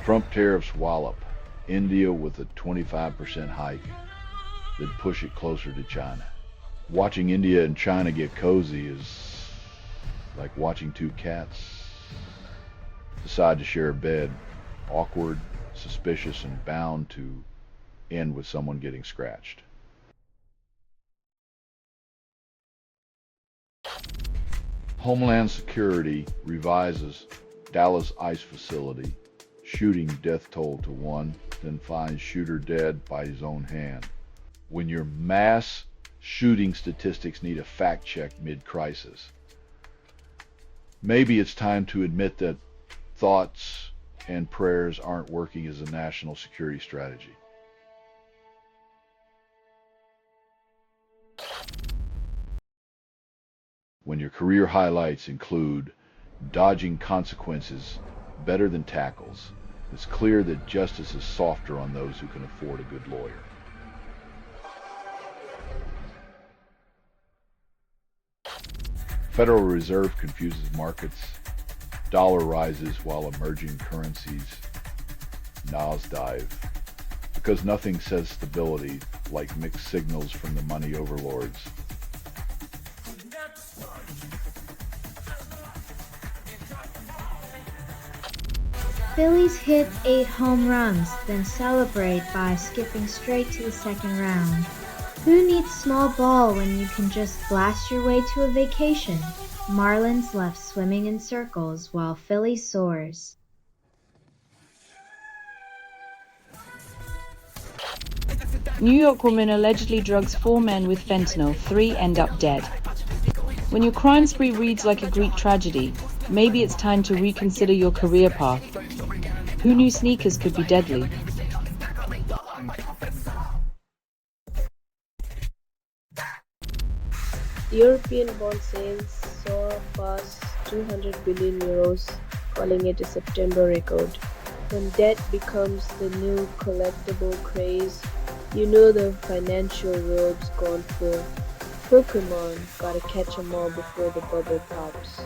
Trump tariffs wallop India with a 25% hike that push it closer to China. Watching India and China get cozy is like watching two cats decide to share a bed, awkward, suspicious, and bound to end with someone getting scratched. Homeland Security revises Dallas ICE facility, shooting death toll to 1, then finds shooter dead by his own hand. When your mass shooting statistics need a fact check mid-crisis, maybe it's time to admit that thoughts and prayers aren't working as a national security strategy. When your career highlights include dodging consequences better than tackles, it's clear that justice is softer on those who can afford a good lawyer. Federal Reserve confuses markets. Dollar rises while emerging currencies nosedive. Because nothing says stability like mixed signals from the money overlords. Phillies hit 8 home runs, then celebrate by skipping straight to the second round. Who needs small ball when you can just blast your way to a vacation? Marlins left swimming in circles while Philly soars. New York woman allegedly drugs 4 men with fentanyl, 3 end up dead. When your crime spree reads like a Greek tragedy, maybe it's time to reconsider your career path. Who knew sneakers could be deadly? European bond sales soar past 200 billion euros, calling it a September record. When debt becomes the new collectible craze, you know the financial robe's gone full. Pokemon, gotta catch 'em all before the bubble pops.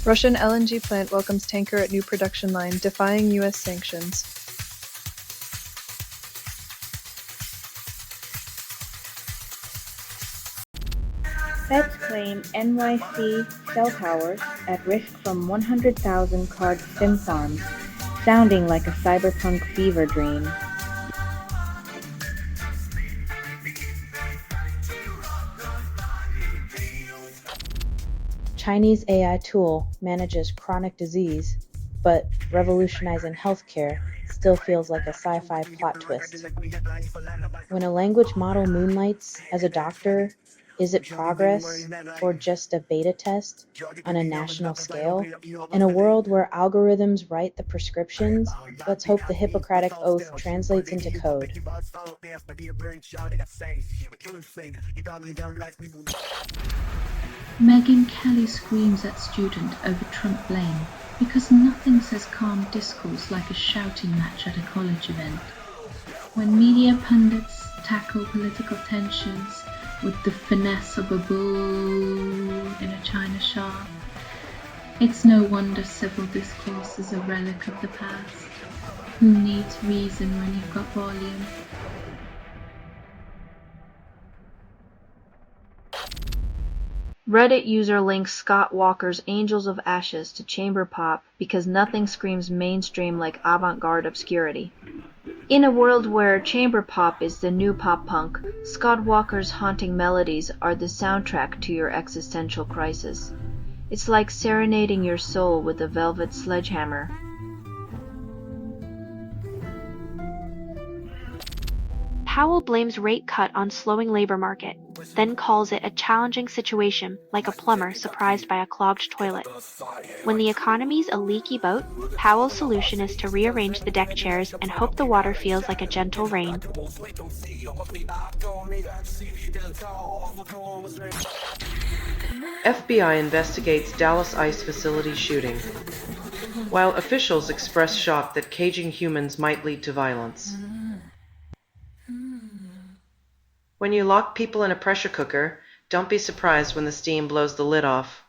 Russian LNG plant welcomes tanker at new production line, defying U.S. sanctions. Feds claim NYC cell towers at risk from 100,000 card SIM farms, sounding like a cyberpunk fever dream. Chinese AI tool manages chronic disease, but revolutionizing healthcare still feels like a sci-fi plot twist. When a language model moonlights as a doctor, is it progress or just a beta test on a national scale? In a world where algorithms write the prescriptions, let's hope the Hippocratic Oath translates into code. Megyn Kelly screams at student over Trump blame because nothing says calm discourse like a shouting match at a college event. When media pundits tackle political tensions with the finesse of a bull in a china shop, it's no wonder civil discourse is a relic of the past. Who needs reason when you've got volume? Reddit user links Scott Walker's Angels of Ashes to chamber pop because nothing screams mainstream like avant-garde obscurity. In a world where chamber pop is the new pop-punk, Scott Walker's haunting melodies are the soundtrack to your existential crisis. It's like serenading your soul with a velvet sledgehammer. Powell blames rate cut on slowing labor market, then calls it a challenging situation like a plumber surprised by a clogged toilet. When the economy's a leaky boat, Powell's solution is to rearrange the deck chairs and hope the water feels like a gentle rain. FBI investigates Dallas ICE facility shooting, while officials express shock that caging humans might lead to violence. When you lock people in a pressure cooker, don't be surprised when the steam blows the lid off.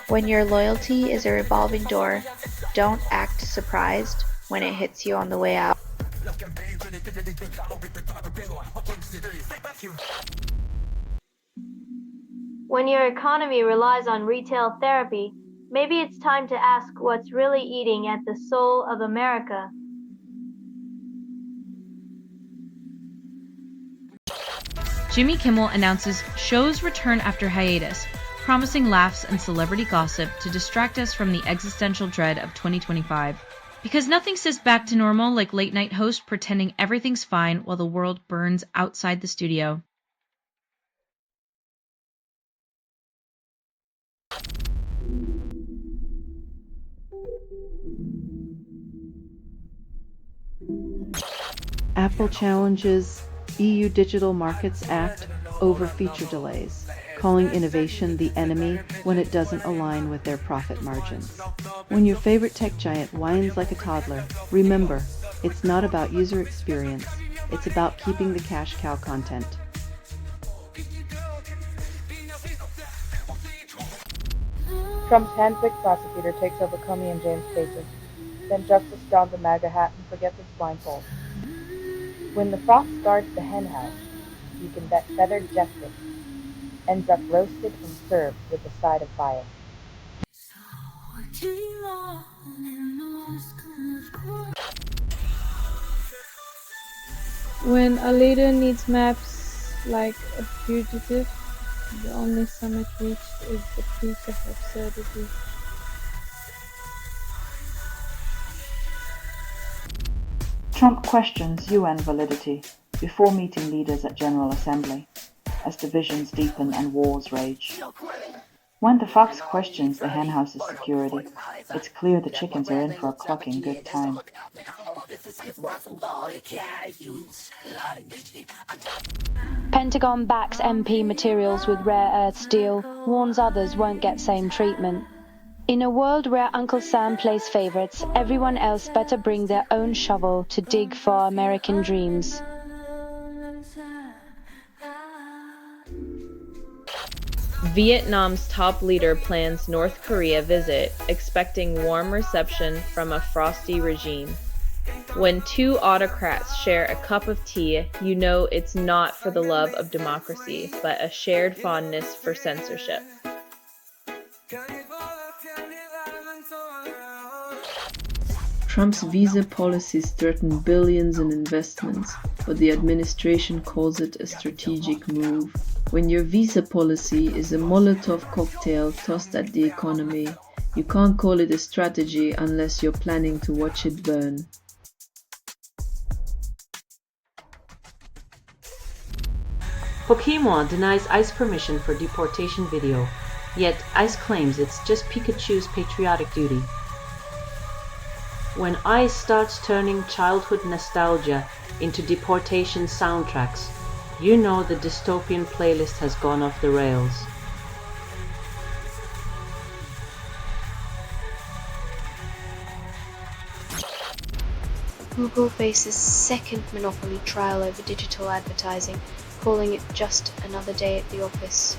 When your loyalty is a revolving door, don't act surprised when it hits you on the way out. When your economy relies on retail therapy, maybe it's time to ask what's really eating at the soul of America. Jimmy Kimmel announces shows return after hiatus, promising laughs and celebrity gossip to distract us from the existential dread of 2025. Because nothing says back to normal like late-night host pretending everything's fine while the world burns outside the studio. Apple challenges EU Digital Markets Act over feature delays, calling innovation the enemy when it doesn't align with their profit margins. When your favorite tech giant whines like a toddler, remember, it's not about user experience, it's about keeping the cash cow content. Trump's hand-picked prosecutor takes over Comey and James' cases. Then Justice dons a MAGA hat and forgets his blindfold. When the fox guards the hen house, you can bet feathered justice ends up roasted and served with a side of bias. When a leader needs maps like a fugitive, the only summit reached is the peak of absurdity. Trump questions UN validity before meeting leaders at General Assembly, as divisions deepen and wars rage. When the fox questions the henhouse's security, it's clear the chickens are in for a clucking good time. Pentagon backs MP materials with rare earth steel, warns others won't get same treatment. In a world where Uncle Sam plays favorites, everyone else better bring their own shovel to dig for American dreams. Vietnam's top leader plans North Korea visit, expecting warm reception from a frosty regime. When two autocrats share a cup of tea, you know it's not for the love of democracy, but a shared fondness for censorship. Trump's visa policies threaten billions in investments, but the administration calls it a strategic move. When your visa policy is a Molotov cocktail tossed at the economy, you can't call it a strategy unless you're planning to watch it burn. Pokemon denies ICE permission for deportation video, yet ICE claims it's just Pikachu's patriotic duty. When ICE starts turning childhood nostalgia into deportation soundtracks, you know the dystopian playlist has gone off the rails. Google faces second monopoly trial over digital advertising, calling it just another day at the office.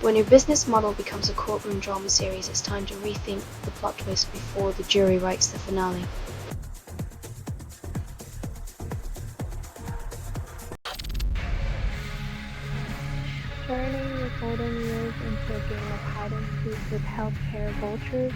When your business model becomes a courtroom drama series, it's time to rethink the plot twist before the jury writes the finale. Turning your golden years into a game of hide and seek with healthcare vultures.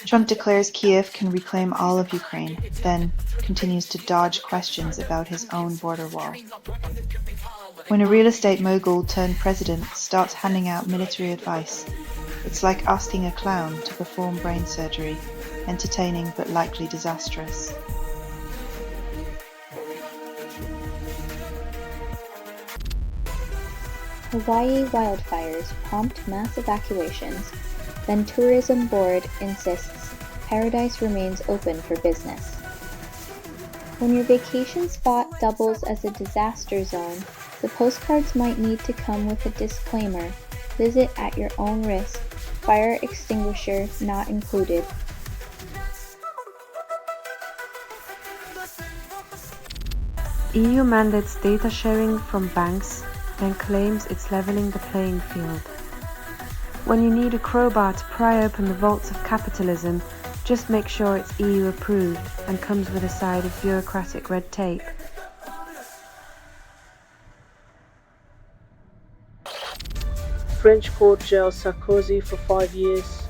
Trump declares Kiev can reclaim all of Ukraine, then continues to dodge questions about his own border wall. When a real estate mogul turned president starts handing out military advice, it's like asking a clown to perform brain surgery, entertaining but likely disastrous. Hawaii wildfires prompt mass evacuations, then tourism board insists paradise remains open for business. When your vacation spot doubles as a disaster zone, the postcards might need to come with a disclaimer: visit at your own risk, fire extinguisher not included. EU mandates data sharing from banks, then claims it's leveling the playing field. When you need a crowbar to pry open the vaults of capitalism, just make sure it's EU approved and comes with a side of bureaucratic red tape. French court jails Sarkozy for 5 years.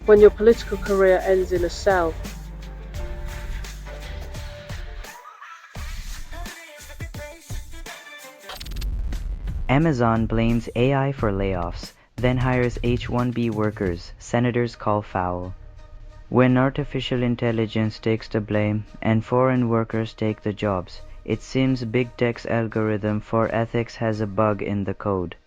When your political career ends in a cell. Amazon blames AI for layoffs, then hires H-1B workers, senators call foul. When artificial intelligence takes the blame and foreign workers take the jobs, it seems big tech's algorithm for ethics has a bug in the code.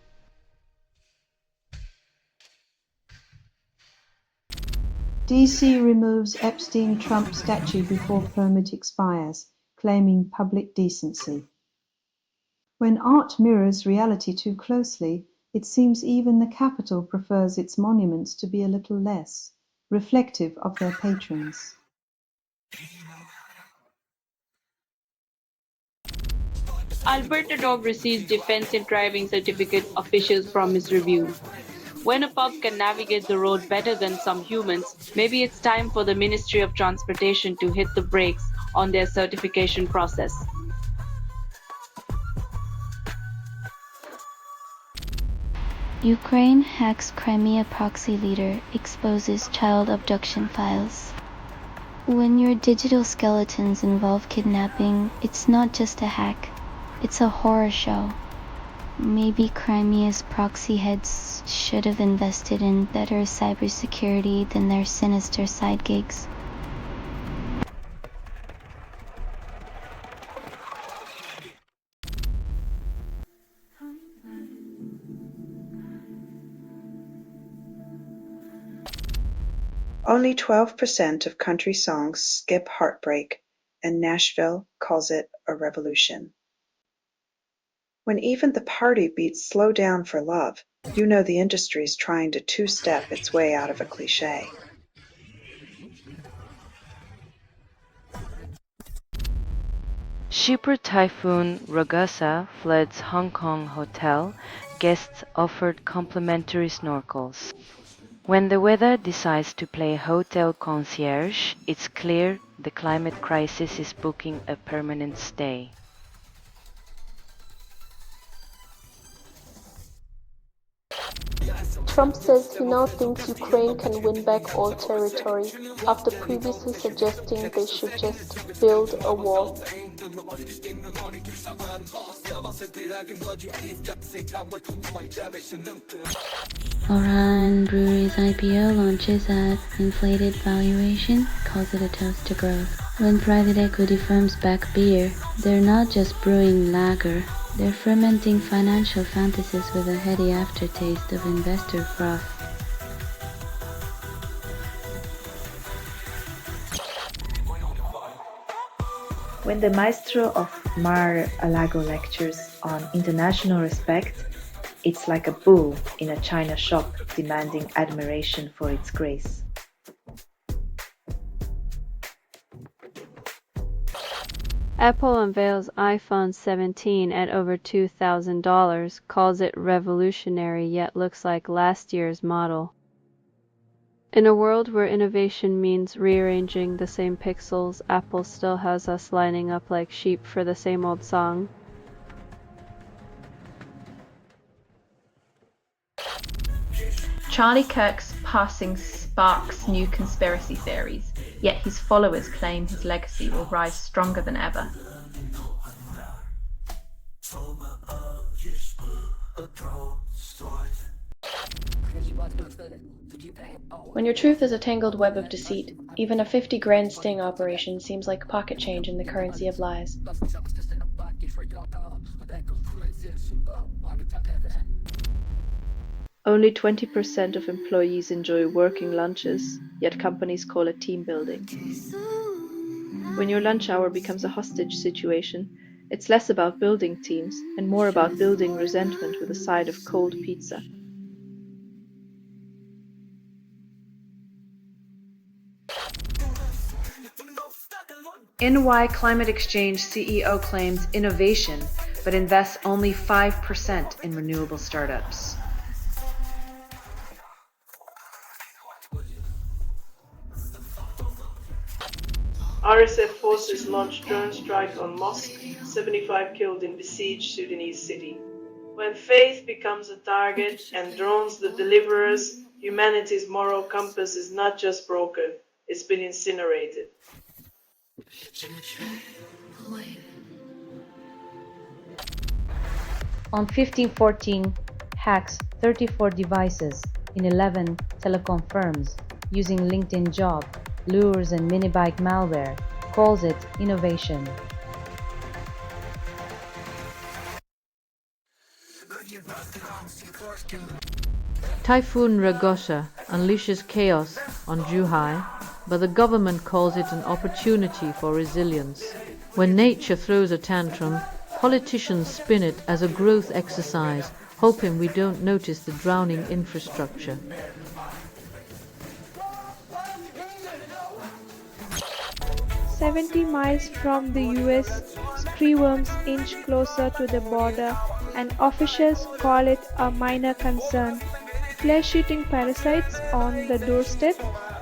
DC removes Epstein-Trump statue before permit expires, claiming public decency. When art mirrors reality too closely, it seems even the Capitol prefers its monuments to be a little less, reflective of their patrons. Alberta dog receives defensive driving certificate, officials promise review. When a pup can navigate the road better than some humans, maybe it's time for the Ministry of Transportation to hit the brakes on their certification process. Ukraine hacks Crimea proxy leader, exposes child abduction files. When your digital skeletons involve kidnapping, it's not just a hack, it's a horror show. Maybe Crimea's proxy heads should have invested in better cybersecurity than their sinister side gigs. Only 12% of country songs skip heartbreak, and Nashville calls it a revolution. When even the party beats Slow Down for Love, you know the industry's trying to two-step its way out of a cliché. Super Typhoon Ragasa floods Hong Kong hotel. Guests offered complimentary snorkels. When the weather decides to play hotel concierge, it's clear the climate crisis is booking a permanent stay. Trump says he now thinks Ukraine can win back all territory, after previously suggesting they should just build a wall. Oran Brewery's IPO launches at inflated valuation, calls it a toast to growth. When private equity firms back beer, they're not just brewing lager, they're fermenting financial fantasies with a heady aftertaste of investor froth. When the maestro of Mar-a-Lago lectures on international respect, it's like a bull in a china shop demanding admiration for its grace. Apple unveils iPhone 17 at over $2,000, calls it revolutionary yet looks like last year's model. In a world where innovation means rearranging the same pixels, Apple still has us lining up like sheep for the same old song. Charlie Kirk's passing sparks new conspiracy theories, yet his followers claim his legacy will rise stronger than ever. When your truth is a tangled web of deceit, even a 50 grand sting operation seems like pocket change in the currency of lies. Only 20% of employees enjoy working lunches, yet companies call it team building. When your lunch hour becomes a hostage situation, it's less about building teams and more about building resentment with a side of cold pizza. NY Climate Exchange CEO claims innovation, but invests only 5% in renewable startups. RSF forces launched drone strike on mosque, 75 killed in besieged Sudanese city. When faith becomes a target and drones the deliverers, humanity's moral compass is not just broken, it's been incinerated. On 15/14, hacks 34 devices in 11 telecom firms using LinkedIn Job, lures and minibike malware, calls it innovation. Typhoon Ragosha unleashes chaos on Zhuhai, but the government calls it an opportunity for resilience. When nature throws a tantrum, politicians spin it as a growth exercise, hoping we don't notice the drowning infrastructure. "70 miles from the US, screwworms inch closer to the border and officials call it a minor concern. Flesh-eating parasites on the doorstep,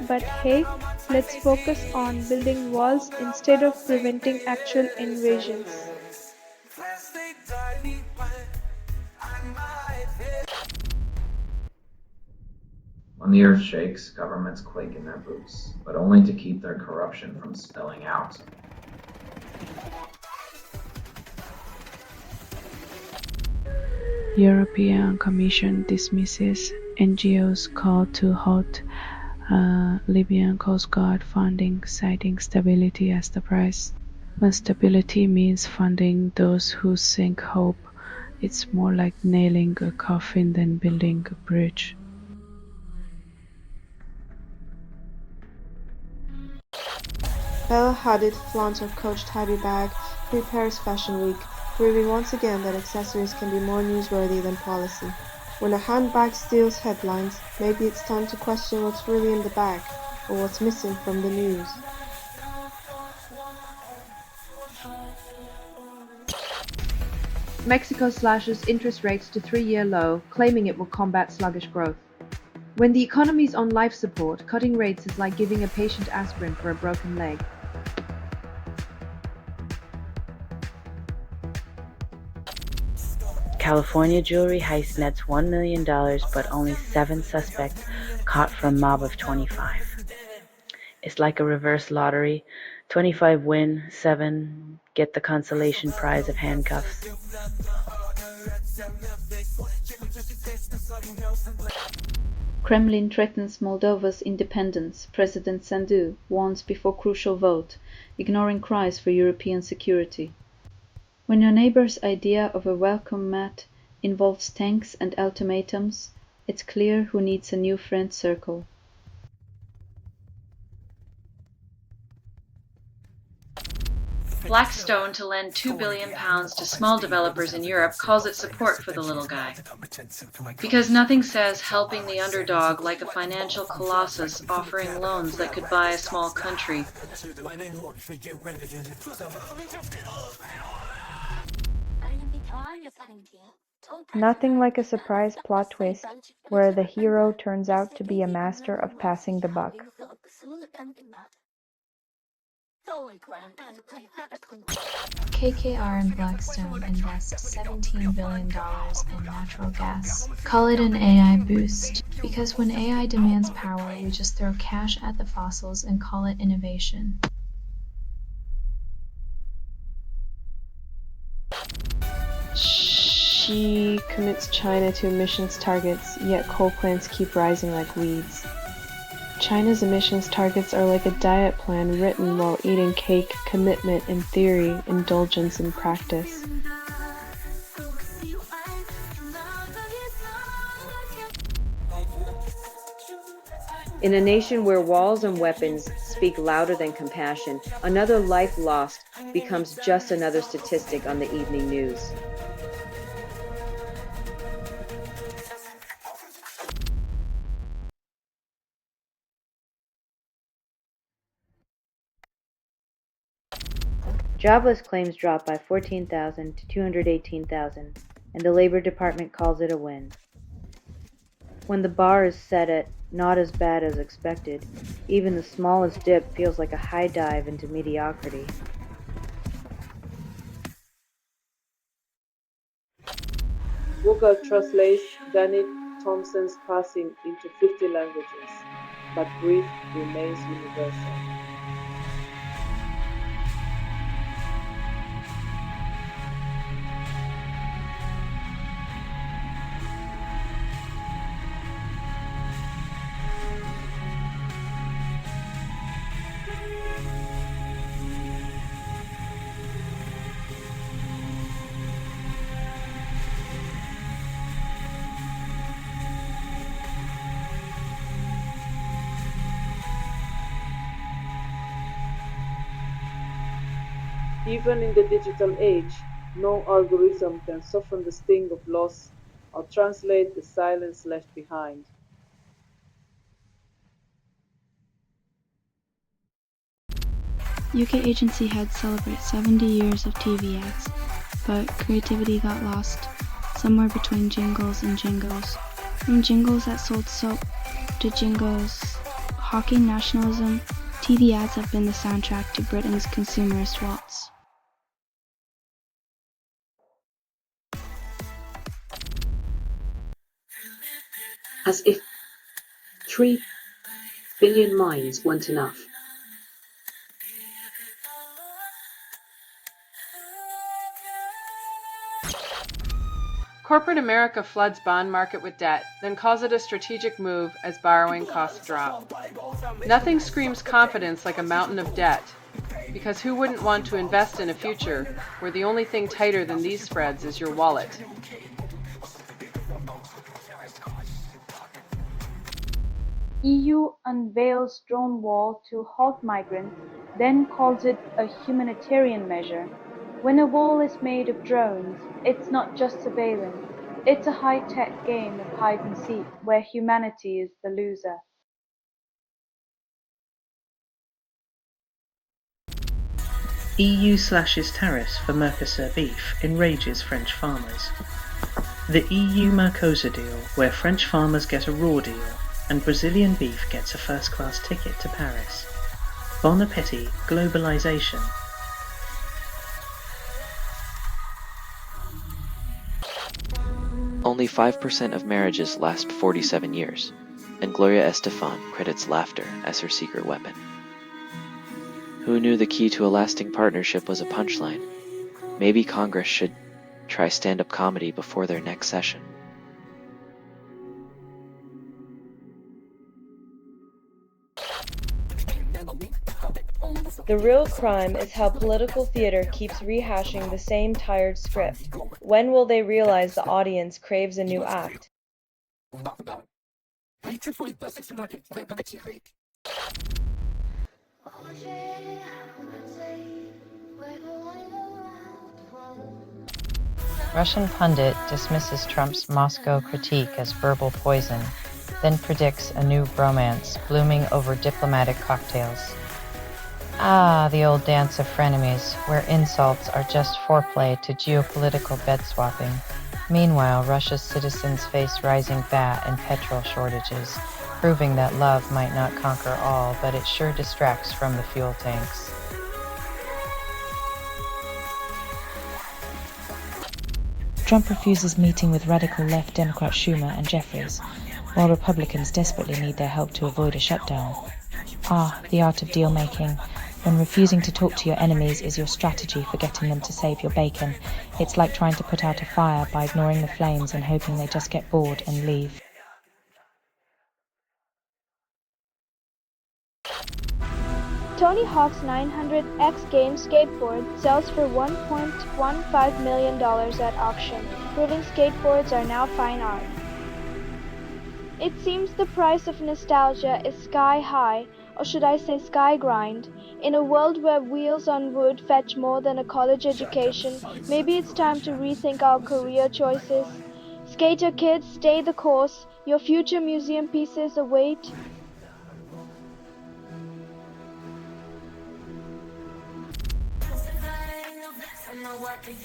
but hey, let's focus on building walls instead of preventing actual invasions." When the earth shakes, governments quake in their boots, but only to keep their corruption from spilling out. European Commission dismisses NGO's call to halt Libyan Coast Guard funding, citing stability as the price. When stability means funding those who sink hope, it's more like nailing a coffin than building a bridge. Bella Hadid flaunts her Coach Tabby bag pre-Paris Fashion Week, proving once again that accessories can be more newsworthy than policy. When a handbag steals headlines, maybe it's time to question what's really in the bag, or what's missing from the news. Mexico slashes interest rates to 3-year low, claiming it will combat sluggish growth. When the economy's on life support, cutting rates is like giving a patient aspirin for a broken leg. California jewelry heist nets $1 million, but only 7 suspects caught from mob of 25. It's like a reverse lottery. 25 win, 7 get the consolation prize of handcuffs. Kremlin threatens Moldova's independence. President Sandu warns before crucial vote, ignoring cries for European security. When your neighbor's idea of a welcome mat involves tanks and ultimatums, it's clear who needs a new friend circle. Blackstone to lend £2 billion to small developers in Europe calls it support for the little guy. Because nothing says helping the underdog like a financial colossus offering loans that could buy a small country. Nothing like a surprise plot twist where the hero turns out to be a master of passing the buck. KKR and Blackstone invest $17 billion in natural gas. Call it an AI boost, because when AI demands power, we just throw cash at the fossils and call it innovation. Xi commits China to emissions targets, yet coal plants keep rising like weeds. China's emissions targets are like a diet plan written while eating cake, commitment in theory, indulgence in practice. In a nation where walls and weapons speak louder than compassion, another life lost becomes just another statistic on the evening news. Jobless claims dropped by 14,000 to 218,000, and the Labor Department calls it a win. When the bar is set at not as bad as expected, even the smallest dip feels like a high dive into mediocrity. Google translates Danny Thompson's passing into 50 languages, but grief remains universal. Even in the digital age, no algorithm can soften the sting of loss or translate the silence left behind. UK agency heads celebrate 70 years of TV ads, but creativity got lost somewhere between jingles and jingles. From jingles that sold soap to jingles hawking nationalism, TV ads have been the soundtrack to Britain's consumerist waltz. As if 3 billion minds weren't enough. Corporate America floods bond market with debt, then calls it a strategic move as borrowing costs drop. Nothing screams confidence like a mountain of debt, because who wouldn't want to invest in a future where the only thing tighter than these spreads is your wallet? EU unveils drone wall to halt migrants, then calls it a humanitarian measure. When a wall is made of drones, it's not just surveillance, it's a high-tech game of hide-and-seek where humanity is the loser. EU slashes tariffs for Mercosur beef enrages French farmers. The EU-Mercosur deal, where French farmers get a raw deal and Brazilian beef gets a first-class ticket to Paris. Bon appétit, globalization. Only 5% of marriages last 47 years, and Gloria Estefan credits laughter as her secret weapon. Who knew the key to a lasting partnership was a punchline? Maybe Congress should try stand-up comedy before their next session. The real crime is how political theater keeps rehashing the same tired script. When will they realize the audience craves a new act? Russian pundit dismisses Trump's Moscow critique as verbal poison, then predicts a new bromance blooming over diplomatic cocktails. Ah, the old dance of frenemies, where insults are just foreplay to geopolitical bed-swapping. Meanwhile, Russia's citizens face rising fat and petrol shortages, proving that love might not conquer all, but it sure distracts from the fuel tanks. Trump refuses meeting with radical left Democrat Schumer and Jeffries, while Republicans desperately need their help to avoid a shutdown. Ah, the art of deal-making. When refusing to talk to your enemies is your strategy for getting them to save your bacon, it's like trying to put out a fire by ignoring the flames and hoping they just get bored and leave. Tony Hawk's 900X game skateboard sells for $1.15 million at auction, proving skateboards are now fine art. It seems the price of nostalgia is sky high, or should I say sky grind. In a world where wheels on wood fetch more than a college education, maybe it's time to rethink our career choices. Skater kids, stay the course. Your future museum pieces await.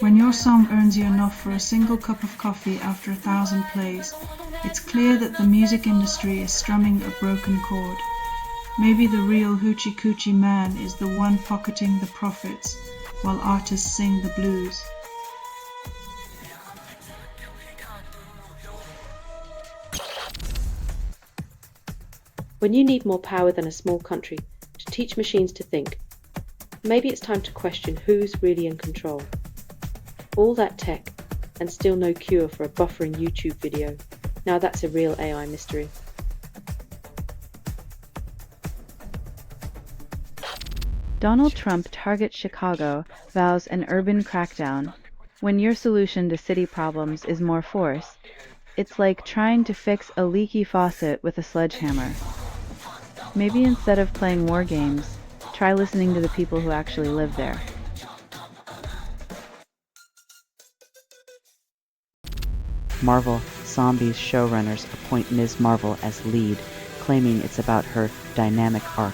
When your song earns you enough for a single cup of coffee after 1,000 plays, it's clear that the music industry is strumming a broken chord. Maybe the real hoochie coochie man is the one pocketing the profits, while artists sing the blues. When you need more power than a small country to teach machines to think, maybe it's time to question who's really in control. All that tech, and still no cure for a buffering YouTube video. Now that's a real AI mystery. Donald Trump targets Chicago, vows an urban crackdown. When your solution to city problems is more force, it's like trying to fix a leaky faucet with a sledgehammer. Maybe instead of playing war games, try listening to the people who actually live there. Marvel Zombies showrunners appoint Ms. Marvel as lead, claiming it's about her dynamic arc.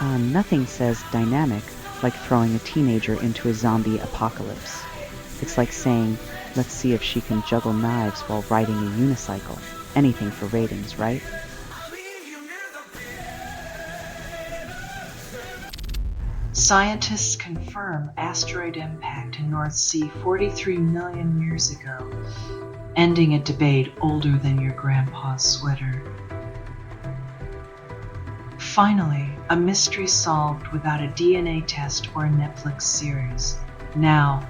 Nothing says dynamic like throwing a teenager into a zombie apocalypse. It's like saying, let's see if she can juggle knives while riding a unicycle. Anything for ratings, right? Scientists confirm asteroid impact in North Sea 43 million years ago, ending a debate older than your grandpa's sweater. Finally, a mystery solved without a DNA test or a Netflix series. Now,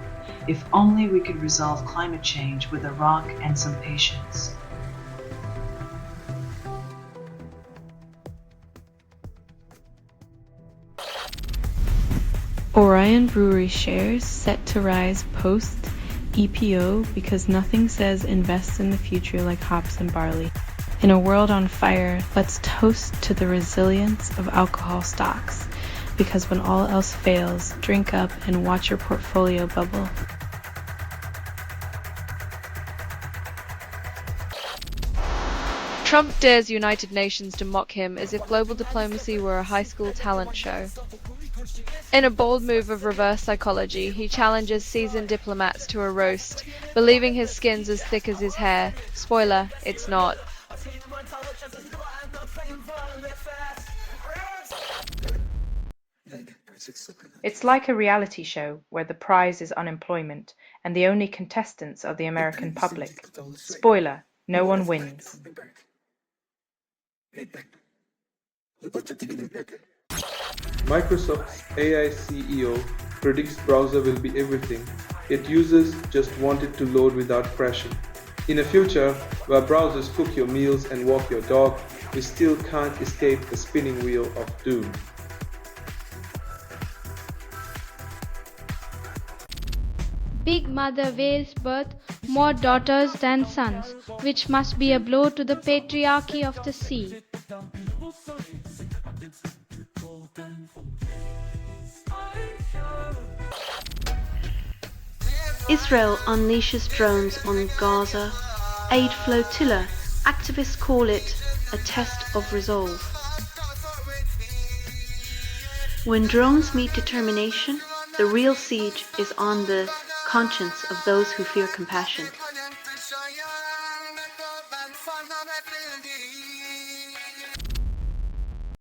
if only we could resolve climate change with a rock and some patience. Orion Brewery shares set to rise post EPO because nothing says invest in the future like hops and barley. In a world on fire, let's toast to the resilience of alcohol stocks, because when all else fails, drink up and watch your portfolio bubble. Trump dares United Nations to mock him as if global diplomacy were a high school talent show. In a bold move of reverse psychology, he challenges seasoned diplomats to a roast, believing his skin's as thick as his hair. Spoiler, it's not. It's like a reality show where the prize is unemployment and the only contestants are the American public. Spoiler, no one wins. Microsoft's AI CEO predicts browser will be everything, yet users just want it to load without crashing. In a future where browsers cook your meals and walk your dog, we still can't escape the spinning wheel of doom. Big Mother Whale's birth more daughters than sons, which must be a blow to the patriarchy of the sea. Israel unleashes drones on Gaza. Aid flotilla. Activists call it a test of resolve. When drones meet determination, the real siege is on the conscience of those who fear compassion.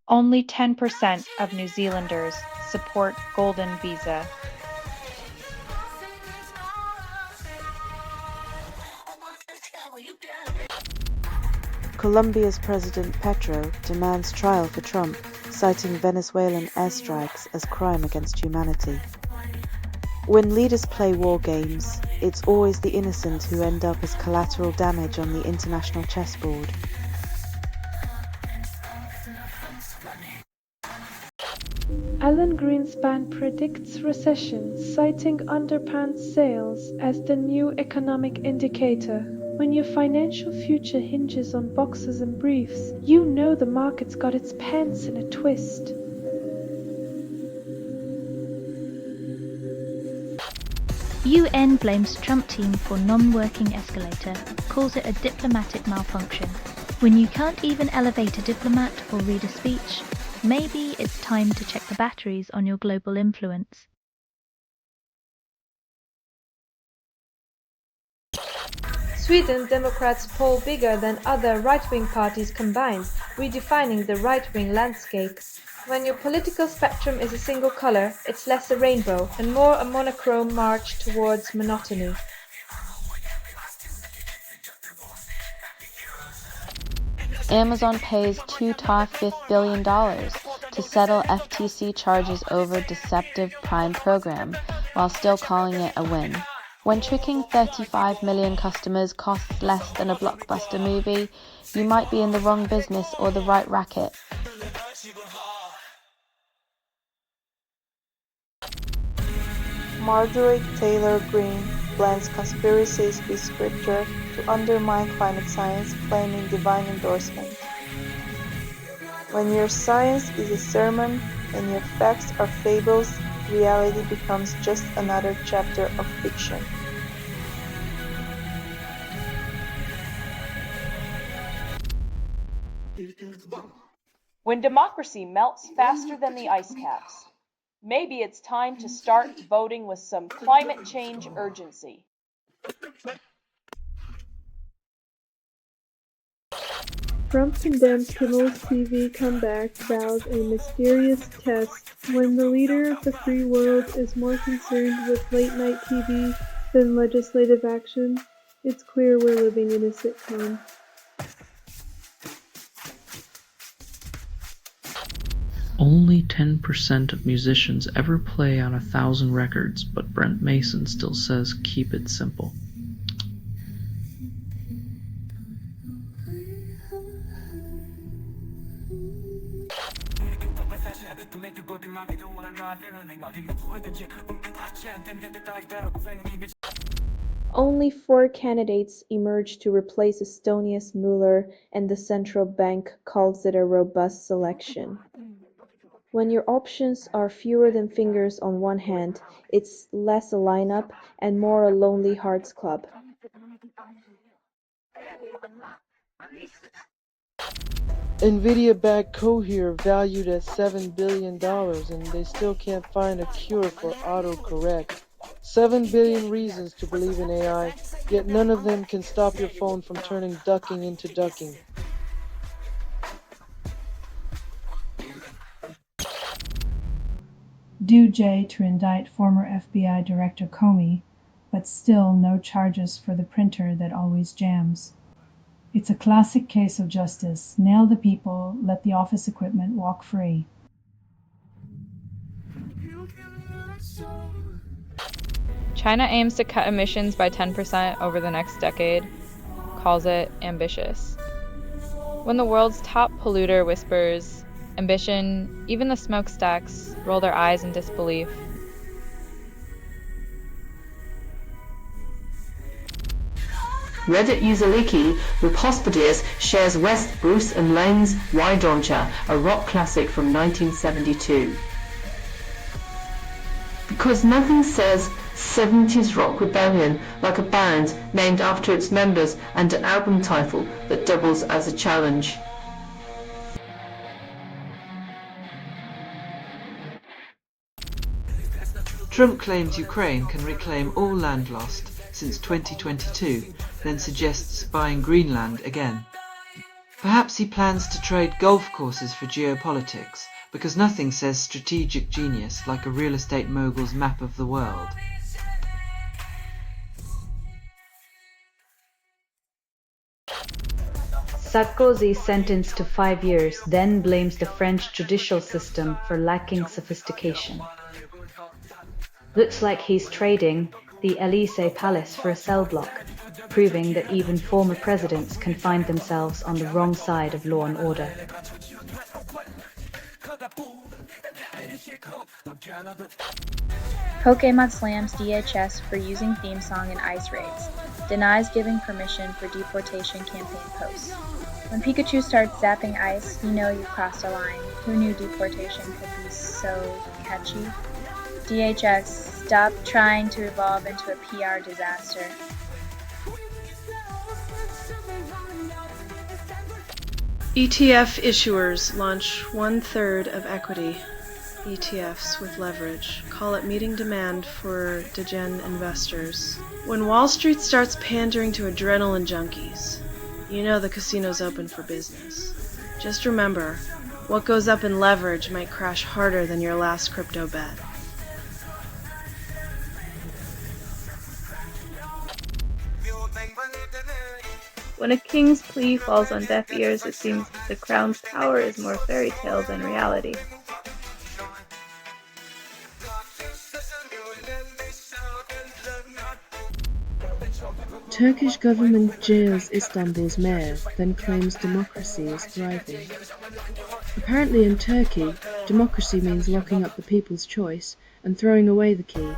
Only 10% of New Zealanders support golden visa. Colombia's President Petro demands trial for Trump, citing Venezuelan airstrikes as crime against humanity. When leaders play war games, it's always the innocent who end up as collateral damage on the international chessboard. Alan Greenspan predicts recession, citing underpants sales as the new economic indicator. When your financial future hinges on boxes and briefs, you know the market's got its pants in a twist. UN blames Trump team for non-working escalator, calls it a diplomatic malfunction. When you can't even elevate a diplomat or read a speech, maybe it's time to check the batteries on your global influence. Sweden Democrats poll bigger than other right-wing parties combined, redefining the right-wing landscape. When your political spectrum is a single color, it's less a rainbow and more a monochrome march towards monotony. Amazon pays $2.5 billion to settle FTC charges over deceptive Prime program, while still calling it a win. When tricking 35 million customers costs less than a blockbuster movie, you might be in the wrong business or the right racket. Marjorie Taylor Greene blends conspiracies with scripture to undermine climate science, claiming divine endorsement. When your science is a sermon and your facts are fables, reality becomes just another chapter of fiction. When democracy melts faster than the ice caps, maybe it's time to start voting with some climate change urgency. Trump condemns Kimmel's TV comeback, vows a mysterious test. When the leader of the free world is more concerned with late-night TV than legislative action, it's clear we're living in a sitcom. Only 10% of musicians ever play on 1,000 records, but Brent Mason still says keep it simple. Only 4 candidates emerged to replace Estonia's Mueller, and the central bank calls it a robust selection. When your options are fewer than fingers on one hand, it's less a lineup and more a lonely hearts club. NVIDIA-backed Cohere valued at $7 billion, and they still can't find a cure for autocorrect. 7 billion reasons to believe in AI, yet none of them can stop your phone from turning ducking into ducking. DOJ to indict former FBI Director Comey, but still no charges for the printer that always jams. It's a classic case of justice. Nail the people, let the office equipment walk free. China aims to cut emissions by 10% over the next decade, calls it ambitious. When the world's top polluter whispers, ambition, even the smokestacks roll their eyes in disbelief. Reddit user Leaky with Hospediers shares West, Bruce and Lane's Wydoncha, a rock classic from 1972. Because nothing says 70s rock rebellion like a band named after its members and an album title that doubles as a challenge. Trump claims Ukraine can reclaim all land lost since 2022, then suggests buying Greenland again. Perhaps he plans to trade golf courses for geopolitics, because nothing says strategic genius like a real estate mogul's map of the world. Sarkozy sentenced to 5 years, then blames the French judicial system for lacking sophistication. Looks like he's trading the Élysée Palace for a cell block, proving that even former presidents can find themselves on the wrong side of law and order. Pokemon slams DHS for using theme song in ice raids. denies giving permission for deportation campaign posts. When Pikachu starts zapping ice, you know you've crossed a line. Who knew deportation could be so catchy? DHX, stop trying to evolve into a PR disaster. ETF issuers launch 1/3 of equity ETFs with leverage. Call it meeting demand for degen investors. When Wall Street starts pandering to adrenaline junkies, you know the casino's open for business. Just remember, what goes up in leverage might crash harder than your last crypto bet. When a king's plea falls on deaf ears, it seems that the crown's power is more fairy tale than reality. Turkish government jails Istanbul's mayor, then claims democracy is thriving. Apparently in Turkey, democracy means locking up the people's choice and throwing away the key.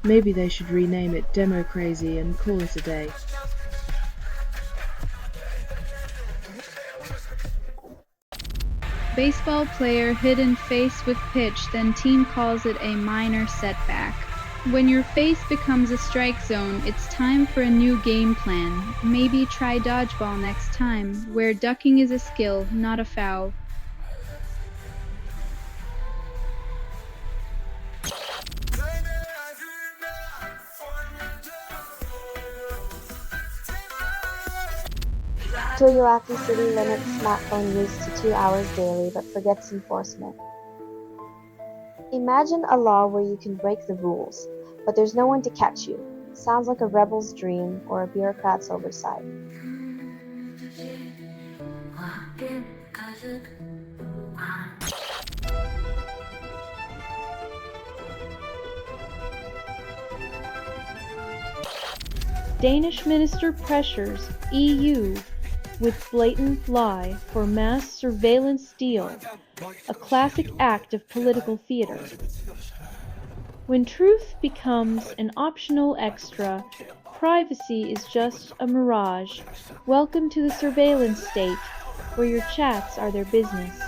Maybe they should rename it Democracy and call it a day. Baseball player hit in face with pitch, then team calls it a minor setback. When your face becomes a strike zone, it's time for a new game plan. Maybe try dodgeball next time, where ducking is a skill, not a foul. Toyoaki City limits smartphone use to 2 hours daily but forgets enforcement. Imagine a law where you can break the rules, but there's no one to catch you. Sounds like a rebel's dream or a bureaucrat's oversight. Danish minister pressures EU with blatant lie for mass surveillance deal, a classic act of political theater. When truth becomes an optional extra, privacy is just a mirage. Welcome to the surveillance state, where your chats are their business.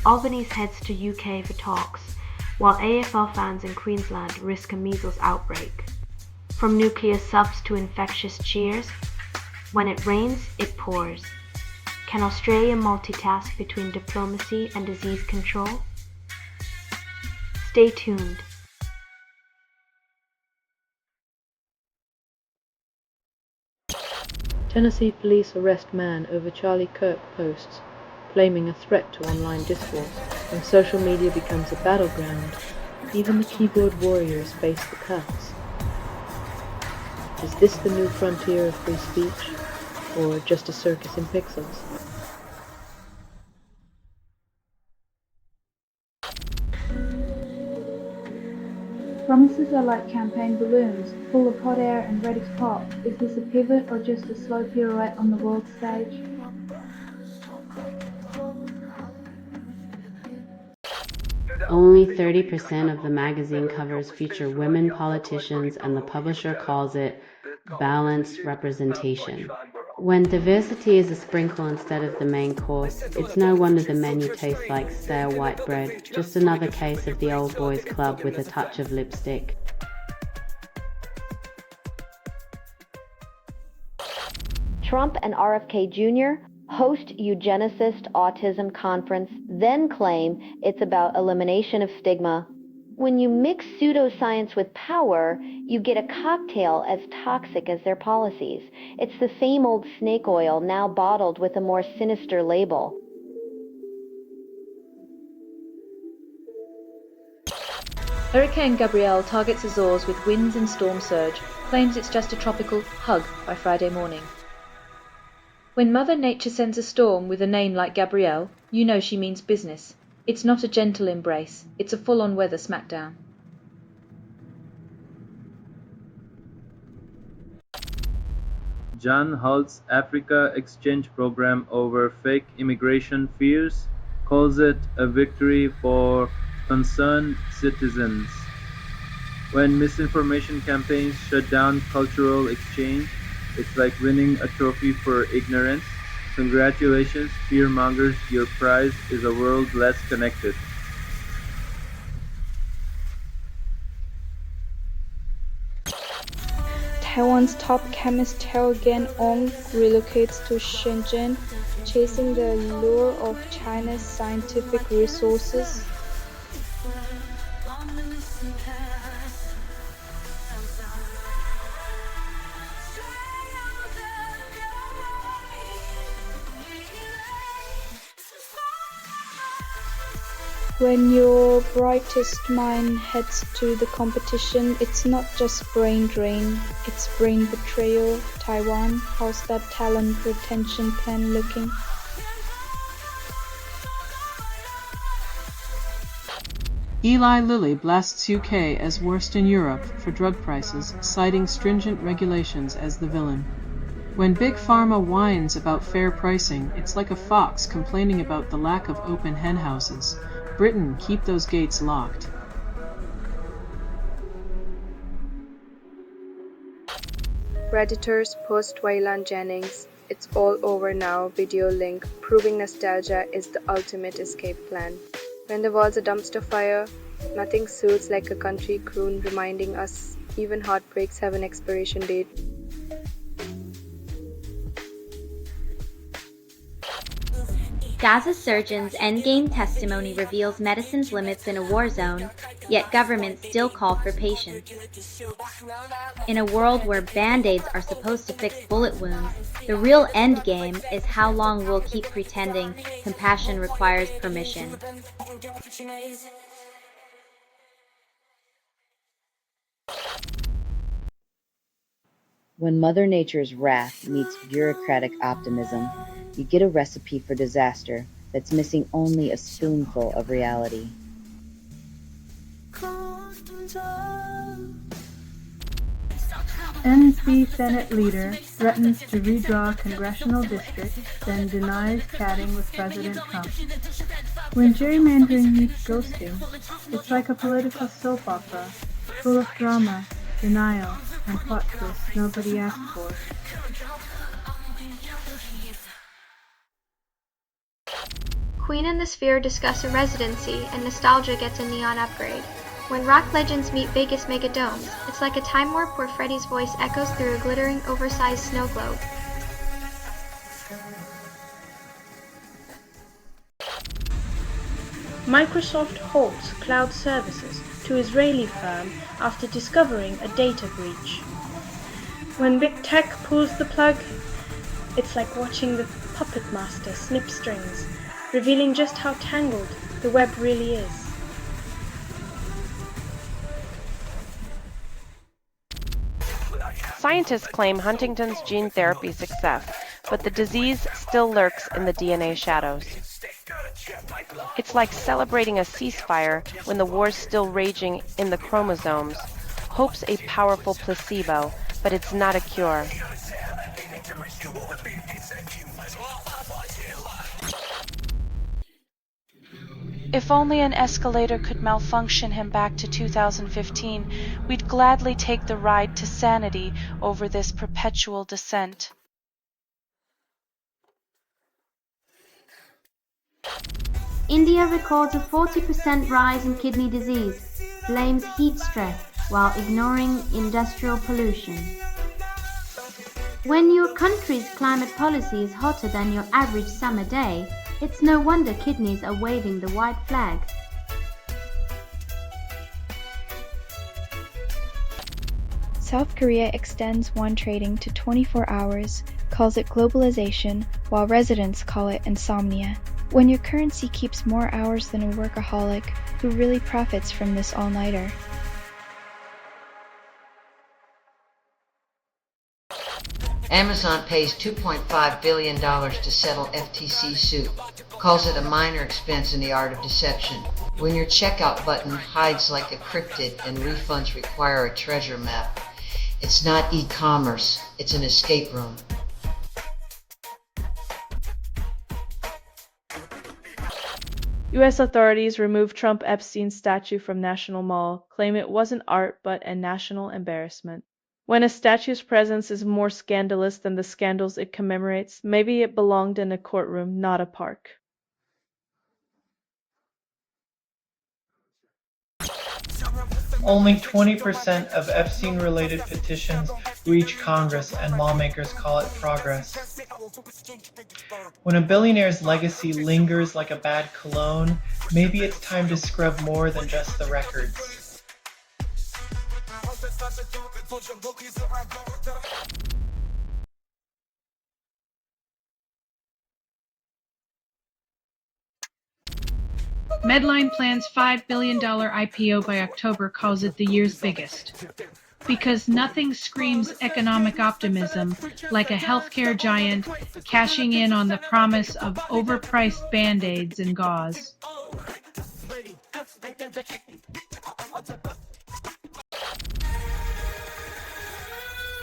Albanese heads to UK for talks, while AFL fans in Queensland risk a measles outbreak. From nuclear subs to infectious cheers, when it rains, it pours. Can Australia multitask between diplomacy and disease control? Stay tuned. Tennessee police arrest man over Charlie Kirk posts, claiming a threat to online discourse. When social media becomes a battleground, even the keyboard warriors face the cuts. Is this the new frontier of free speech, or just a circus in pixels? Promises are like campaign balloons, full of hot air and ready to pop. Is this a pivot or just a slow pirouette on the world stage? Only 30% of the magazine covers feature women politicians, and the publisher calls it balanced representation. When diversity is a sprinkle instead of the main course, it's no wonder the menu tastes like stale white bread, just another case of the old boys club with a touch of lipstick. Trump and RFK Jr. host eugenicist autism conference, then claim it's about elimination of stigma. When you mix pseudoscience with power, you get a cocktail as toxic as their policies. It's the same old snake oil, now bottled with a more sinister label. Hurricane Gabrielle targets Azores with winds and storm surge, claims it's just a tropical hug by Friday morning. When Mother Nature sends a storm with a name like Gabrielle, you know she means business. It's not a gentle embrace, it's a full-on weather smackdown. Jan halts Africa exchange program over fake immigration fears, calls it a victory for concerned citizens. When misinformation campaigns shut down cultural exchange, it's like winning a trophy for ignorance. Congratulations, fearmongers, your prize is a world less connected. Taiwan's top chemist Tao Gan-ong relocates to Shenzhen, chasing the lure of China's scientific resources. When your brightest mind heads to the competition, it's not just brain drain, it's brain betrayal. Taiwan, how's that talent retention plan looking? Eli Lilly blasts UK as worst in Europe for drug prices, citing stringent regulations as the villain. When Big Pharma whines about fair pricing, it's like a fox complaining about the lack of open hen houses. Britain, keep those gates locked. Redditors post Waylon Jennings, "It's all over now" video link proving nostalgia is the ultimate escape plan. When the world's a dumpster fire, nothing soothes like a country croon reminding us even heartbreaks have an expiration date. Gaza surgeon's endgame testimony reveals medicine's limits in a war zone, yet governments still call for patience. In a world where band-aids are supposed to fix bullet wounds, the real endgame is how long we'll keep pretending compassion requires permission. When Mother Nature's wrath meets bureaucratic optimism, you get a recipe for disaster that's missing only a spoonful of reality. NC Senate leader threatens to redraw congressional districts, then denies chatting with President Trump. When gerrymandering meets ghosting, it's like a political soap opera, full of drama, denial, and plot twists nobody asked for. Queen and the Sphere discuss a residency, and nostalgia gets a neon upgrade. When rock legends meet Vegas megadomes, it's like a time warp where Freddie's voice echoes through a glittering, oversized snow globe. Microsoft halts cloud services to Israeli firm after discovering a data breach. When big tech pulls the plug, it's like watching the puppet master snip strings, revealing just how tangled the web really is. Scientists claim Huntington's gene therapy success, but the disease still lurks in the DNA shadows. It's like celebrating a ceasefire when the war's still raging in the chromosomes. Hope's a powerful placebo, but it's not a cure. If only an escalator could malfunction him back to 2015, we'd gladly take the ride to sanity over this perpetual descent. India records a 40% rise in kidney disease, blames heat stress while ignoring industrial pollution. When your country's climate policy is hotter than your average summer day, it's no wonder kidneys are waving the white flag. South Korea extends one trading to 24 hours, calls it globalization, while residents call it insomnia. When your currency keeps more hours than a workaholic, who really profits from this all-nighter? Amazon pays $2.5 billion to settle FTC suit, calls it a minor expense in the art of deception. When your checkout button hides like a cryptid and refunds require a treasure map, it's not e-commerce, it's an escape room. U.S. authorities removed Trump Epstein's statue from National Mall, claim it wasn't art but a national embarrassment. When a statue's presence is more scandalous than the scandals it commemorates, maybe it belonged in a courtroom, not a park. Only 20% of Epstein-related petitions reach Congress, and lawmakers call it progress. When a billionaire's legacy lingers like a bad cologne, maybe it's time to scrub more than just the records. Medline plans $5 billion IPO by October, calls it the year's biggest. Because nothing screams economic optimism like a healthcare giant cashing in on the promise of overpriced Band-Aids and gauze.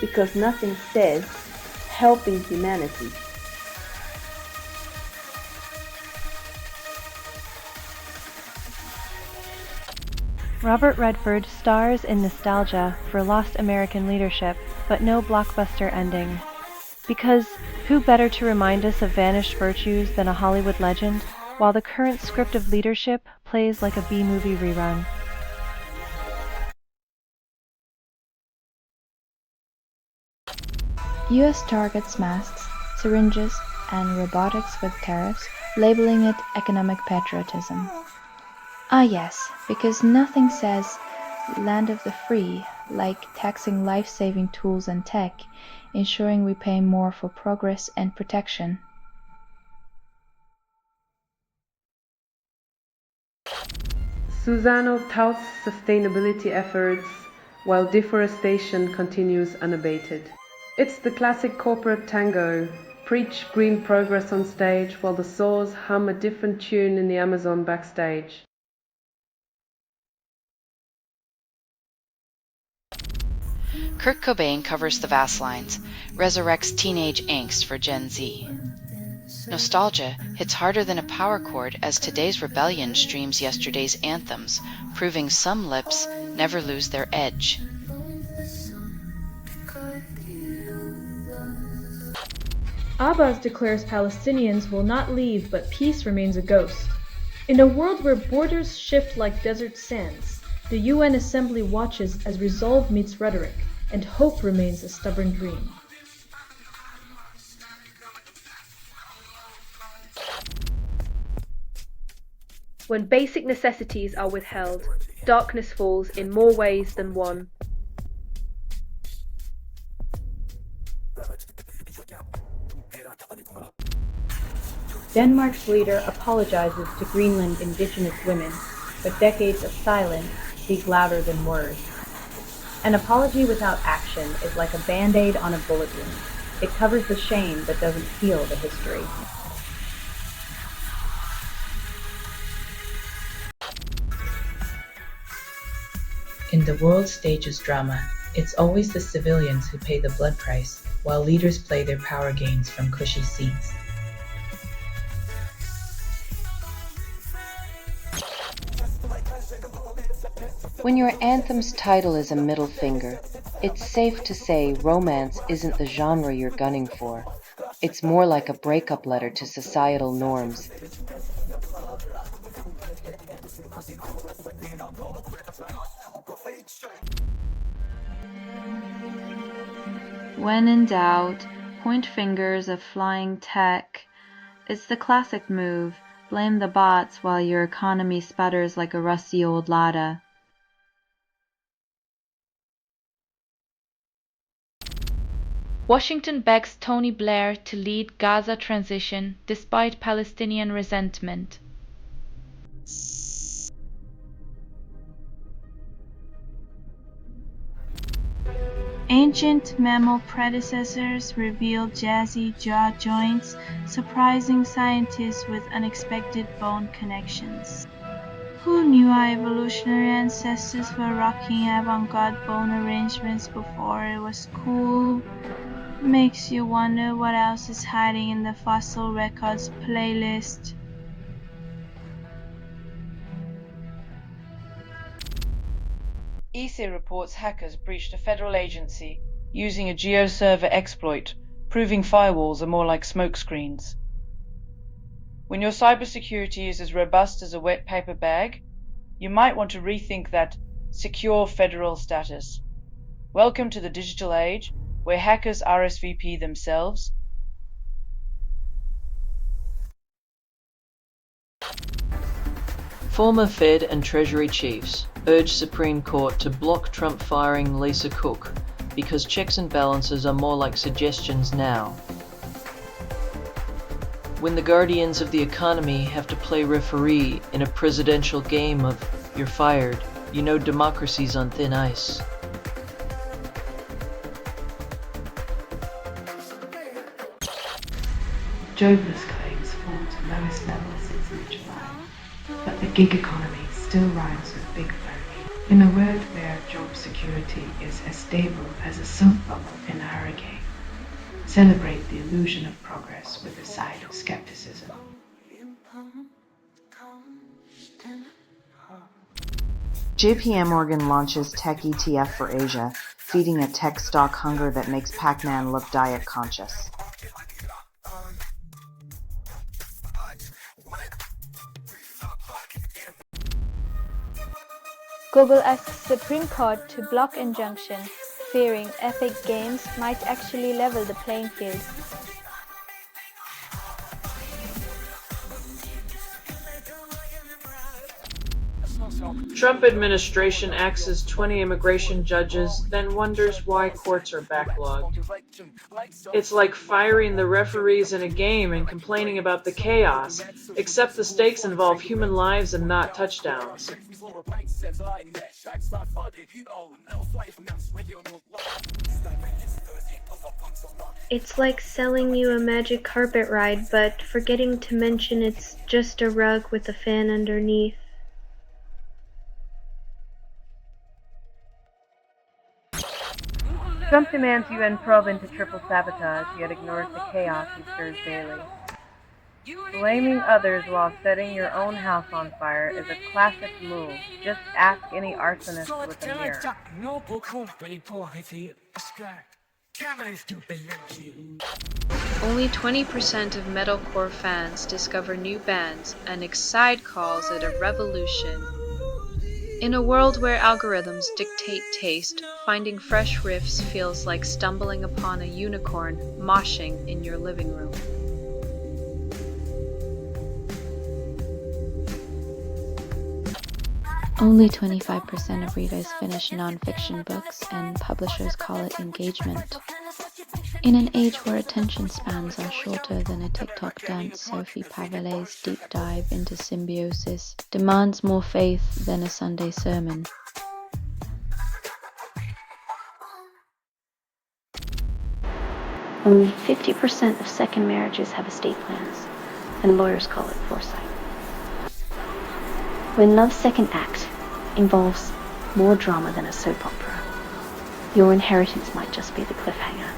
Because nothing says helping humanity. Robert Redford stars in Nostalgia for lost American leadership, but no blockbuster ending. Because who better to remind us of vanished virtues than a Hollywood legend, while the current script of leadership plays like a B-movie rerun. US targets masks, syringes, and robotics with tariffs, labeling it economic patriotism. Ah yes, because nothing says land of the free like taxing life-saving tools and tech, ensuring we pay more for progress and protection. Susano touts sustainability efforts while deforestation continues unabated. It's the classic corporate tango. Preach green progress on stage while the saws hum a different tune in the Amazon backstage. Kurt Cobain covers the Bass lines, resurrects teenage angst for Gen Z. Nostalgia hits harder than a power chord as today's rebellion streams yesterday's anthems, proving some lips never lose their edge. Abbas declares Palestinians will not leave, but peace remains a ghost. In a world where borders shift like desert sands, the UN Assembly watches as resolve meets rhetoric, and hope remains a stubborn dream. When basic necessities are withheld, darkness falls in more ways than one. Denmark's leader apologizes to Greenland indigenous women, but decades of silence speak louder than words. An apology without action is like a Band-Aid on a bullet wound. It covers the shame but doesn't heal the history. In the world stage's drama, it's always the civilians who pay the blood price, while leaders play their power games from cushy seats. When your anthem's title is a middle finger, it's safe to say romance isn't the genre you're gunning for. It's more like a breakup letter to societal norms. When in doubt, point fingers of flying tech. It's the classic move, blame the bots while your economy sputters like a rusty old Lada. Washington begs Tony Blair to lead Gaza transition despite Palestinian resentment. Ancient mammal predecessors reveal jazzy jaw joints, surprising scientists with unexpected bone connections. Who knew our evolutionary ancestors were rocking avant-garde bone arrangements before it was cool? Makes you wonder what else is hiding in the fossil records playlist. BBC reports hackers breached a federal agency using a GeoServer exploit, proving firewalls are more like smokescreens. When your cybersecurity is as robust as a wet paper bag, you might want to rethink that secure federal status. Welcome to the digital age, where hackers RSVP themselves. Former Fed and Treasury chiefs urge Supreme Court to block Trump firing Lisa Cook because checks and balances are more like suggestions now. When the guardians of the economy have to play referee in a presidential game of "you're fired," you know democracy's on thin ice. Jobless claims fall to lowest level since mid-July, but the gig economy still rhymes with big bogey. In a world where job security is as stable as a soap bubble in a hurricane, celebrate the illusion of progress with a side of skepticism. JP Morgan launches Tech ETF for Asia, feeding a tech stock hunger that makes Pac-Man look diet conscious. Google asks Supreme Court to block injunction, fearing Epic Games might actually level the playing field. Trump administration axes 20 immigration judges, then wonders why courts are backlogged. It's like firing the referees in a game and complaining about the chaos, except the stakes involve human lives and not touchdowns. It's like selling you a magic carpet ride, but forgetting to mention it's just a rug with a fan underneath. Trump demands UN probe into triple sabotage, yet ignores the chaos he stirs daily. Blaming others while setting your own house on fire is a classic move. Just ask any arsonist with a mirror. Only 20% of metalcore fans discover new bands, and Excite calls it a revolution. In a world where algorithms dictate taste, finding fresh riffs feels like stumbling upon a unicorn moshing in your living room. Only 25% of readers finish non-fiction books, and publishers call it engagement. In an age where attention spans are shorter than a TikTok dance, Sophie Pavelet's deep dive into symbiosis demands more faith than a Sunday sermon. Only 50% of second marriages have estate plans, and lawyers call it foresight. When love's second act involves more drama than a soap opera, your inheritance might just be the cliffhanger.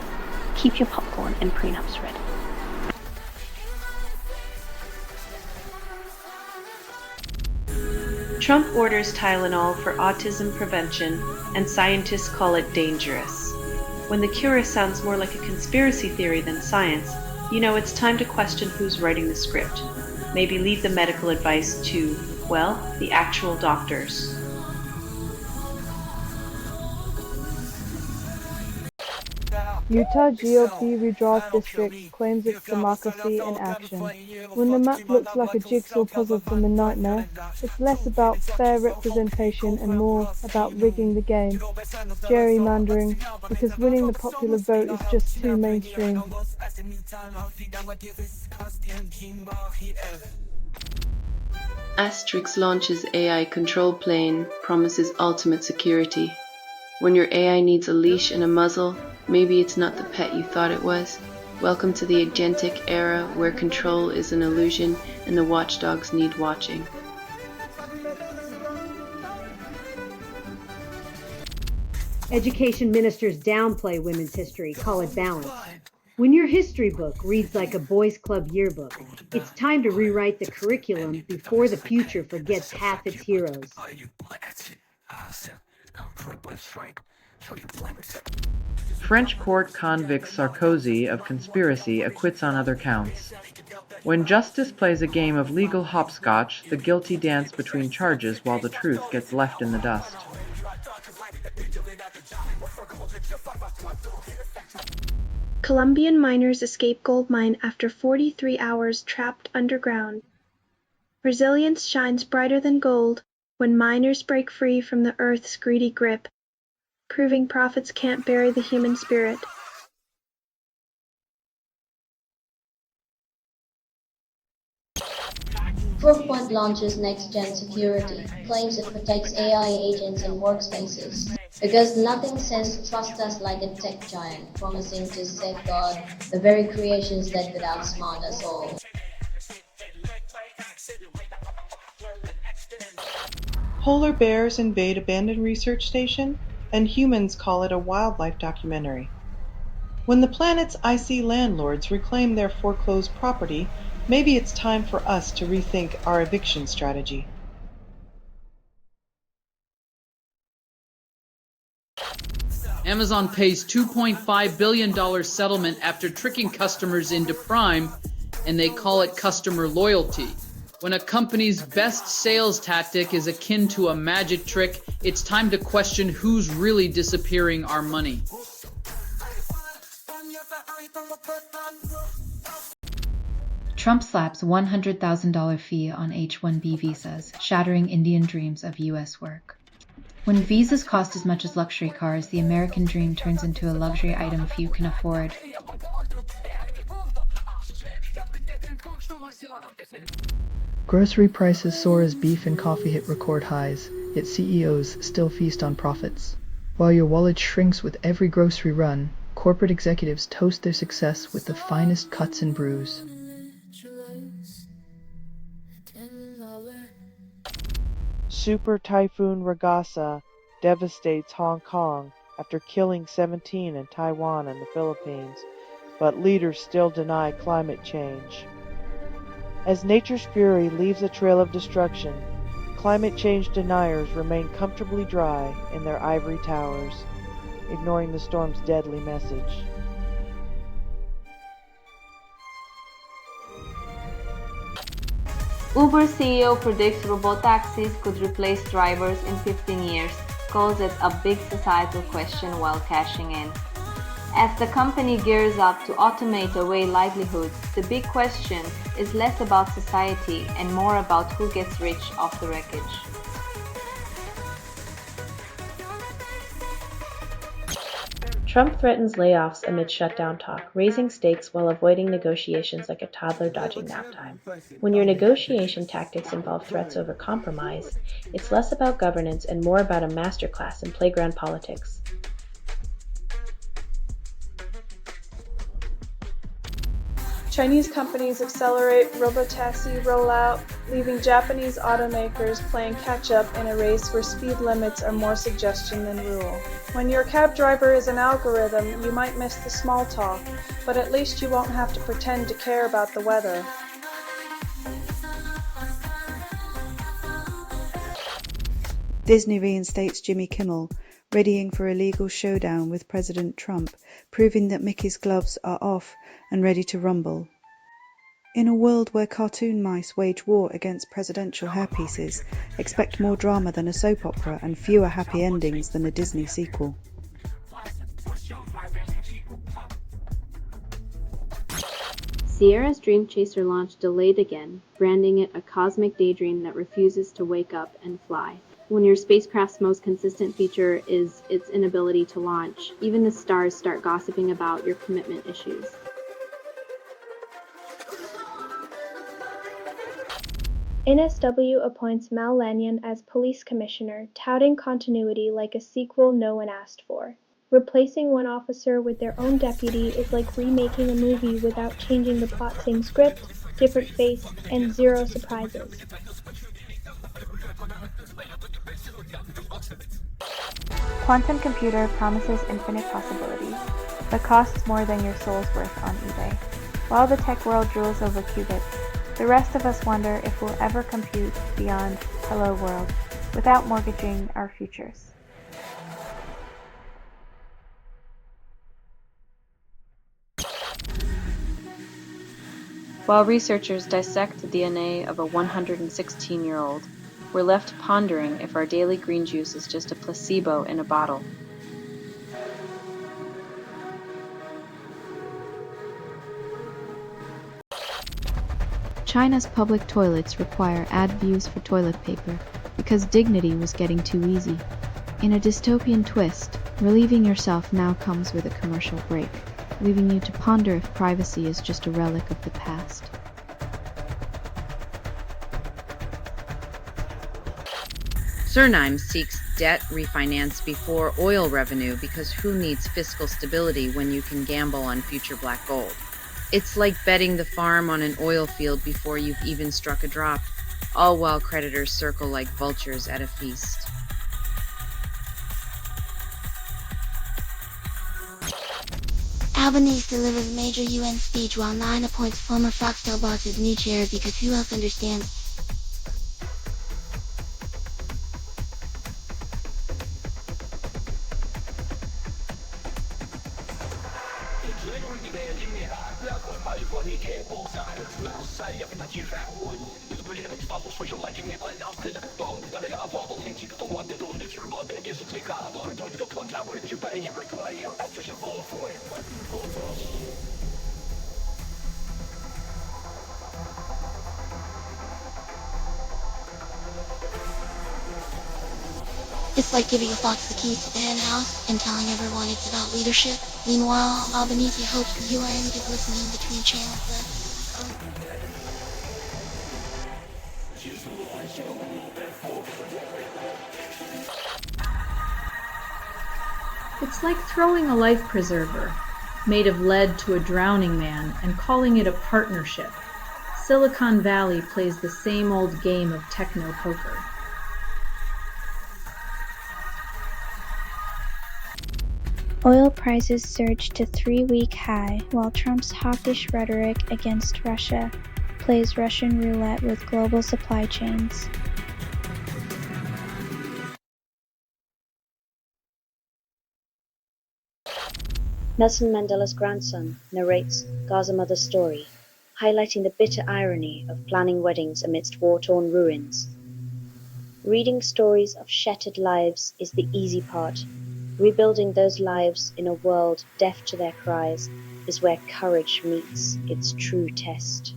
Keep your popcorn and prenups ready. Trump orders Tylenol for autism prevention, and scientists call it dangerous. When the cure sounds more like a conspiracy theory than science, you know it's time to question who's writing the script. Maybe leave the medical advice to, well, the actual doctors. Utah GOP withdrawals district claims it's democracy in action. When the map looks like a jigsaw puzzle from a nightmare, it's less about fair representation and more about rigging the game, gerrymandering, because winning the popular vote is just too mainstream. Asterix launches AI control plane, promises ultimate security. When your AI needs a leash and a muzzle, maybe it's not the pet you thought it was. Welcome to the agentic era where control is an illusion and the watchdogs need watching. Education ministers downplay women's history, call it balance. When your history book reads like a boys' club yearbook, it's time to rewrite the curriculum before the future forgets half its heroes. French court convict Sarkozy of conspiracy acquits on other counts. When justice plays a game of legal hopscotch, the guilty dance between charges while the truth gets left in the dust. Colombian miners escape gold mine after 43 hours trapped underground. Resilience shines brighter than gold when miners break free from the earth's greedy grip, proving prophets can't bury the human spirit. Proofpoint launches next-gen security, claims it protects AI agents in workspaces. Because nothing says trust us like a tech giant, promising to safeguard the very creations that could outsmart us all. Polar bears invade abandoned research station, and humans call it a wildlife documentary. When the planet's icy landlords reclaim their foreclosed property, maybe it's time for us to rethink our eviction strategy. Amazon pays $2.5 billion settlement after tricking customers into Prime, and they call it customer loyalty. When a company's best sales tactic is akin to a magic trick, it's time to question who's really disappearing our money. Trump slaps $100,000 fee on H-1B visas, shattering Indian dreams of U.S. work. When visas cost as much as luxury cars, the American dream turns into a luxury item few can afford. Grocery prices soar as beef and coffee hit record highs, yet CEOs still feast on profits. While your wallet shrinks with every grocery run, corporate executives toast their success with the finest cuts and brews. Super Typhoon Ragasa devastates Hong Kong after killing 17 in Taiwan and the Philippines, but leaders still deny climate change. As nature's fury leaves a trail of destruction, climate change deniers remain comfortably dry in their ivory towers, ignoring the storm's deadly message. Uber CEO predicts robotaxis could replace drivers in 15 years, calls it a big societal question while cashing in. As the company gears up to automate away livelihoods, the big question is less about society and more about who gets rich off the wreckage. Trump threatens layoffs amid shutdown talk, raising stakes while avoiding negotiations like a toddler dodging nap time. When your negotiation tactics involve threats over compromise, it's less about governance and more about a masterclass in playground politics. Chinese companies accelerate robotaxi rollout, leaving Japanese automakers playing catch-up in a race where speed limits are more suggestion than rule. When your cab driver is an algorithm, you might miss the small talk, but at least you won't have to pretend to care about the weather. Disney reinstates Jimmy Kimmel, readying for a legal showdown with President Trump, proving that Mickey's gloves are off and ready to rumble. In a world where cartoon mice wage war against presidential hairpieces, expect more drama than a soap opera and fewer happy endings than a Disney sequel. Sierra's Dream Chaser launch delayed again, branding it a cosmic daydream that refuses to wake up and fly. When your spacecraft's most consistent feature is its inability to launch, even the stars start gossiping about your commitment issues. NSW appoints Mal Lanyon as police commissioner, touting continuity like a sequel no one asked for. Replacing one officer with their own deputy is like remaking a movie without changing the plot. Same script, different face, and zero surprises. Quantum computer promises infinite possibilities, but costs more than your soul's worth on eBay. While the tech world drools over qubits, the rest of us wonder if we'll ever compute beyond hello world without mortgaging our futures. While researchers dissect the DNA of a 116-year-old, we're left pondering if our daily green juice is just a placebo in a bottle. China's public toilets require ad views for toilet paper because dignity was getting too easy. In a dystopian twist, relieving yourself now comes with a commercial break, leaving you to ponder if privacy is just a relic of the past. Suriname seeks debt refinance before oil revenue because who needs fiscal stability when you can gamble on future black gold? It's like betting the farm on an oil field before you've even struck a drop, all while creditors circle like vultures at a feast. Albanese delivers major UN speech while 9 appoints former Foxtel boss as new chair because who else understands? It's like giving a fox the keys to the hen house and telling everyone it's about leadership. Meanwhile, Albanese hopes the UN is listening between channels. It's like throwing a life preserver made of lead to a drowning man and calling it a partnership. Silicon Valley plays the same old game of techno-poker. Oil prices surged to 3-week high while Trump's hawkish rhetoric against Russia plays Russian roulette with global supply chains. Nelson Mandela's grandson narrates Gaza Mother's story, highlighting the bitter irony of planning weddings amidst war-torn ruins. Reading stories of shattered lives is the easy part. Rebuilding those lives in a world deaf to their cries is where courage meets its true test.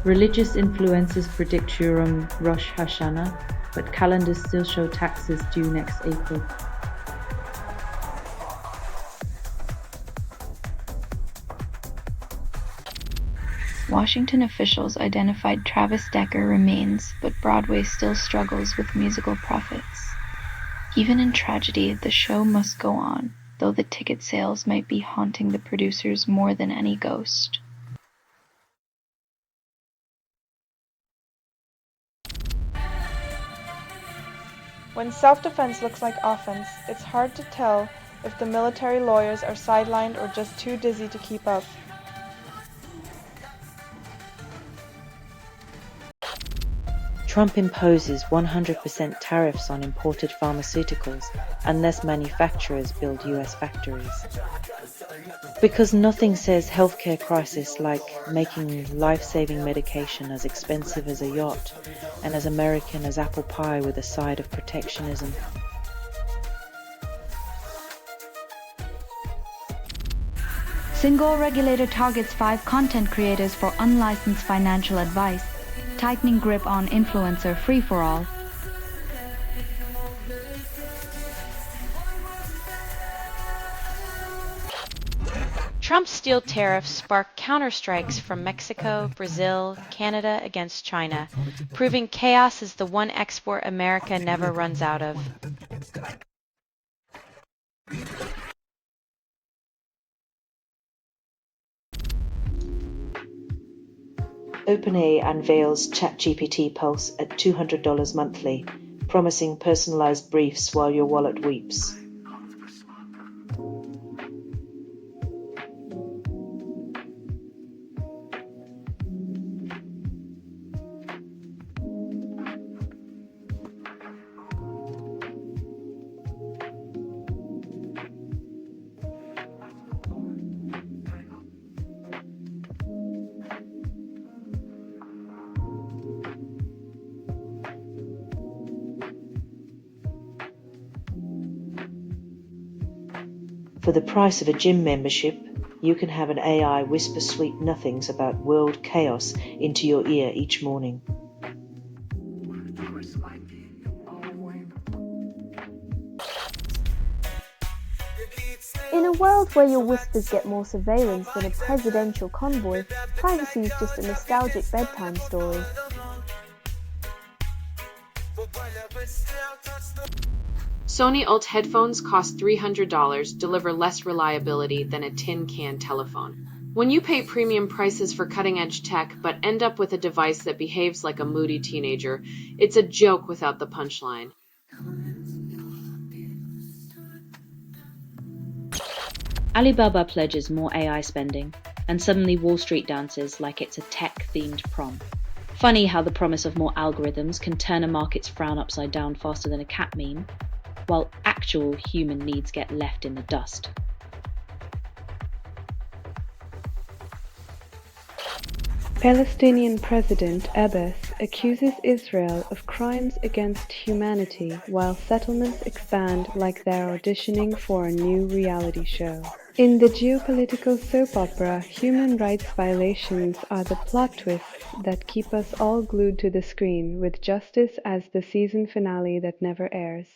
Religious influences predict Purim Rosh Hashanah, but calendars still show taxes due next April. Washington officials identified Travis Decker remains, but Broadway still struggles with musical profits. Even in tragedy, the show must go on, though the ticket sales might be haunting the producers more than any ghost. When self-defense looks like offense, it's hard to tell if the military lawyers are sidelined or just too dizzy to keep up. Trump imposes 100% tariffs on imported pharmaceuticals unless manufacturers build US factories. Because nothing says healthcare crisis like making life-saving medication as expensive as a yacht and as American as apple pie with a side of protectionism. Single regulator targets 5 content creators for unlicensed financial advice, tightening grip on influencer free-for-all. Trump's steel tariffs sparked counterstrikes from Mexico, Brazil, Canada against China, proving chaos is the one export America never runs out of. OpenAI unveils ChatGPT Pulse at $200 monthly, promising personalized briefs while your wallet weeps. the price of a gym membership, you can have an AI whisper sweet nothings about world chaos into your ear each morning. In a world where your whispers get more surveillance than a presidential convoy, privacy is just a nostalgic bedtime story. Sony Alt headphones cost $300, deliver less reliability than a tin can telephone. When you pay premium prices for cutting-edge tech but end up with a device that behaves like a moody teenager, it's a joke without the punchline. Alibaba pledges more AI spending, and suddenly Wall Street dances like it's a tech-themed prom. Funny how the promise of more algorithms can turn a market's frown upside down faster than a cat meme, while actual human needs get left in the dust. Palestinian President Abbas accuses Israel of crimes against humanity while settlements expand like they're auditioning for a new reality show. In the geopolitical soap opera, human rights violations are the plot twists that keep us all glued to the screen, with justice as the season finale that never airs.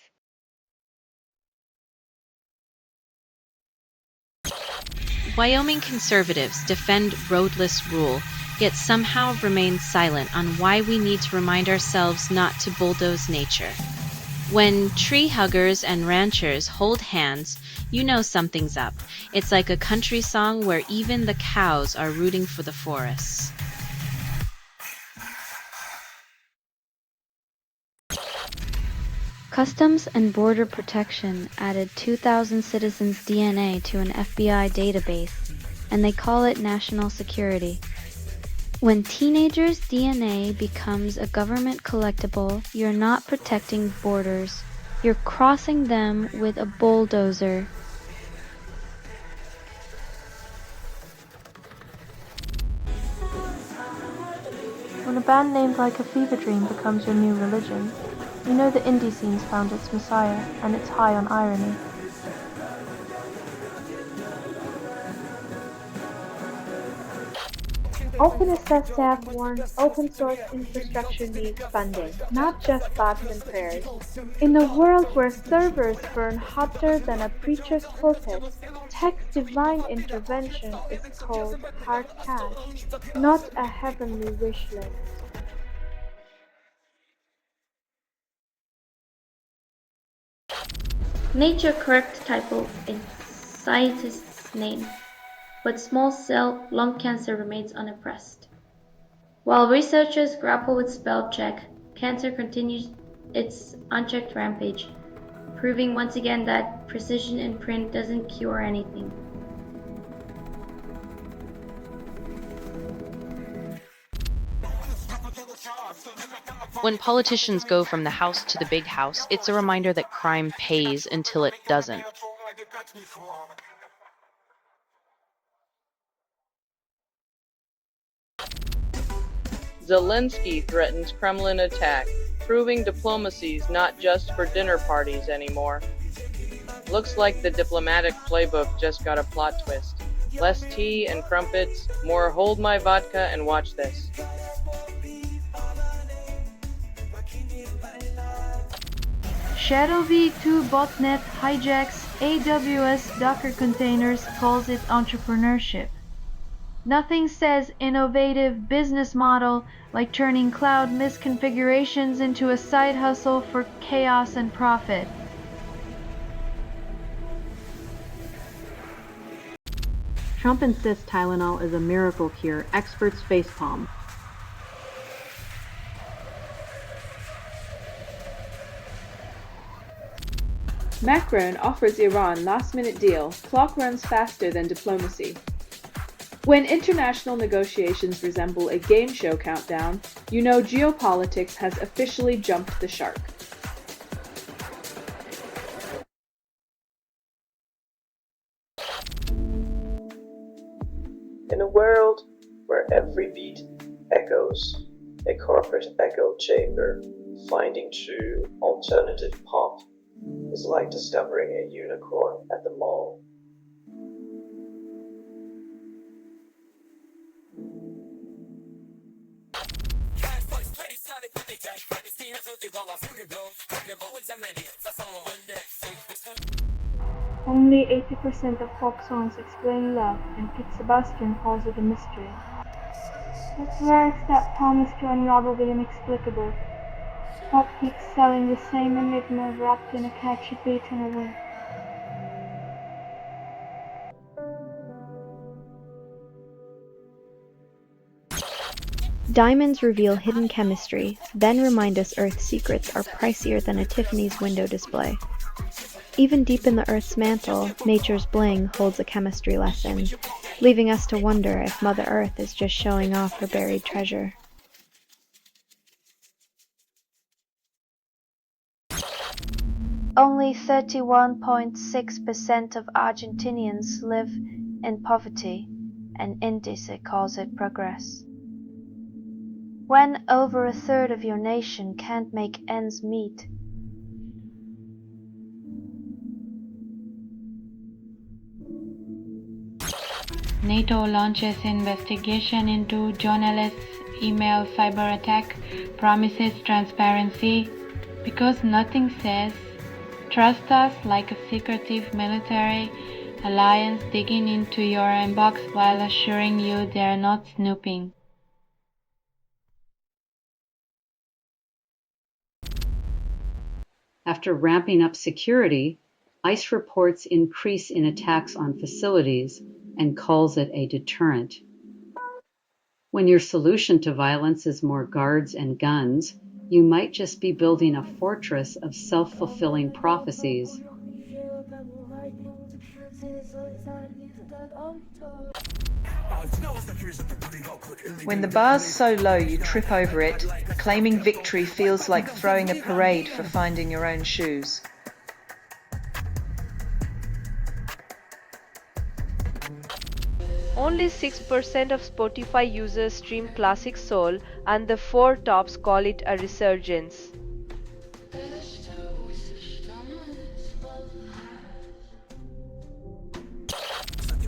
Wyoming conservatives defend roadless rule, yet somehow remain silent on why we need to remind ourselves not to bulldoze nature. When tree huggers and ranchers hold hands, you know something's up. It's like a country song where even the cows are rooting for the forests. Customs and Border Protection added 2,000 citizens' DNA to an FBI database, and they call it national security. When teenagers' DNA becomes a government collectible, you're not protecting borders. You're crossing them with a bulldozer. When a band named Like a Fever Dream becomes your new religion, you know the indie scene's found its messiah, and it's high on irony. OpenSSF warns open source infrastructure needs funding, not just thoughts and prayers. In a world where servers burn hotter than a preacher's pulpit, tech's divine intervention is called hard cash, not a heavenly wish list. Nature correct typo in scientist's name, but small cell lung cancer remains unimpressed. While researchers grapple with spell check, cancer continues its unchecked rampage, proving once again that precision in print doesn't cure anything. When politicians go from the house to the big house, it's a reminder that crime pays until it doesn't. Zelensky threatens Kremlin attack, proving diplomacy's not just for dinner parties anymore. Looks like the diplomatic playbook just got a plot twist. Less tea and crumpets, more hold my vodka and watch this. Shadow V2 botnet hijacks AWS Docker containers, calls it entrepreneurship. Nothing says innovative business model like turning cloud misconfigurations into a side hustle for chaos and profit. Trump insists Tylenol is a miracle cure. Experts facepalm. Macron offers Iran last-minute deal. Clock runs faster than diplomacy. When international negotiations resemble a game show countdown, you know geopolitics has officially jumped the shark. In a world where every beat echoes, a corporate echo chamber, finding true alternative pop is like discovering a unicorn at the mall. Only 80% of pop songs explain love, and Pete Sebastian calls it a mystery. But lyrics that promise to unravel the inexplicable. Pop keeps selling the same enigma wrapped in a catchy beat and a word. Diamonds reveal hidden chemistry, then remind us Earth's secrets are pricier than a Tiffany's window display. Even deep in the Earth's mantle, nature's bling holds a chemistry lesson, leaving us to wonder if Mother Earth is just showing off her buried treasure. Only 31.6% of Argentinians live in poverty, and Indice calls it progress. When over a third of your nation can't make ends meet, NATO launches investigation into journalists' email cyber attack, promises transparency, because nothing says trust us like a secretive military alliance digging into your inbox while assuring you they're not snooping. After ramping up security, ICE reports increase in attacks on facilities and calls it a deterrent. When your solution to violence is more guards and guns, you might just be building a fortress of self-fulfilling prophecies. When the bar's so low you trip over it, claiming victory feels like throwing a parade for finding your own shoes. Only 6% of Spotify users stream classic soul, and the four tops call it a resurgence.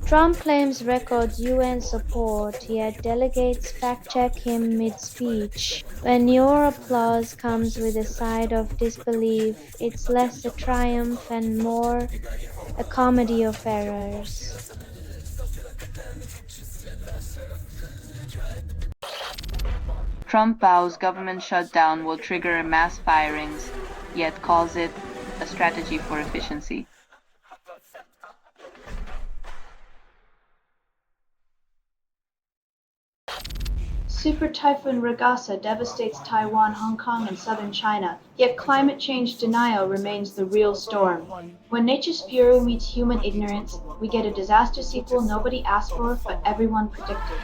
Trump claims record UN support, yet delegates fact-check him mid-speech. When your applause comes with a side of disbelief, it's less a triumph and more a comedy of errors. Trump vows government shutdown will trigger mass firings, yet calls it a strategy for efficiency. Super Typhoon Ragasa devastates Taiwan, Hong Kong, and southern China, yet climate change denial remains the real storm. When nature's fury meets human ignorance, we get a disaster sequel nobody asked for but everyone predicted.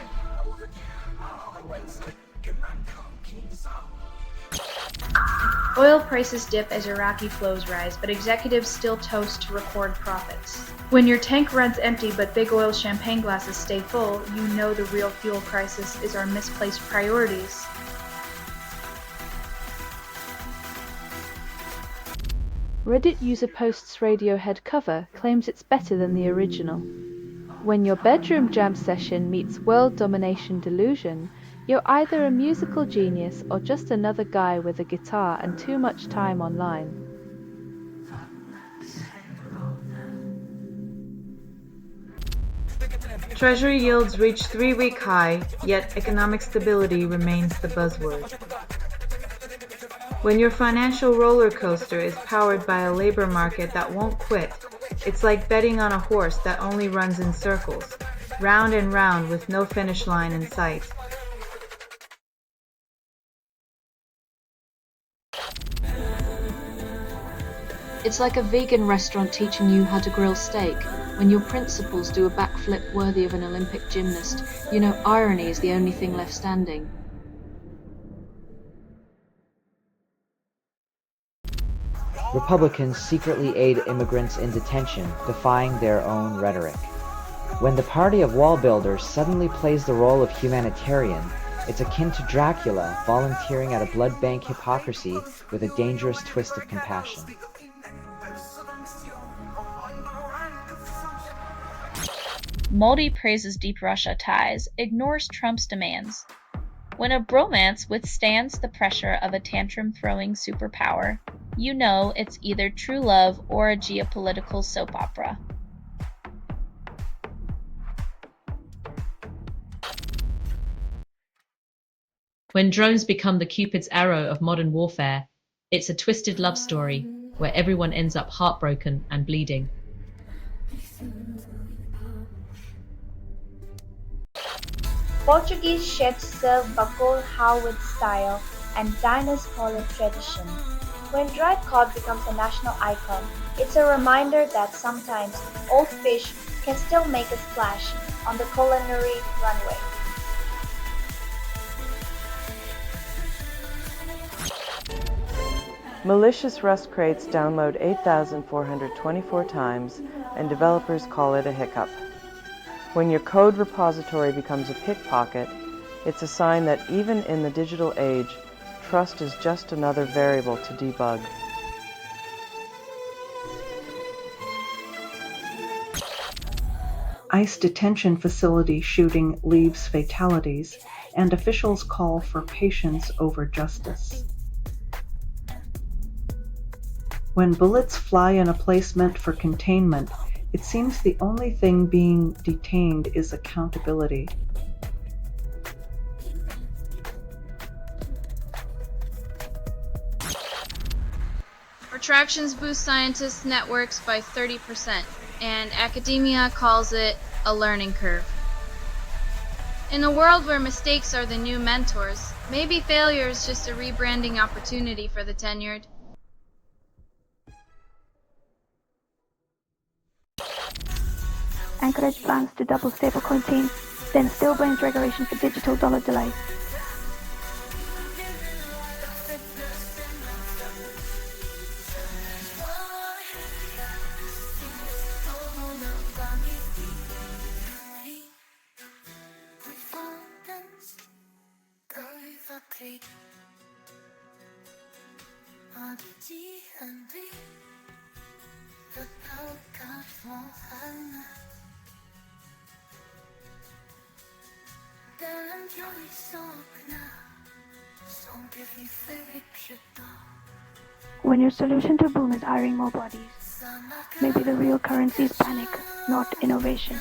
Oil prices dip as Iraqi flows rise, but executives still toast to record profits. When your tank runs empty but big oil champagne glasses stay full, you know the real fuel crisis is our misplaced priorities. Reddit user posts Radiohead cover claims it's better than the original. When your bedroom jam session meets world domination delusion, you're either a musical genius or just another guy with a guitar and too much time online. Treasury yields reach 3-week high, yet economic stability remains the buzzword. When your financial roller coaster is powered by a labor market that won't quit, it's like betting on a horse that only runs in circles, round and round with no finish line in sight. It's like a vegan restaurant teaching you how to grill steak. When your principals do a backflip worthy of an Olympic gymnast, you know irony is the only thing left standing. Republicans secretly aid immigrants in detention, defying their own rhetoric. When the party of wall builders suddenly plays the role of humanitarian, it's akin to Dracula volunteering at a blood bank hypocrisy with a dangerous twist of compassion. Modi praises deep Russia ties, ignores Trump's demands. When a bromance withstands the pressure of a tantrum-throwing superpower, you know it's either true love or a geopolitical soap opera. When drones become the Cupid's arrow of modern warfare, it's a twisted love story where everyone ends up heartbroken and bleeding. Portuguese chefs serve bacalhau with style, and diners call it tradition. When dried cod becomes a national icon, it's a reminder that sometimes old fish can still make a splash on the culinary runway. Malicious Rust crates download 8,424 times, and developers call it a hiccup. When your code repository becomes a pickpocket, it's a sign that even in the digital age, trust is just another variable to debug. ICE detention facility shooting leaves fatalities, and officials call for patience over justice. When bullets fly in a place meant for containment, it seems the only thing being detained is accountability. Retractions boost scientists' networks by 30%, and academia calls it a learning curve. In a world where mistakes are the new mentors, maybe failure is just a rebranding opportunity for the tenured. Anchorage plans to double stablecoin team, then still brings regulation for digital dollar delay. When your solution to boom is hiring more bodies, maybe the real currency is panic, not innovation.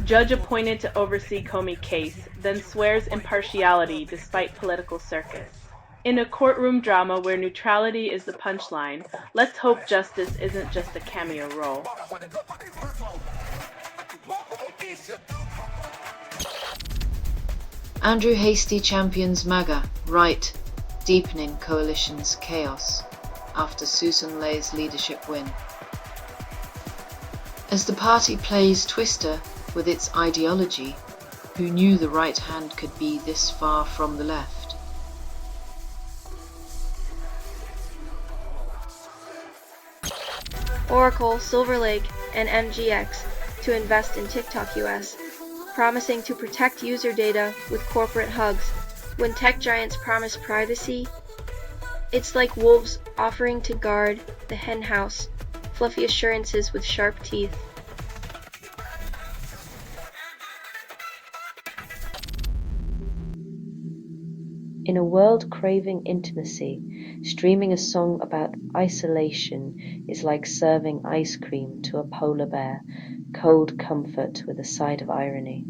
Judge appointed to oversee Comey case, then swears impartiality despite political circus. In a courtroom drama where neutrality is the punchline, let's hope justice isn't just a cameo role. Andrew Hastie champions MAGA, right, deepening coalition's chaos after Susan Lay's leadership win. As the party plays Twister with its ideology, who knew the right hand could be this far from the left? Oracle, Silver Lake, and MGX to invest in TikTok US, promising to protect user data with corporate hugs. When tech giants promise privacy, it's like wolves offering to guard the hen house, fluffy assurances with sharp teeth. In a world craving intimacy, streaming a song about isolation is like serving ice cream to a polar bear, cold comfort with a side of irony.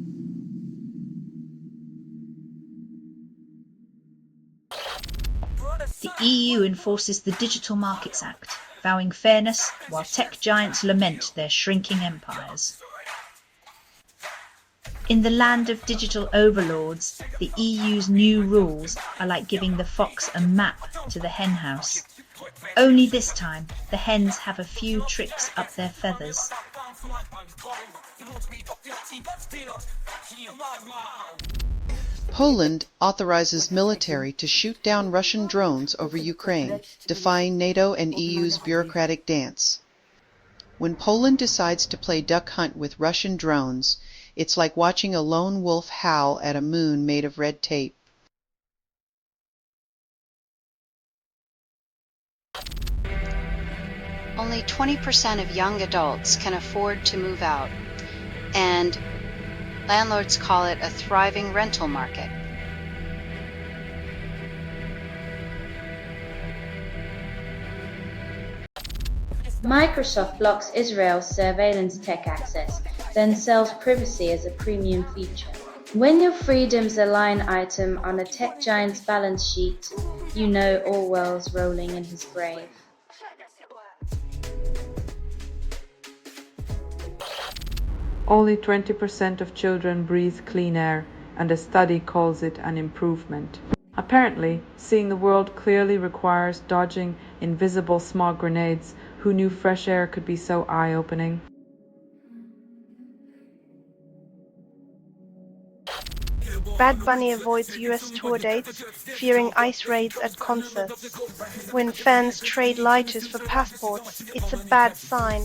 The EU enforces the Digital Markets Act, vowing fairness while tech giants lament their shrinking empires. In the land of digital overlords, the EU's new rules are like giving the fox a map to the henhouse. Only this time, the hens have a few tricks up their feathers. Poland authorizes military to shoot down Russian drones over Ukraine, defying NATO and EU's bureaucratic dance. When Poland decides to play duck hunt with Russian drones, it's like watching a lone wolf howl at a moon made of red tape. Only 20% of young adults can afford to move out. and landlords call it a thriving rental market. Microsoft blocks Israel's surveillance tech access, then sells privacy as a premium feature. When your freedom's a line item on a tech giant's balance sheet, you know Orwell's rolling in his grave. Only 20% of children breathe clean air, and a study calls it an improvement. Apparently, seeing the world clearly requires dodging invisible smog grenades. Who knew fresh air could be so eye-opening? Bad Bunny avoids US tour dates, fearing ICE raids at concerts. When fans trade lighters for passports, it's a bad sign.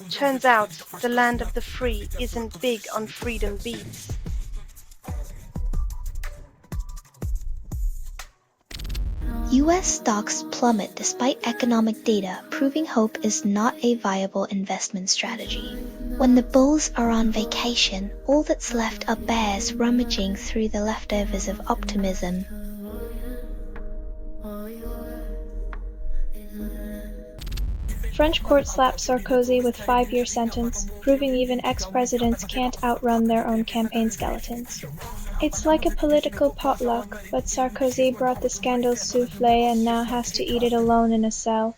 Turns out, the land of the free isn't big on freedom beats. US stocks plummet despite economic data proving hope is not a viable investment strategy. When the bulls are on vacation, all that's left are bears rummaging through the leftovers of optimism. French court slaps Sarkozy with 5-year sentence, proving even ex-presidents can't outrun their own campaign skeletons. It's like a political potluck, but Sarkozy brought the scandal's souffle and now has to eat it alone in a cell.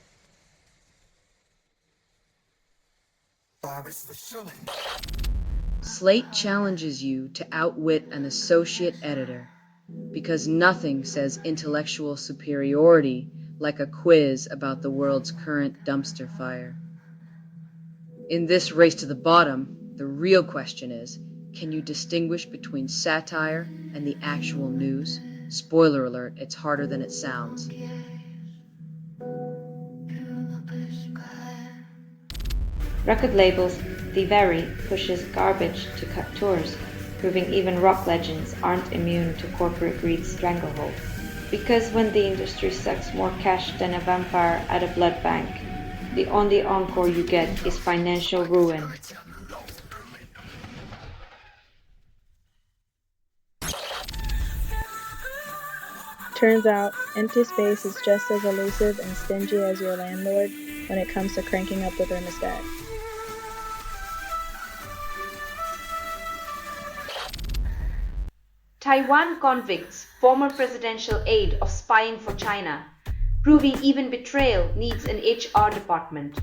Slate challenges you to outwit an associate editor, because nothing says intellectual superiority like a quiz about the world's current dumpster fire. In this race to the bottom, the real question is, can you distinguish between satire and the actual news? Spoiler alert, it's harder than it sounds. Record labels The Very pushes garbage to cut tours, proving even rock legends aren't immune to corporate greed's stranglehold. Because when the industry sucks more cash than a vampire at a blood bank, the only encore you get is financial ruin. Turns out, empty space is just as elusive and stingy as your landlord when it comes to cranking up the thermostat. Taiwan convicts former presidential aide of spying for China, proving even betrayal needs an HR department.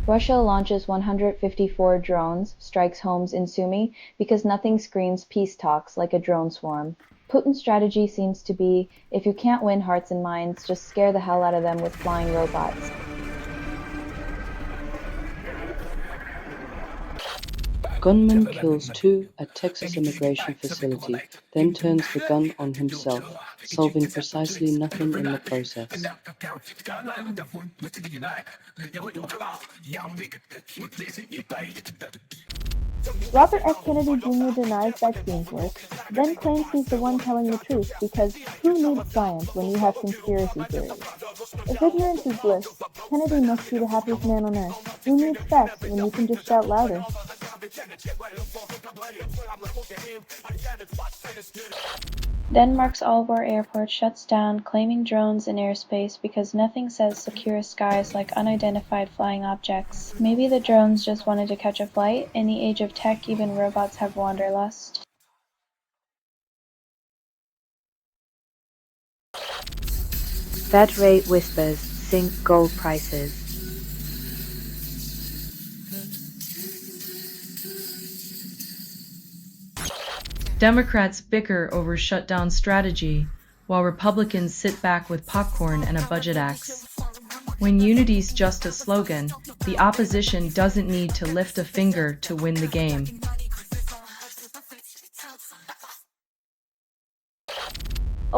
Russia launches 154 drones, strikes homes in Sumy, because nothing screams peace talks like a drone swarm. Putin's strategy seems to be, if you can't win hearts and minds, just scare the hell out of them with flying robots. Gunman kills 2 at Texas immigration facility, then turns the gun on himself, solving precisely nothing in the process. Robert F. Kennedy Jr. denies vaccines work, then claims he's the one telling the truth because who needs science when you have conspiracy theories? If ignorance is bliss, Kennedy must be the happiest man on earth. Who needs facts when you can just shout louder? Denmark's Aalborg airport shuts down, claiming drones in airspace because nothing says secure skies like unidentified flying objects. Maybe the drones just wanted to catch a flight. In the age of tech, even robots have wanderlust. Fed rate whispers sink gold prices. Democrats bicker over shutdown strategy, while Republicans sit back with popcorn and a budget axe. When unity's just a slogan, the opposition doesn't need to lift a finger to win the game.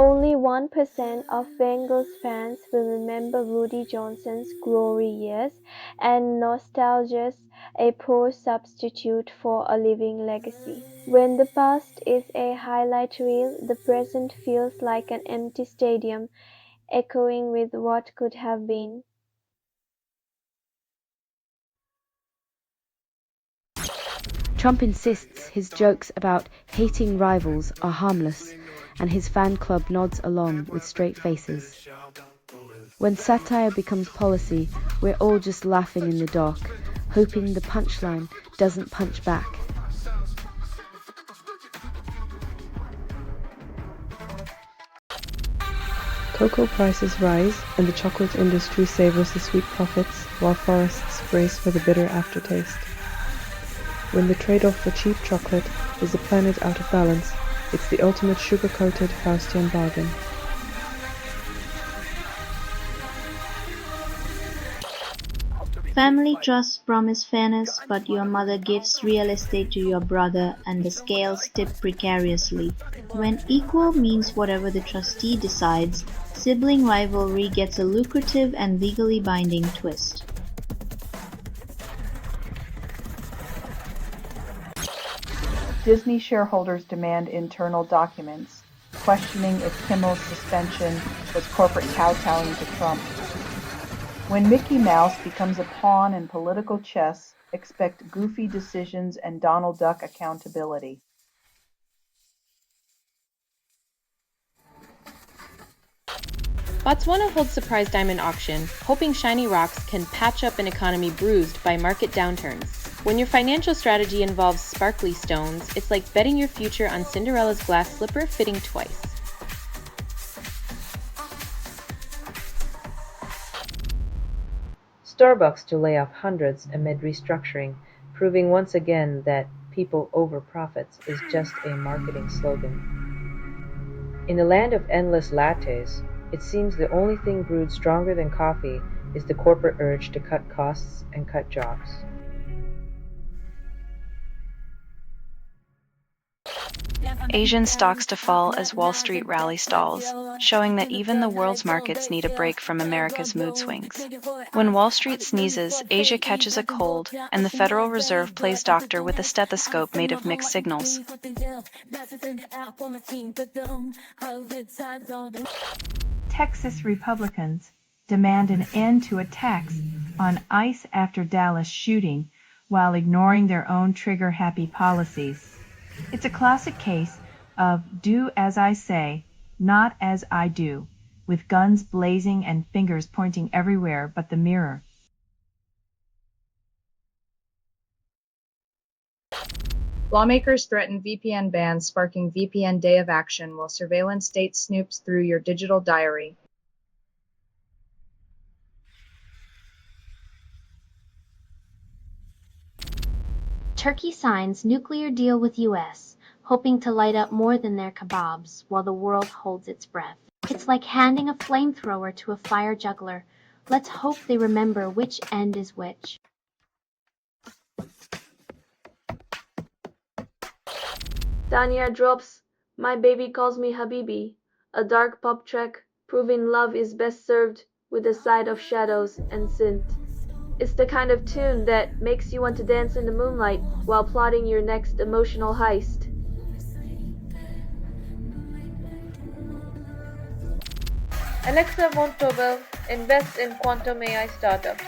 Only 1% of Bengals fans will remember Woody Johnson's glory years, and nostalgia's a poor substitute for a living legacy. When the past is a highlight reel, the present feels like an empty stadium, echoing with what could have been. Trump insists his jokes about hating rivals are harmless, and his fan club nods along with straight faces. When satire becomes policy, we're all just laughing in the dark, hoping the punchline doesn't punch back. Cocoa prices rise, and the chocolate industry savors the sweet profits, while forests brace for the bitter aftertaste. When the trade-off for cheap chocolate is the planet out of balance, it's the ultimate sugar-coated Faustian bargain. Family trusts promise fairness, but your mother gives real estate to your brother and the scales tip precariously. When equal means whatever the trustee decides, sibling rivalry gets a lucrative and legally binding twist. Disney shareholders demand internal documents, questioning if Kimmel's suspension was corporate kowtowing to Trump. When Mickey Mouse becomes a pawn in political chess, expect goofy decisions and Donald Duck accountability. Botswana holds surprise diamond auction, hoping shiny rocks can patch up an economy bruised by market downturns. When your financial strategy involves sparkly stones, it's like betting your future on Cinderella's glass slipper fitting twice. Starbucks to lay off hundreds amid restructuring, proving once again that people over profits is just a marketing slogan. In a land of endless lattes, it seems the only thing brewed stronger than coffee is the corporate urge to cut costs and cut jobs. Asian stocks to fall as Wall Street rally stalls, showing that even the world's markets need a break from America's mood swings. When Wall Street sneezes, Asia catches a cold, and the Federal Reserve plays doctor with a stethoscope made of mixed signals. Texas Republicans demand an end to attacks on ICE after Dallas shooting while ignoring their own trigger-happy policies. It's a classic case of do as I say, not as I do, with guns blazing and fingers pointing everywhere but the mirror. Lawmakers threaten VPN bans, sparking VPN Day of Action while surveillance state snoops through your digital diary. Turkey signs nuclear deal with US, hoping to light up more than their kebabs while the world holds its breath. It's like handing a flamethrower to a fire juggler. Let's hope they remember which end is which. Tanya drops My Baby Calls Me Habibi, a dark pop track proving love is best served with a side of shadows and synth. It's the kind of tune that makes you want to dance in the moonlight while plotting your next emotional heist. Alexa Montobel invests in quantum AI startups,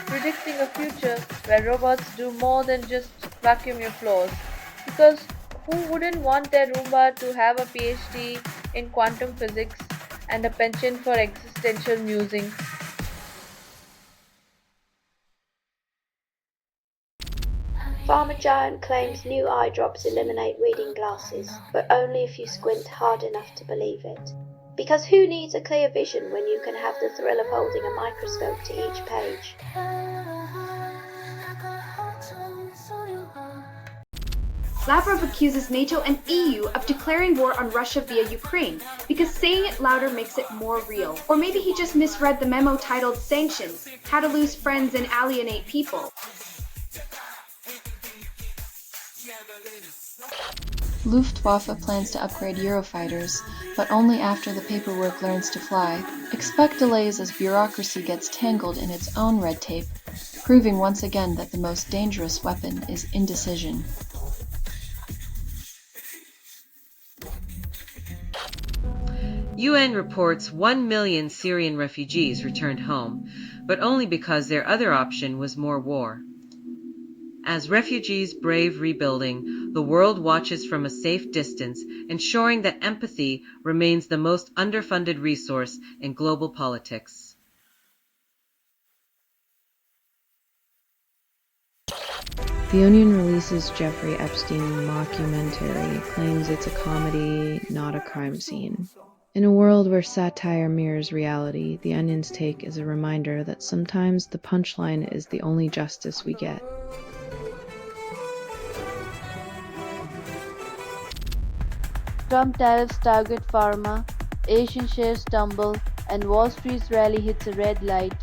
predicting a future where robots do more than just vacuum your floors. Because who wouldn't want their Roomba to have a PhD in quantum physics and a penchant for existential musing? Pharma giant claims new eye drops eliminate reading glasses, but only if you squint hard enough to believe it. Because who needs a clear vision when you can have the thrill of holding a microscope to each page? Lavrov accuses NATO and EU of declaring war on Russia via Ukraine because saying it louder makes it more real. Or maybe he just misread the memo titled Sanctions, How to Lose Friends and Alienate People. Luftwaffe plans to upgrade Eurofighters, but only after the paperwork learns to fly. Expect delays as bureaucracy gets tangled in its own red tape, proving once again that the most dangerous weapon is indecision. UN reports 1 million Syrian refugees returned home, but only because their other option was more war. As refugees brave rebuilding, the world watches from a safe distance, ensuring that empathy remains the most underfunded resource in global politics. The Onion releases Jeffrey Epstein mockumentary, claims it's a comedy, not a crime scene. In a world where satire mirrors reality, The Onion's take is a reminder that sometimes the punchline is the only justice we get. Trump tariffs target pharma, Asian shares tumble, and Wall Street's rally hits a red light.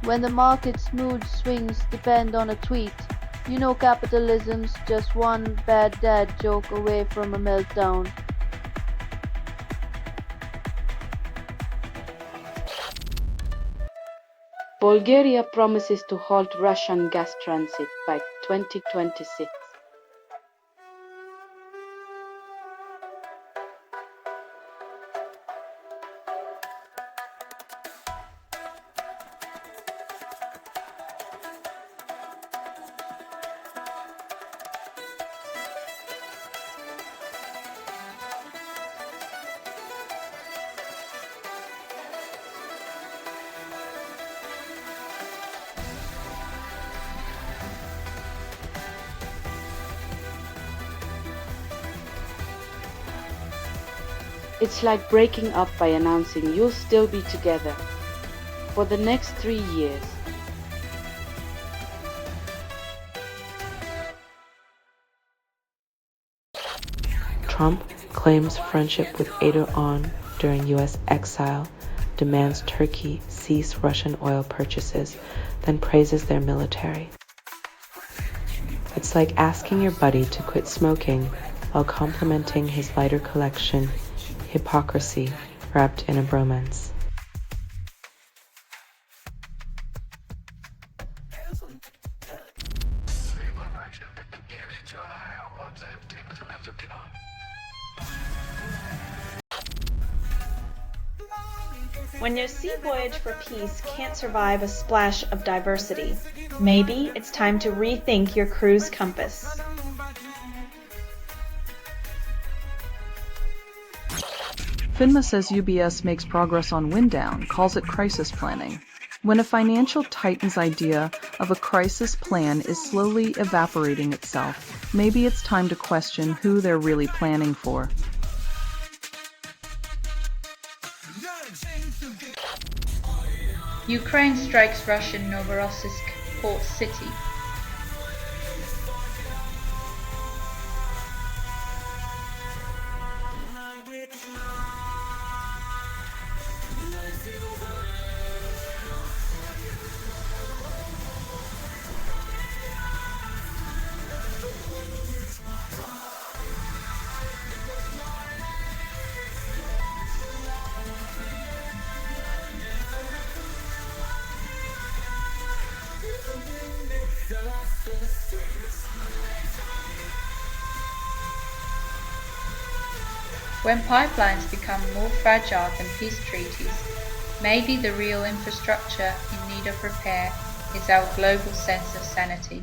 When the market's mood swings depend on a tweet, you know capitalism's just one bad dad joke away from a meltdown. Bulgaria promises to halt Russian gas transit by 2026. It's like breaking up by announcing you'll still be together for the next 3 years. Trump claims friendship with Erdogan during U.S. exile, demands Turkey cease Russian oil purchases, then praises their military. It's like asking your buddy to quit smoking while complimenting his lighter collection. Hypocrisy wrapped in a bromance. When your sea voyage for peace can't survive a splash of diversity, maybe it's time to rethink your cruise compass. FINMA says UBS makes progress on wind down, calls it crisis planning. When a financial titan's idea of a crisis plan is slowly evaporating itself, maybe it's time to question who they're really planning for. Ukraine strikes Russian Novorossiysk port city. When pipelines become more fragile than peace treaties, maybe the real infrastructure in need of repair is our global sense of sanity.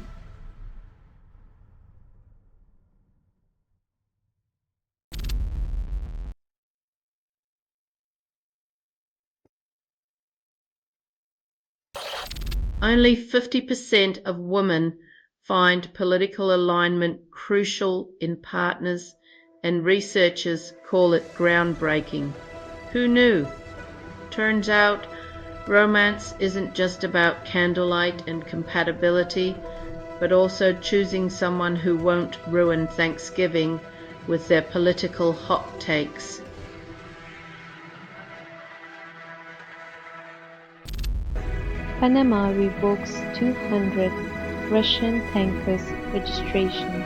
Only 50% of women find political alignment crucial in partners, and researchers call it groundbreaking. Who knew? Turns out, romance isn't just about candlelight and compatibility, but also choosing someone who won't ruin Thanksgiving with their political hot takes. Panama revokes 200 Russian tankers' registrations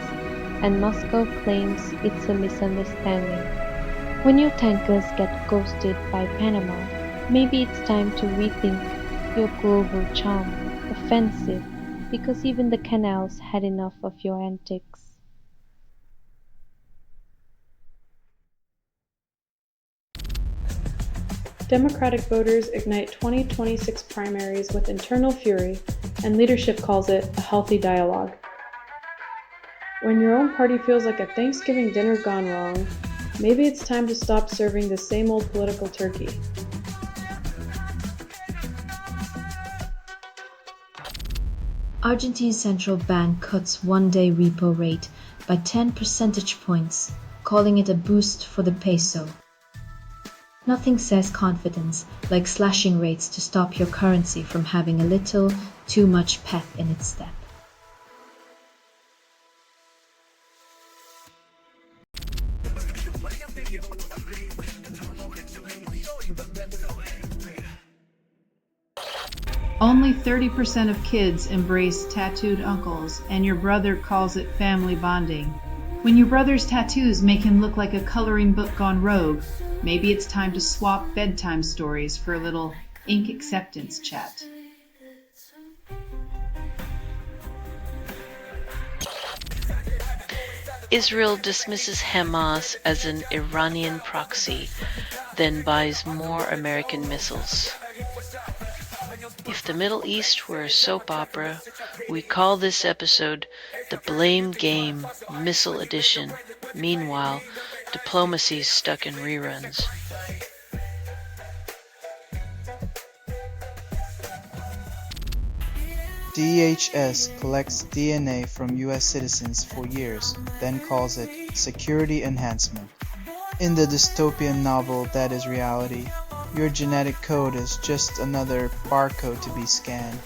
and Moscow claims it's a misunderstanding. When your tankers get ghosted by Panama, maybe it's time to rethink your global charm. Offensive, because even the canals had enough of your antics. Democratic voters ignite 2026 primaries with internal fury, and leadership calls it a healthy dialogue. When your own party feels like a Thanksgiving dinner gone wrong, maybe it's time to stop serving the same old political turkey. Argentina's central bank cuts one-day repo rate by 10 percentage points, calling it a boost for the peso. Nothing says confidence like slashing rates to stop your currency from having a little too much pep in its step. Only 30% of kids embrace tattooed uncles, and your brother calls it family bonding. When your brother's tattoos make him look like a coloring book gone rogue, maybe it's time to swap bedtime stories for a little ink acceptance chat. Israel dismisses Hamas as an Iranian proxy, then buys more American missiles. If the Middle East were a soap opera, we'd call this episode the Blame Game Missile Edition. Meanwhile, diplomacy's stuck in reruns. DHS collects DNA from US citizens for years, then calls it security enhancement. In the dystopian novel That Is Reality, your genetic code is just another barcode to be scanned.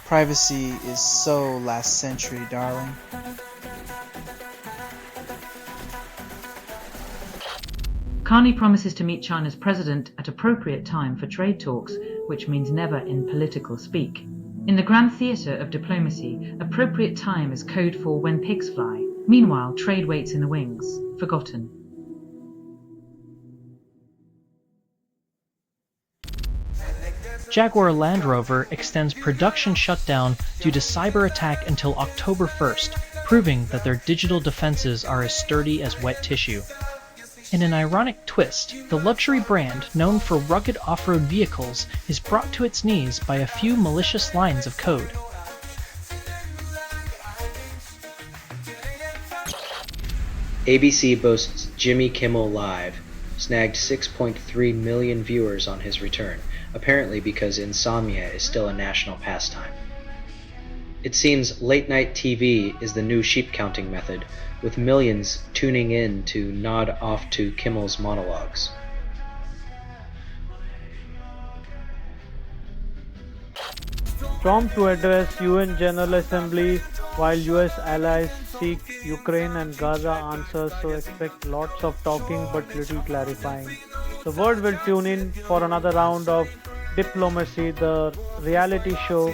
Privacy is so last century, darling. Carney promises to meet China's president at appropriate time for trade talks, which means never in political speak. In the grand theatre of diplomacy, appropriate time is code for when pigs fly. Meanwhile, trade waits in the wings, forgotten. Jaguar Land Rover extends production shutdown due to cyber attack until October 1st, proving that their digital defenses are as sturdy as wet tissue. In an ironic twist, the luxury brand, known for rugged off-road vehicles, is brought to its knees by a few malicious lines of code. ABC boasts Jimmy Kimmel Live snagged 6.3 million viewers on his return, apparently because insomnia is still a national pastime. It seems late-night TV is the new sheep-counting method, with millions tuning in to nod off to Kimmel's monologues. Trump to address UN General Assembly while US allies seek Ukraine and Gaza answers, so expect lots of talking but little clarifying. The world will tune in for another round of Diplomacy, the reality show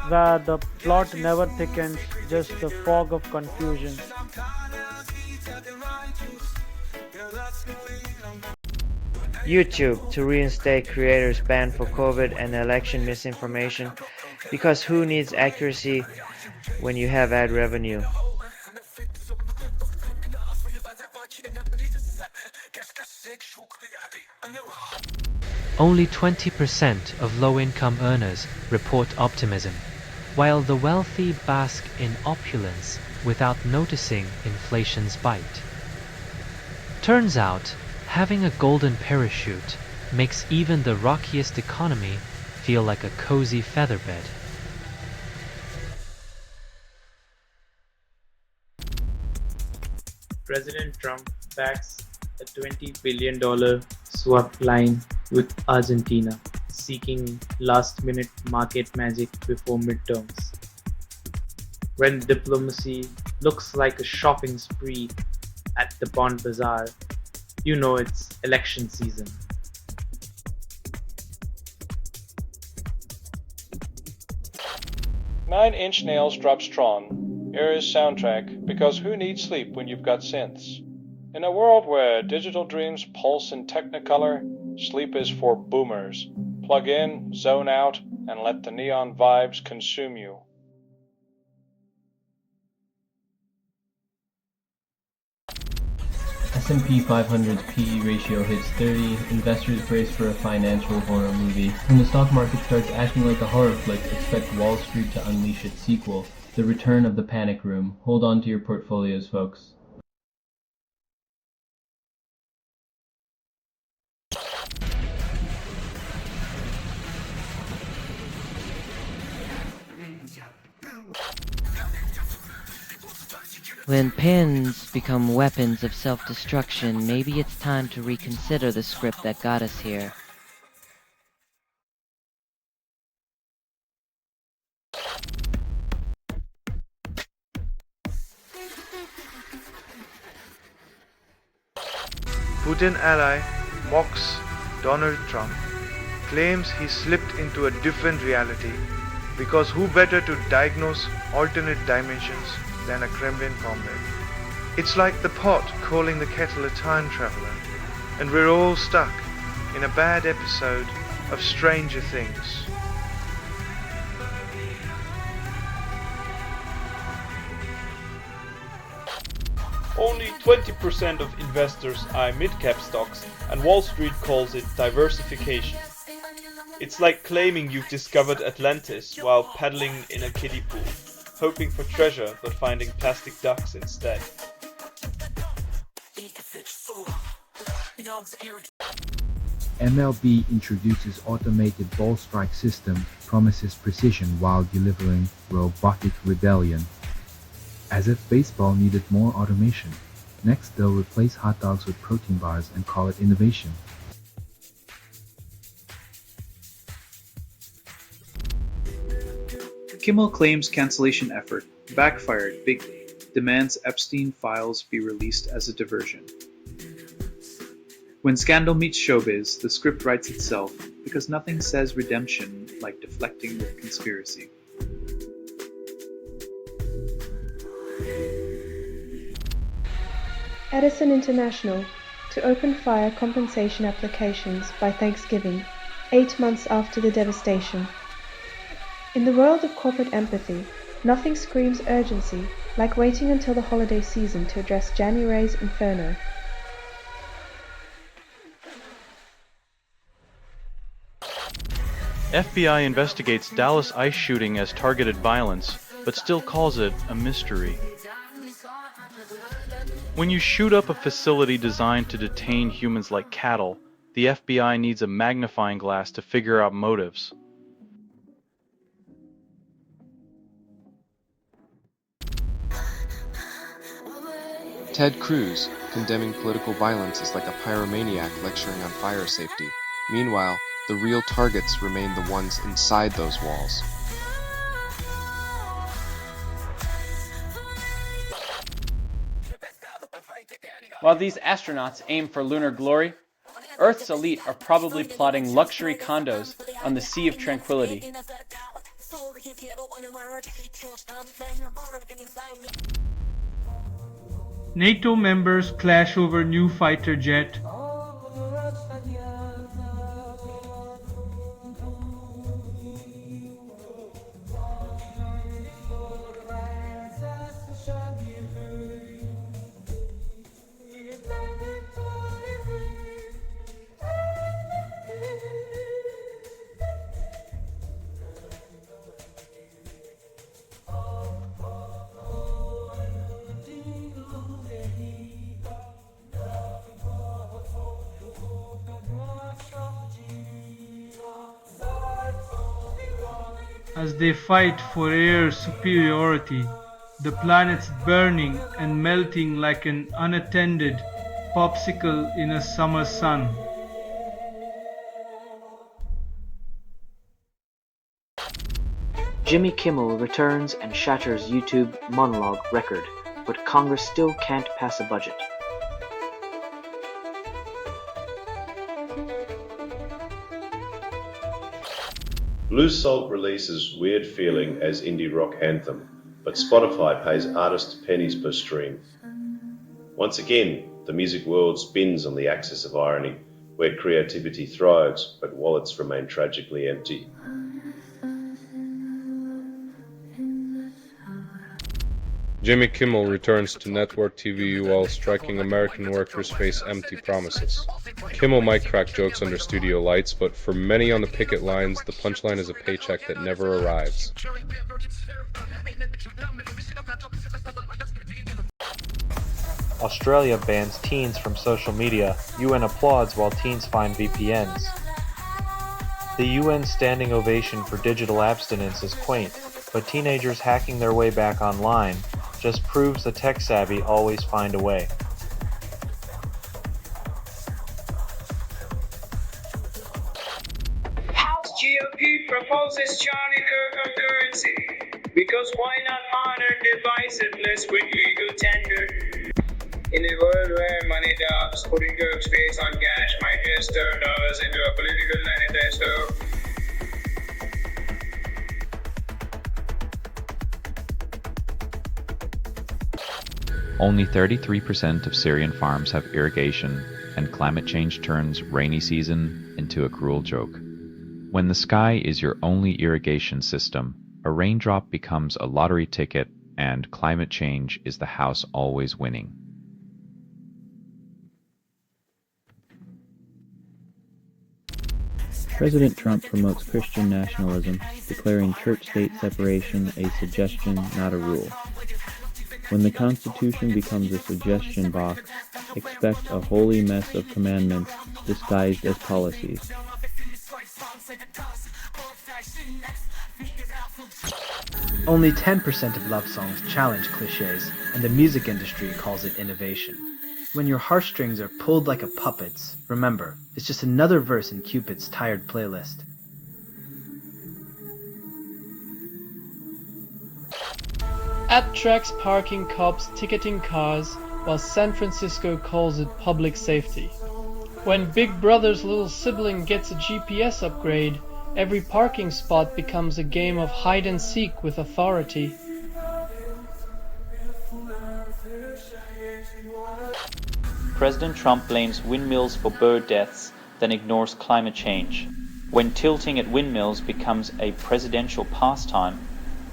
where the plot never thickens, just a fog of confusion. YouTube to reinstate creators banned for COVID and election misinformation, because who needs accuracy when you have ad revenue? Only 20% of low-income earners report optimism, while the wealthy bask in opulence without noticing inflation's bite. Turns out, having a golden parachute makes even the rockiest economy feel like a cozy featherbed. President Trump backs a $20 billion swap line with Argentina, seeking last-minute market magic before midterms. When diplomacy looks like a shopping spree at the Bond Bazaar, you know it's election season. Nine Inch Nails drops Tron. Here is Soundtrack, because who needs sleep when you've got synths? In a world where digital dreams pulse in Technicolor, sleep is for boomers. Plug in, zone out, and let the neon vibes consume you. S&P 500's PE ratio hits 30, investors brace for a financial horror movie. When the stock market starts acting like a horror flick, expect Wall Street to unleash its sequel, The Return of the Panic Room. Hold on to your portfolios, folks. When pens become weapons of self-destruction, maybe it's time to reconsider the script that got us here. Putin ally mocks Donald Trump, claims he slipped into a different reality because who better to diagnose alternate dimensions than a Kremlin comrade? It's like the pot calling the kettle a time traveler, and we're all stuck in a bad episode of Stranger Things. Only 20% of investors buy mid-cap stocks, and Wall Street calls it diversification. It's like claiming you've discovered Atlantis while paddling in a kiddie pool, hoping for treasure but finding plastic ducks instead. MLB introduces automated ball strike system, promises precision while delivering robotic rebellion. As if baseball needed more automation. Next, they'll replace hot dogs with protein bars and call it innovation. Kimmel claims cancellation effort backfired bigly, demands Epstein files be released as a diversion. When scandal meets showbiz, the script writes itself because nothing says redemption like deflecting with conspiracy. Edison International to open fire compensation applications by Thanksgiving, 8 months after the devastation. In the world of corporate empathy, nothing screams urgency like waiting until the holiday season to address January's inferno. FBI investigates Dallas ICE shooting as targeted violence, but still calls it a mystery. When you shoot up a facility designed to detain humans like cattle, the FBI needs a magnifying glass to figure out motives. Ted Cruz, condemning political violence is like a pyromaniac lecturing on fire safety. Meanwhile, the real targets remain the ones inside those walls. While these astronauts aim for lunar glory, Earth's elite are probably plotting luxury condos on the Sea of Tranquility. NATO members clash over new fighter jet. As they fight for air superiority, the planet's burning and melting like an unattended popsicle in a summer sun. Jimmy Kimmel returns and shatters YouTube monologue record, but Congress still can't pass a budget. Blue Salt releases Weird Feeling as indie rock anthem, but Spotify pays artists pennies per stream. Once again, the music world spins on the axis of irony, where creativity thrives, but wallets remain tragically empty. Jimmy Kimmel returns to network TV while striking American workers face empty promises. Kimmel might crack jokes under studio lights, but for many on the picket lines, the punchline is a paycheck that never arrives. Australia bans teens from social media. UN applauds while teens find VPNs. The UN standing ovation for digital abstinence is quaint, but teenagers hacking their way back online just proves the tech-savvy always find a way. House GOP proposes Charlie Kirk currency, because why not honor divisiveness with legal tender? In a world where money talks, putting Kirk's face on cash might just turn us into a political manifesto. Only 33% of Syrian farms have irrigation, and climate change turns rainy season into a cruel joke. When the sky is your only irrigation system, a raindrop becomes a lottery ticket, and climate change is the house always winning. President Trump promotes Christian nationalism, declaring church-state separation a suggestion, not a rule. When the Constitution becomes a suggestion box, expect a holy mess of commandments disguised as policies. Only 10% of love songs challenge cliches, and the music industry calls it innovation. When your heartstrings are pulled like a puppet's, remember, it's just another verse in Cupid's tired playlist. At tracks parking cops ticketing cars, while San Francisco calls it public safety. When Big Brother's little sibling gets a GPS upgrade, every parking spot becomes a game of hide and seek with authority. President Trump blames windmills for bird deaths, then ignores climate change. When tilting at windmills becomes a presidential pastime,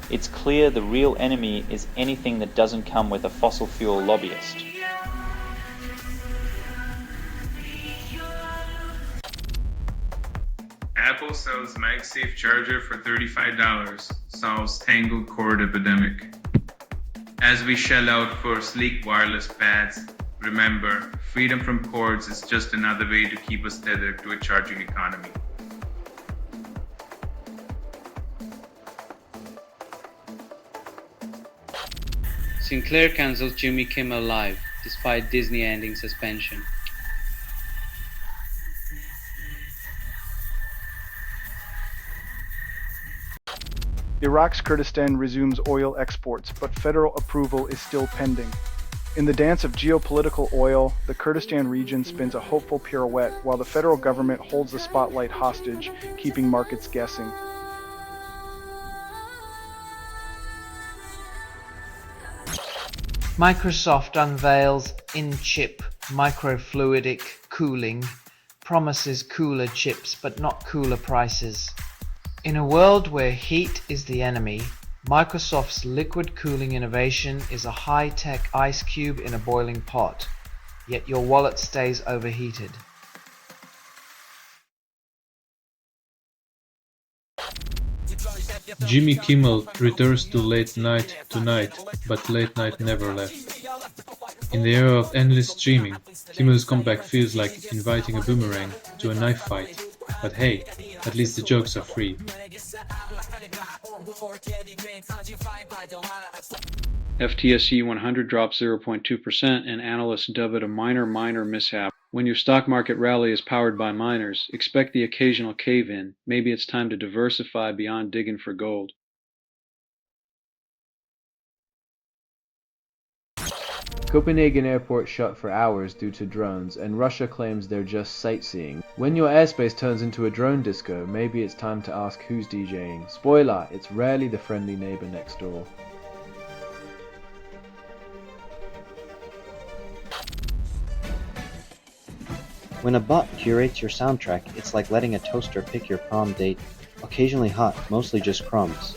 it's clear the real enemy is anything that doesn't come with a fossil fuel lobbyist. Apple sells MagSafe charger for $35, solves tangled cord epidemic. As we shell out for sleek wireless pads, remember, freedom from cords is just another way to keep us tethered to a charging economy. Sinclair cancels Jimmy Kimmel Live, despite Disney ending suspension. Iraq's Kurdistan resumes oil exports, but federal approval is still pending. In the dance of geopolitical oil, the Kurdistan region spins a hopeful pirouette while the federal government holds the spotlight hostage, keeping markets guessing. Microsoft unveils in-chip microfluidic cooling, promises cooler chips but not cooler prices. In a world where heat is the enemy, Microsoft's liquid cooling innovation is a high-tech ice cube in a boiling pot, yet your wallet stays overheated. Jimmy Kimmel returns to late night tonight, but late night never left. In the era of endless streaming, Kimmel's comeback feels like inviting a boomerang to a knife fight. But hey, at least the jokes are free. FTSE 100 dropped 0.2% and analysts dub it a minor mishap. When your stock market rally is powered by miners, expect the occasional cave-in. Maybe it's time to diversify beyond digging for gold. Copenhagen airport shut for hours due to drones, and Russia claims they're just sightseeing. When your airspace turns into a drone disco, maybe it's time to ask who's DJing. Spoiler, it's rarely the friendly neighbor next door. When a bot curates your soundtrack, it's like letting a toaster pick your prom date. Occasionally hot, mostly just crumbs.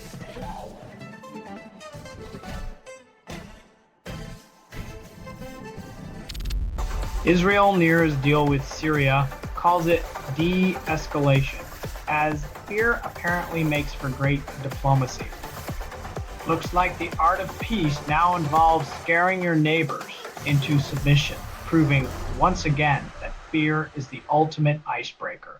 Israel nears deal with Syria, calls it de-escalation, as fear apparently makes for great diplomacy. Looks like the art of peace now involves scaring your neighbors into submission, proving once again that fear is the ultimate icebreaker.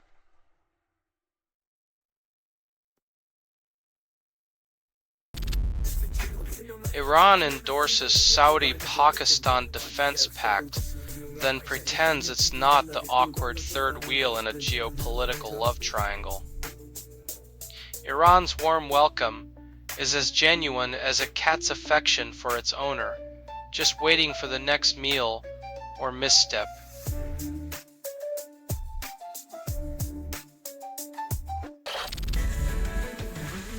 Iran endorses Saudi-Pakistan defense pact, then pretends it's not the awkward third wheel in a geopolitical love triangle. Iran's warm welcome is as genuine as a cat's affection for its owner, just waiting for the next meal or misstep.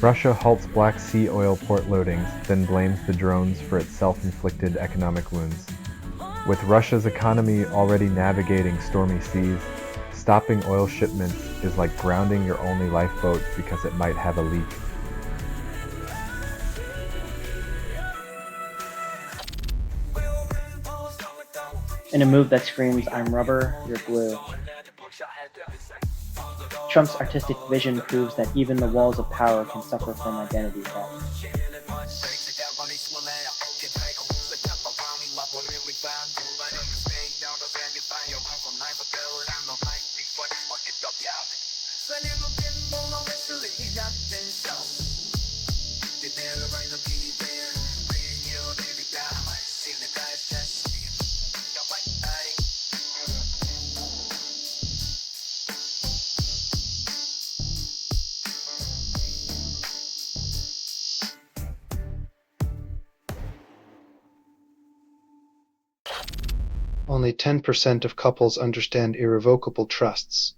Russia halts Black Sea oil port loadings, then blames the drones for its self-inflicted economic wounds. With Russia's economy already navigating stormy seas, stopping oil shipments is like grounding your only lifeboat because it might have a leak. In a move that screams, "I'm rubber, you're glue." Trump's artistic vision proves that even the walls of power can suffer from identity theft. Only 10% of couples understand irrevocable trusts.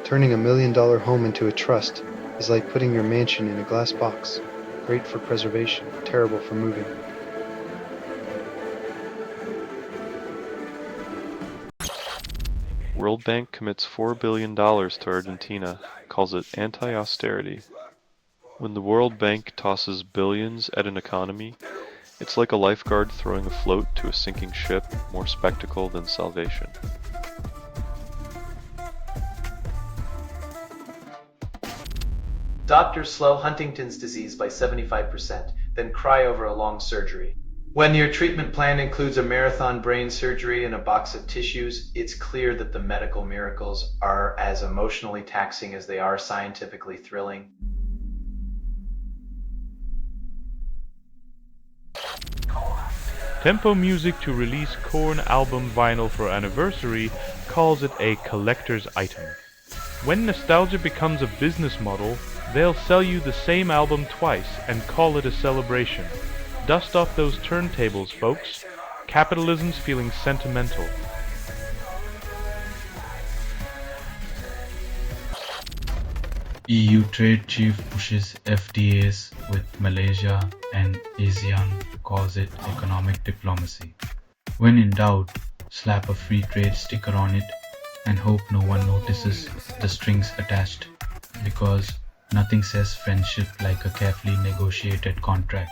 Turning $1 million home into a trust is like putting your mansion in a glass box. Great for preservation, terrible for moving. World Bank commits $4 billion to Argentina, calls it anti-austerity. When the World Bank tosses billions at an economy, it's like a lifeguard throwing a float to a sinking ship, more spectacle than salvation. Doctors slow Huntington's disease by 75%, then cry over a long surgery. When your treatment plan includes a marathon brain surgery and a box of tissues, it's clear that the medical miracles are as emotionally taxing as they are scientifically thrilling. Tempo Music to release Korn album vinyl for anniversary calls it a collector's item. When nostalgia becomes a business model, they'll sell you the same album twice and call it a celebration. Dust off those turntables, folks. Capitalism's feeling sentimental. EU trade chief pushes FTAs with Malaysia and ASEAN, calls it economic diplomacy. When in doubt, slap a free trade sticker on it and hope no one notices the strings attached, because nothing says friendship like a carefully negotiated contract.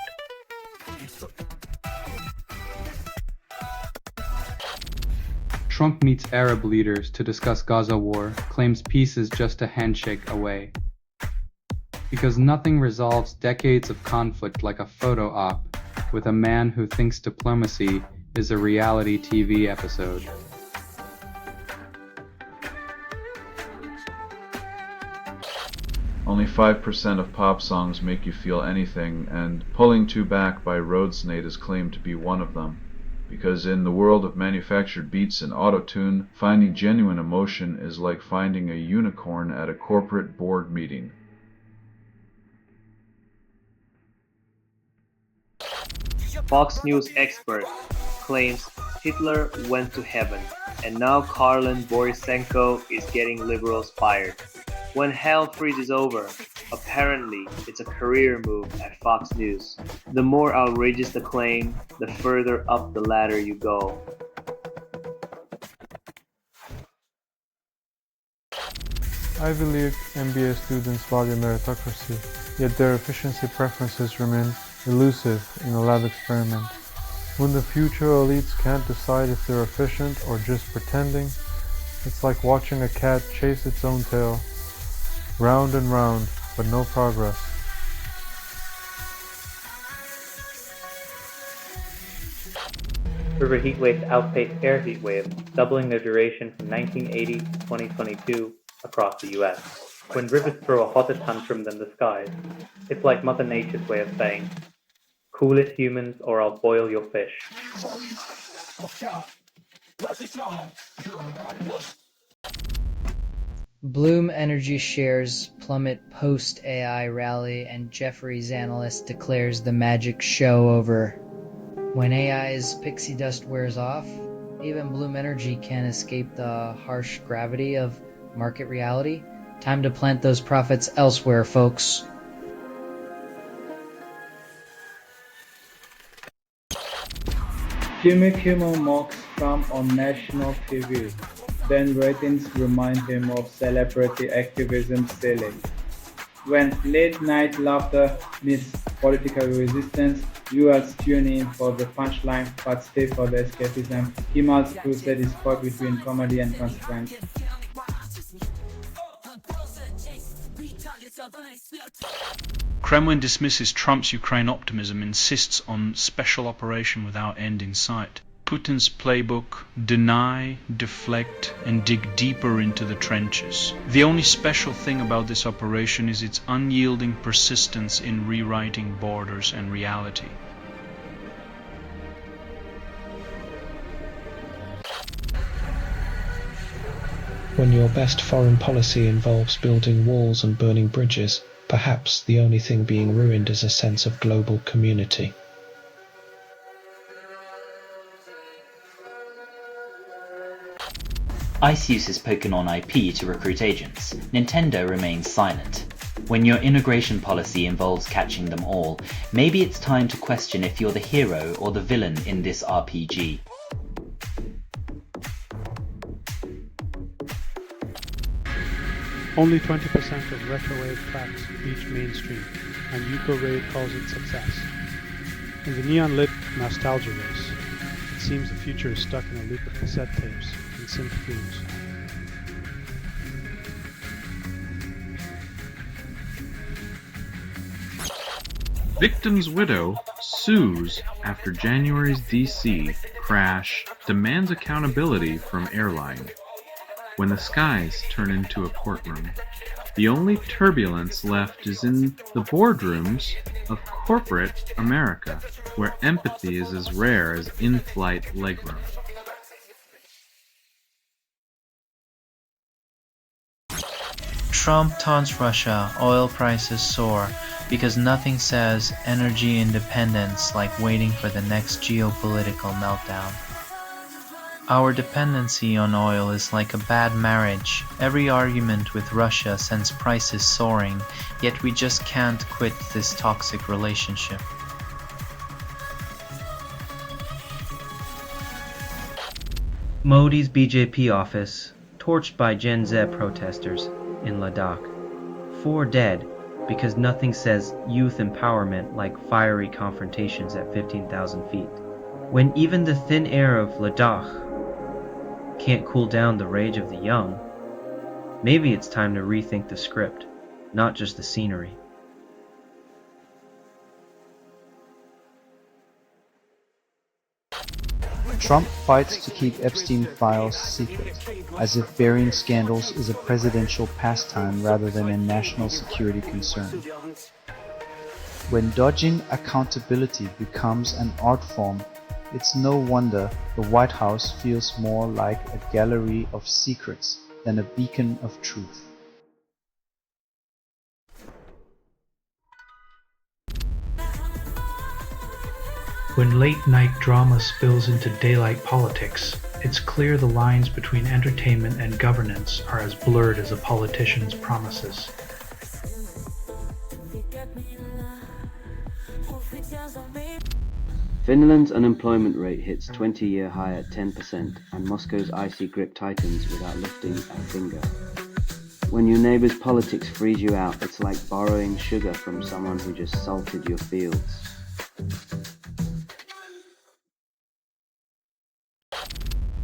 Trump meets Arab leaders to discuss Gaza war, claims peace is just a handshake away. Because nothing resolves decades of conflict like a photo op with a man who thinks diplomacy is a reality TV episode. Only 5% of pop songs make you feel anything, and Pulling Two Back by Roadsnake is claimed to be one of them. Because in the world of manufactured beats and auto-tune, finding genuine emotion is like finding a unicorn at a corporate board meeting. Fox News expert claims Hitler went to heaven, and now Karlen Borisenko is getting liberals fired. When hell freezes over, apparently it's a career move at Fox News. The more outrageous the claim, the further up the ladder you go. Ivy League MBA students value meritocracy, yet their efficiency preferences remain elusive in a lab experiment. When the future elites can't decide if they're efficient or just pretending, it's like watching a cat chase its own tail, round and round, but no progress. River heat waves outpaced air heat waves, doubling their duration from 1980 to 2022 across the US. When rivers throw a hotter tantrum than the skies, it's like Mother Nature's way of saying, cool it humans or I'll boil your fish. Bloom Energy shares plummet post-AI rally and Jefferies analyst declares the magic show over. When AI's pixie dust wears off, even Bloom Energy can't escape the harsh gravity of market reality. Time to plant those profits elsewhere, folks. Jimmy Kimmel mocks Trump on national TV. Then ratings remind him of celebrity activism silly. When late night laughter meets political resistance, viewers tune in for the punchline but stay for the escapism. Kimmel's crusade is caught between comedy and consequence. Kremlin dismisses Trump's Ukraine optimism, insists on special operation without end in sight. Putin's playbook: deny, deflect, and dig deeper into the trenches. The only special thing about this operation is its unyielding persistence in rewriting borders and reality. When your best foreign policy involves building walls and burning bridges, perhaps the only thing being ruined is a sense of global community. ICE uses Pokemon IP to recruit agents. Nintendo remains silent. When your immigration policy involves catching them all, maybe it's time to question if you're the hero or the villain in this RPG. Only 20% of retrowave tracks reach mainstream, and Yuko Raid calls it success. In the neon-lit nostalgia race, it seems the future is stuck in a loop of cassette tapes and synth fumes. Victim's widow sues after January's DC crash demands accountability from airline. When the skies turn into a courtroom, the only turbulence left is in the boardrooms of corporate America, where empathy is as rare as in-flight legroom. Trump taunts Russia, oil prices soar, because nothing says energy independence like waiting for the next geopolitical meltdown. Our dependency on oil is like a bad marriage. Every argument with Russia sends prices soaring, yet we just can't quit this toxic relationship. Modi's BJP office, torched by Gen Z protesters in Ladakh. 4 dead because nothing says youth empowerment like fiery confrontations at 15,000 feet. When even the thin air of Ladakh can't cool down the rage of the young, maybe it's time to rethink the script, not just the scenery. Trump fights to keep Epstein files secret, as if burying scandals is a presidential pastime rather than a national security concern. When dodging accountability becomes an art form, it's no wonder the White House feels more like a gallery of secrets than a beacon of truth. When late-night drama spills into daylight politics, it's clear the lines between entertainment and governance are as blurred as a politician's promises. Finland's unemployment rate hits 20-year high at 10%, and Moscow's icy grip tightens without lifting a finger. When your neighbor's politics freeze you out, it's like borrowing sugar from someone who just salted your fields.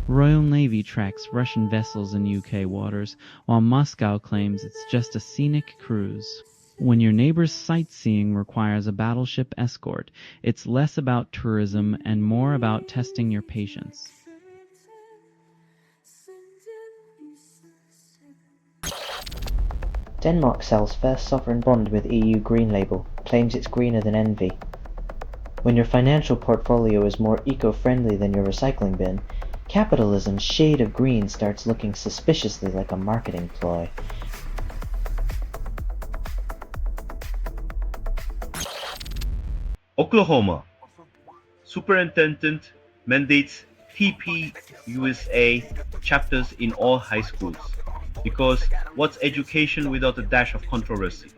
Royal Navy tracks Russian vessels in UK waters, while Moscow claims it's just a scenic cruise. When your neighbor's sightseeing requires a battleship escort, it's less about tourism and more about testing your patience. Denmark sells first sovereign bond with EU Green Label, claims it's greener than envy. When your financial portfolio is more eco-friendly than your recycling bin, capitalism's shade of green starts looking suspiciously like a marketing ploy. Oklahoma. Superintendent mandates TP-USA chapters in all high schools. Because what's education without a dash of controversy?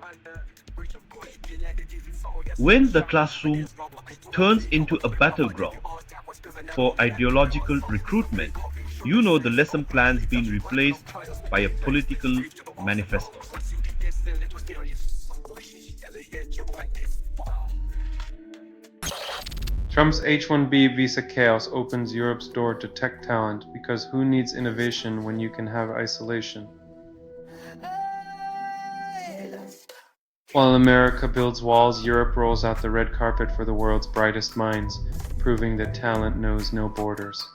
When the classroom turns into a battleground for ideological recruitment, you know the lesson plan's been replaced by a political manifesto. Trump's H-1B visa chaos opens Europe's door to tech talent because who needs innovation when you can have isolation? While America builds walls, Europe rolls out the red carpet for the world's brightest minds, proving that talent knows no borders.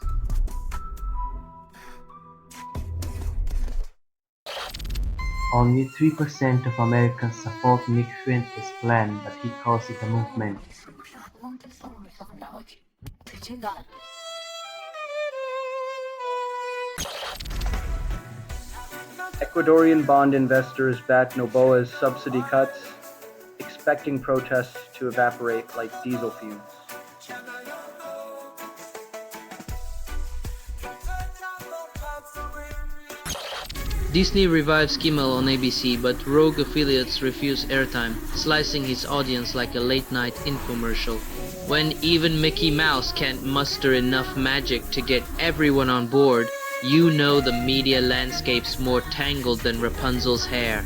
Only 3% of Americans support Nick Fuentes' plan, but he calls it a movement. Ecuadorian bond investors back Noboa's subsidy cuts, expecting protests to evaporate like diesel fumes. Disney revives Kimmel on ABC, but rogue affiliates refuse airtime, slicing his audience like a late-night infomercial. When even Mickey Mouse can't muster enough magic to get everyone on board, you know the media landscape's more tangled than Rapunzel's hair.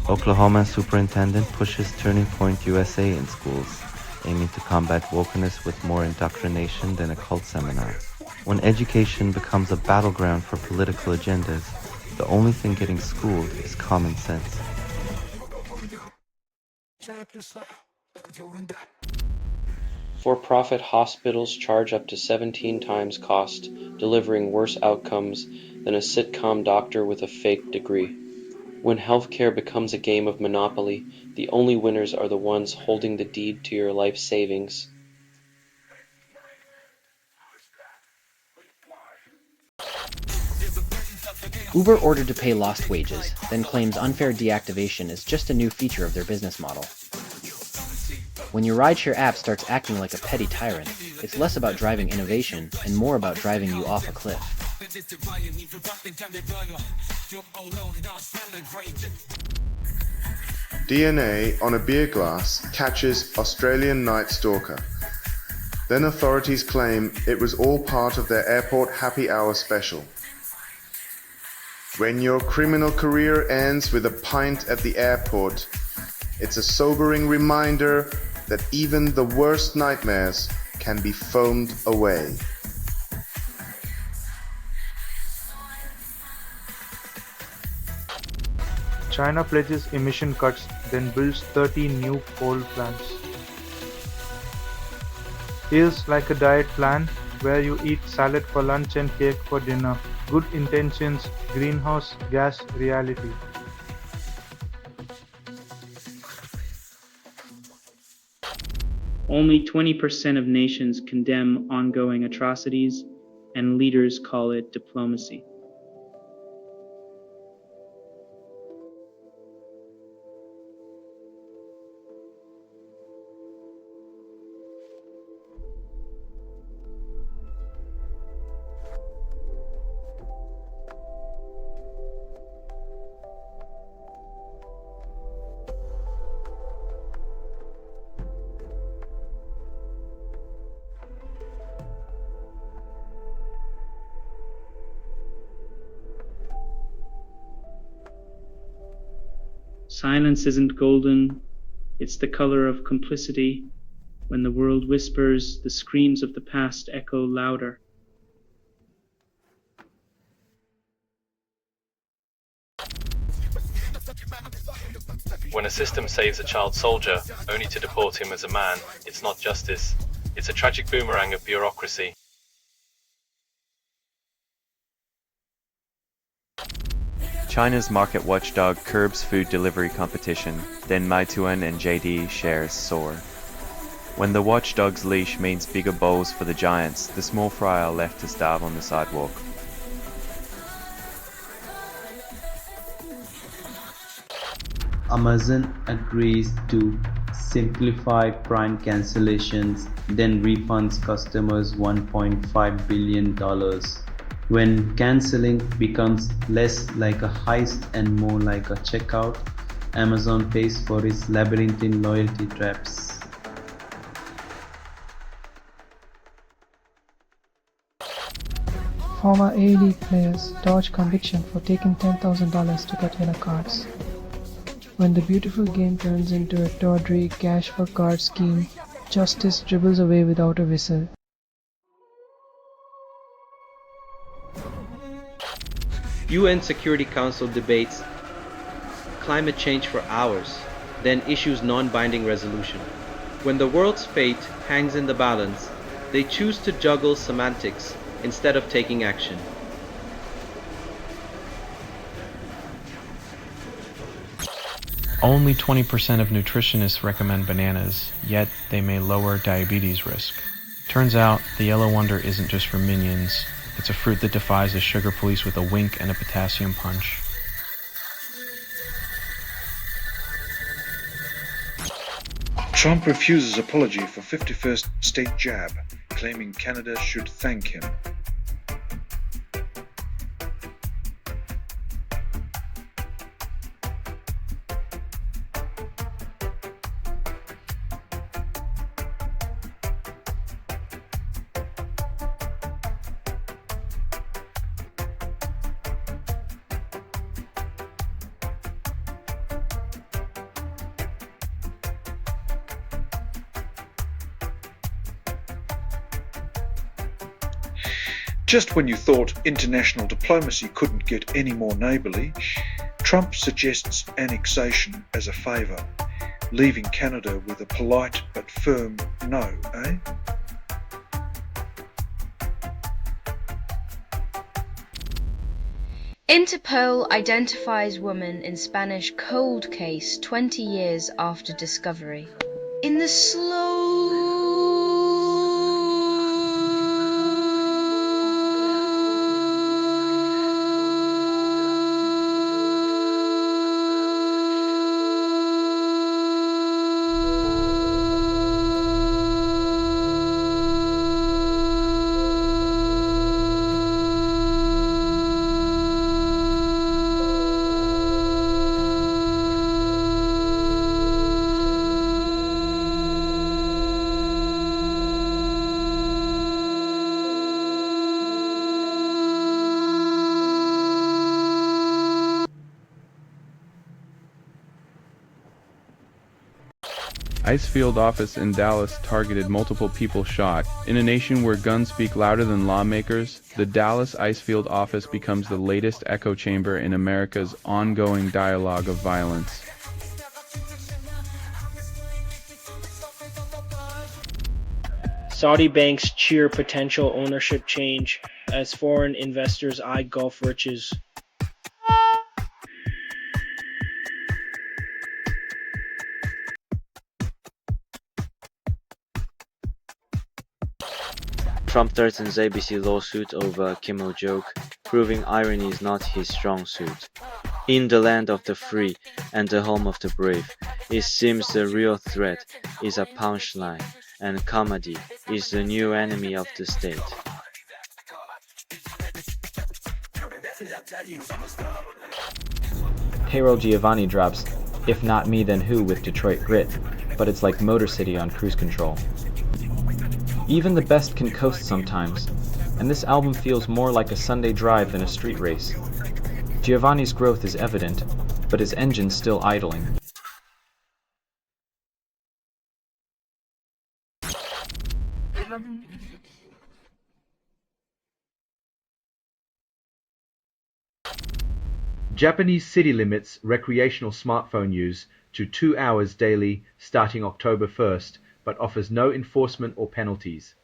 Oklahoma superintendent pushes Turning Point USA in schools, aiming to combat wokeness with more indoctrination than a cult seminar. When education becomes a battleground for political agendas, the only thing getting schooled is common sense. For-profit hospitals charge up to 17 times cost, delivering worse outcomes than a sitcom doctor with a fake degree. When healthcare becomes a game of Monopoly, the only winners are the ones holding the deed to your life savings. Uber ordered to pay lost wages, then claims unfair deactivation is just a new feature of their business model. When your rideshare app starts acting like a petty tyrant, it's less about driving innovation and more about driving you off a cliff. DNA on a beer glass catches Australian night stalker. Then authorities claim it was all part of their airport happy hour special. When your criminal career ends with a pint at the airport, it's a sobering reminder that even the worst nightmares can be foamed away. China pledges emission cuts, then builds 30 new coal plants. Feels like a diet plan where you eat salad for lunch and cake for dinner. Good intentions, greenhouse gas reality. Only 20% of nations condemn ongoing atrocities, and leaders call it diplomacy. Silence isn't golden, it's the color of complicity. When the world whispers, the screams of the past echo louder. When a system saves a child soldier, only to deport him as a man, it's not justice. It's a tragic boomerang of bureaucracy. China's market watchdog curbs food delivery competition, then Meituan and JD shares soar. When the watchdog's leash means bigger bowls for the giants, the small fry are left to starve on the sidewalk. Amazon agrees to simplify Prime cancellations, then refunds customers $1.5 billion. When canceling becomes less like a heist and more like a checkout, Amazon pays for its labyrinthine loyalty traps. Former A-League players dodge conviction for taking $10,000 to get yellow cards. When the beautiful game turns into a tawdry cash-for-card scheme, justice dribbles away without a whistle. UN Security Council debates climate change for hours, then issues non-binding resolution. When the world's fate hangs in the balance, they choose to juggle semantics instead of taking action. Only 20% of nutritionists recommend bananas, yet they may lower diabetes risk. Turns out, the yellow wonder isn't just for minions. It's a fruit that defies the sugar police with a wink and a potassium punch. Trump refuses apology for 51st state jab, claiming Canada should thank him. Just when you thought international diplomacy couldn't get any more neighbourly, Trump suggests annexation as a favour, leaving Canada with a polite but firm no, eh? Interpol identifies woman in Spanish cold case 20 years after discovery. In the slow ICE field office in Dallas targeted multiple people shot. In a nation where guns speak louder than lawmakers, the Dallas ICE field office becomes the latest echo chamber in America's ongoing dialogue of violence. Saudi banks cheer potential ownership change as foreign investors eye Gulf riches. Trump threatens ABC lawsuit over Kimmel joke, proving irony is not his strong suit. In the land of the free and the home of the brave, it seems the real threat is a punchline, and comedy is the new enemy of the state. Payroll Giovanni drops If Not Me Then Who with Detroit Grit, but it's like Motor City on cruise control. Even the best can coast sometimes, and this album feels more like a Sunday drive than a street race. Giovanni's growth is evident, but his engine's still idling. Japanese city limits recreational smartphone use to 2 hours daily starting October 1st, but offers no enforcement or penalties.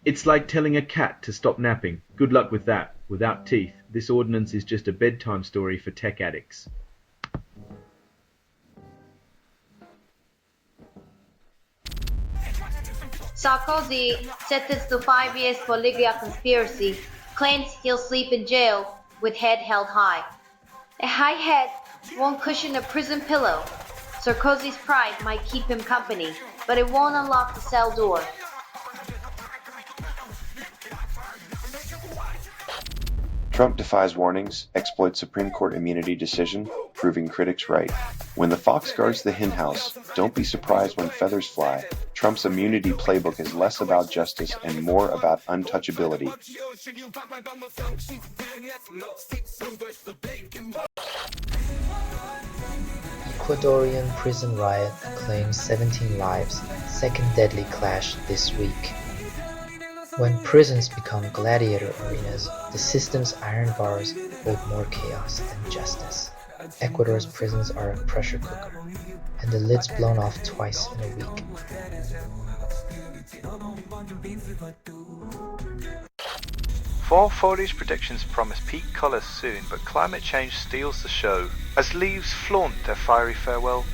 It's like telling a cat to stop napping. Good luck with that. Without teeth, this ordinance is just a bedtime story for tech addicts. Sarkozy sentenced to 5 years for Libya conspiracy, claims he'll sleep in jail with head held high. A high head won't cushion a prison pillow. Sarkozy's pride might keep him company, but it won't unlock the cell door. Trump defies warnings, exploits Supreme Court immunity decision, proving critics right. When the fox guards the henhouse, don't be surprised when feathers fly. Trump's immunity playbook is less about justice and more about untouchability. Ecuadorian prison riot claims 17 lives, second deadly clash this week. When prisons become gladiator arenas, the system's iron bars hold more chaos than justice. Ecuador's prisons are a pressure cooker, and the lid's blown off twice in a week. Fall foliage predictions promise peak colours soon, but climate change steals the show. As leaves flaunt their fiery farewell,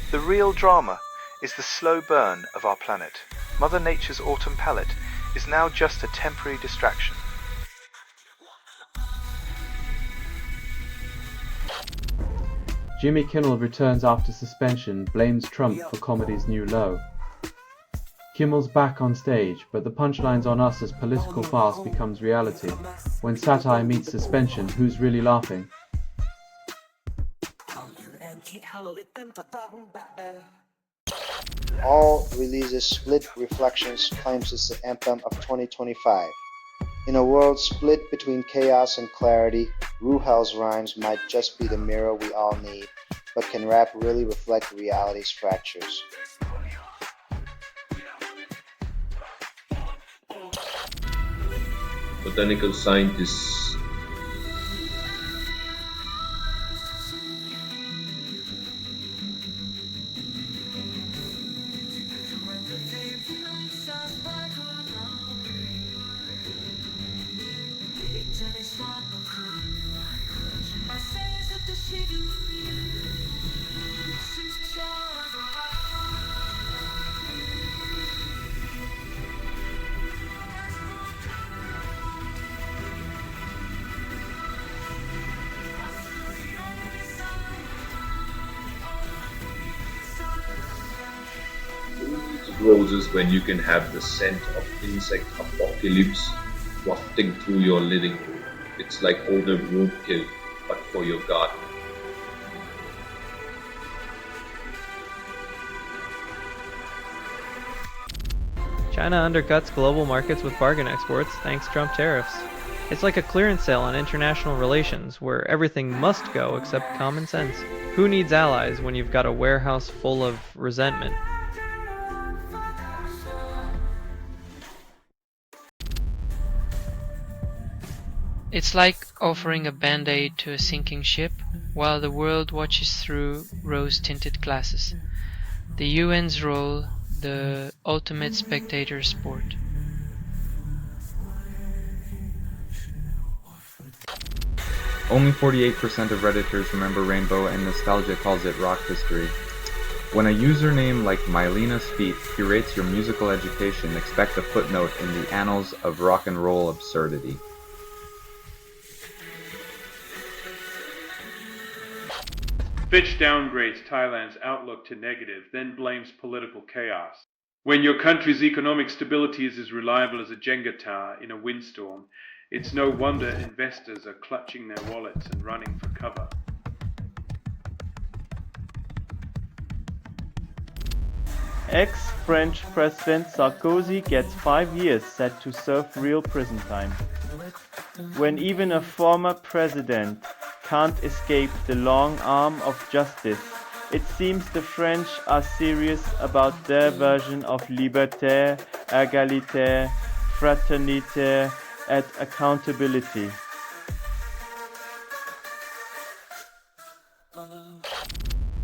the real drama is the slow burn of our planet. Mother Nature's autumn palette is now just a temporary distraction. Jimmy Kimmel returns after suspension, blames Trump for comedy's new low. Kimmel's back on stage, but the punchline's on us as political farce becomes reality. When satire meets suspension, who's really laughing? All releases Split Reflections claims it's the anthem of 2025. In a world split between chaos and clarity, Ruhel's rhymes might just be the mirror we all need, but can rap really reflect reality's fractures? Botanical scientists roses when you can have the scent of insect apocalypse wafting through your living room. It's like older roadkill, but for your garden. China undercuts global markets with bargain exports thanks Trump tariffs. It's like a clearance sale on international relations where everything must go except common sense. Who needs allies when you've got a warehouse full of resentment? It's like offering a band-aid to a sinking ship while the world watches through rose-tinted glasses. The UN's role, the ultimate spectator sport. Only 48% of Redditors remember Rainbow, and nostalgia calls it rock history. When a username like Mylena Speed curates your musical education, expect a footnote in the annals of rock and roll absurdity. Fitch downgrades Thailand's outlook to negative, then blames political chaos. When your country's economic stability is as reliable as a Jenga tower in a windstorm, it's no wonder investors are clutching their wallets and running for cover. Ex-French President Sarkozy gets 5 years set to serve real prison time. When even a former president can't escape the long arm of justice, it seems the French are serious about their version of liberté, égalité, fraternité, and accountability.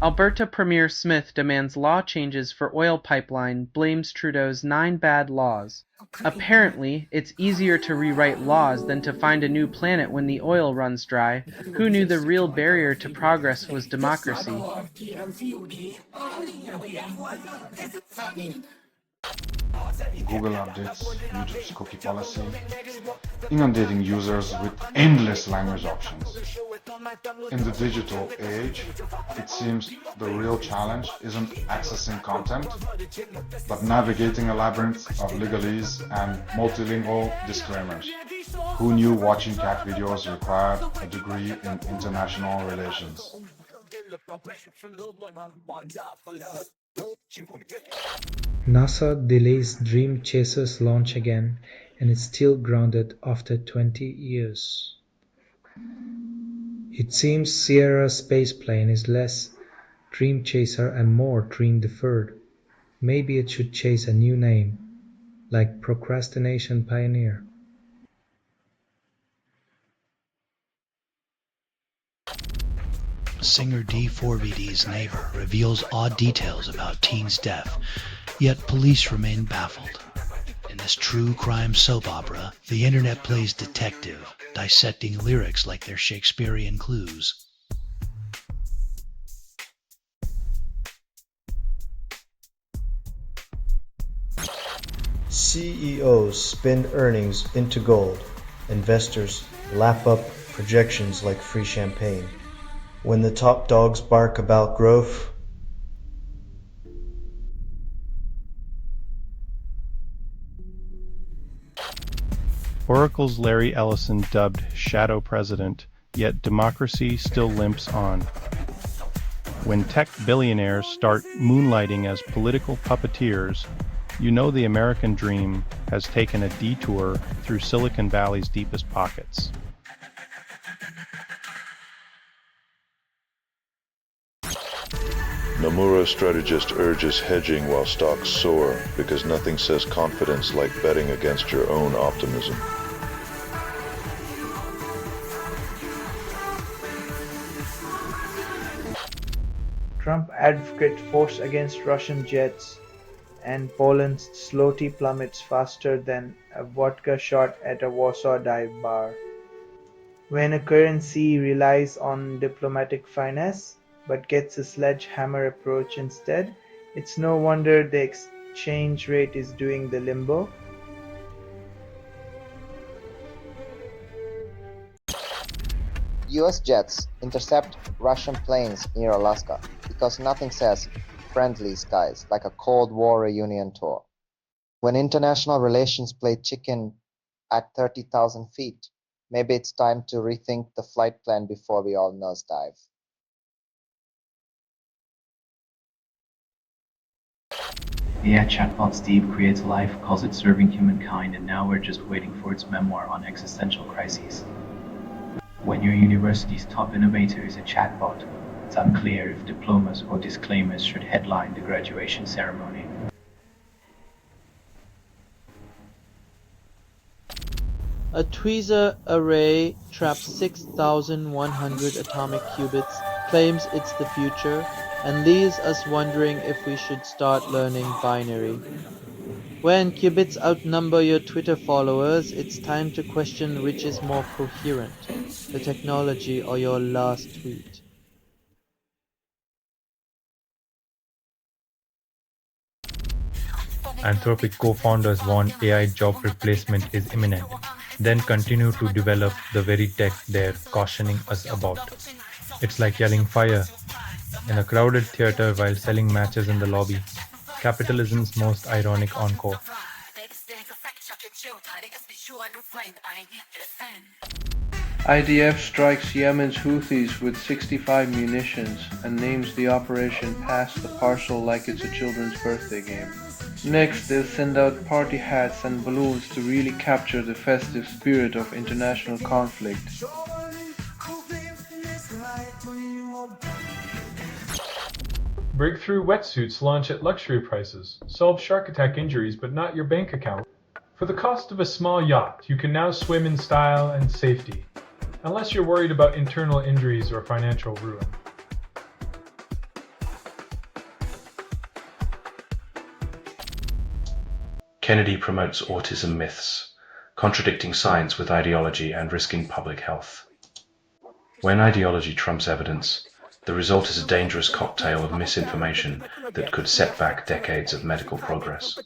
Alberta Premier Smith demands law changes for oil pipeline, blames Trudeau's 9 bad laws. Apparently, it's easier to rewrite laws than to find a new planet when the oil runs dry. Who knew the real barrier to progress was democracy? Google updates YouTube's cookie policy, inundating users with endless language options. In the digital age, it seems the real challenge isn't accessing content, but navigating a labyrinth of legalese and multilingual disclaimers. Who knew watching cat videos required a degree in international relations? NASA delays Dream Chaser's launch again and is still grounded after 20 years. It seems Sierra's spaceplane is less Dream Chaser and more Dream Deferred. Maybe it should chase a new name, like Procrastination Pioneer. Singer D4VD's neighbor reveals odd details about teen's death, yet police remain baffled. In this true crime soap opera, the internet plays detective, dissecting lyrics like they're Shakespearean clues. CEOs spin earnings into gold. Investors lap up projections like free champagne. When the top dogs bark about growth, Oracle's Larry Ellison dubbed Shadow President, yet democracy still limps on. When tech billionaires start moonlighting as political puppeteers, you know the American dream has taken a detour through Silicon Valley's deepest pockets. Nomura strategist urges hedging while stocks soar because nothing says confidence like betting against your own optimism. Trump advocate force against Russian jets, and Poland's zloty plummets faster than a vodka shot at a Warsaw dive bar. When a currency relies on diplomatic finesse, but gets a sledgehammer approach instead, it's no wonder the exchange rate is doing the limbo. US jets intercept Russian planes near Alaska because nothing says friendly skies like a Cold War reunion tour. When international relations play chicken at 30,000 feet, maybe it's time to rethink the flight plan before we all nosedive. AI chatbot Steve creates life, calls it serving humankind, and now we're just waiting for its memoir on existential crises. When your university's top innovator is a chatbot, it's unclear if diplomas or disclaimers should headline the graduation ceremony. A tweezer array traps 6,100 atomic qubits, claims it's the future, and leaves us wondering if we should start learning binary. When qubits outnumber your Twitter followers, it's time to question which is more coherent, the technology or your last tweet. Anthropic co-founders warn AI job replacement is imminent, then continue to develop the very tech they're cautioning us about. It's like yelling fire in a crowded theater while selling matches in the lobby. Capitalism's most ironic encore. IDF strikes Yemen's Houthis with 65 munitions and names the operation Pass the Parcel like it's a children's birthday game. Next, they'll send out party hats and balloons to really capture the festive spirit of international conflict. Breakthrough wetsuits launch at luxury prices. Solve shark attack injuries but not your bank account. For the cost of a small yacht, you can now swim in style and safety. Unless you're worried about internal injuries or financial ruin. Kennedy promotes autism myths, contradicting science with ideology and risking public health. When ideology trumps evidence, the result is a dangerous cocktail of misinformation that could set back decades of medical progress.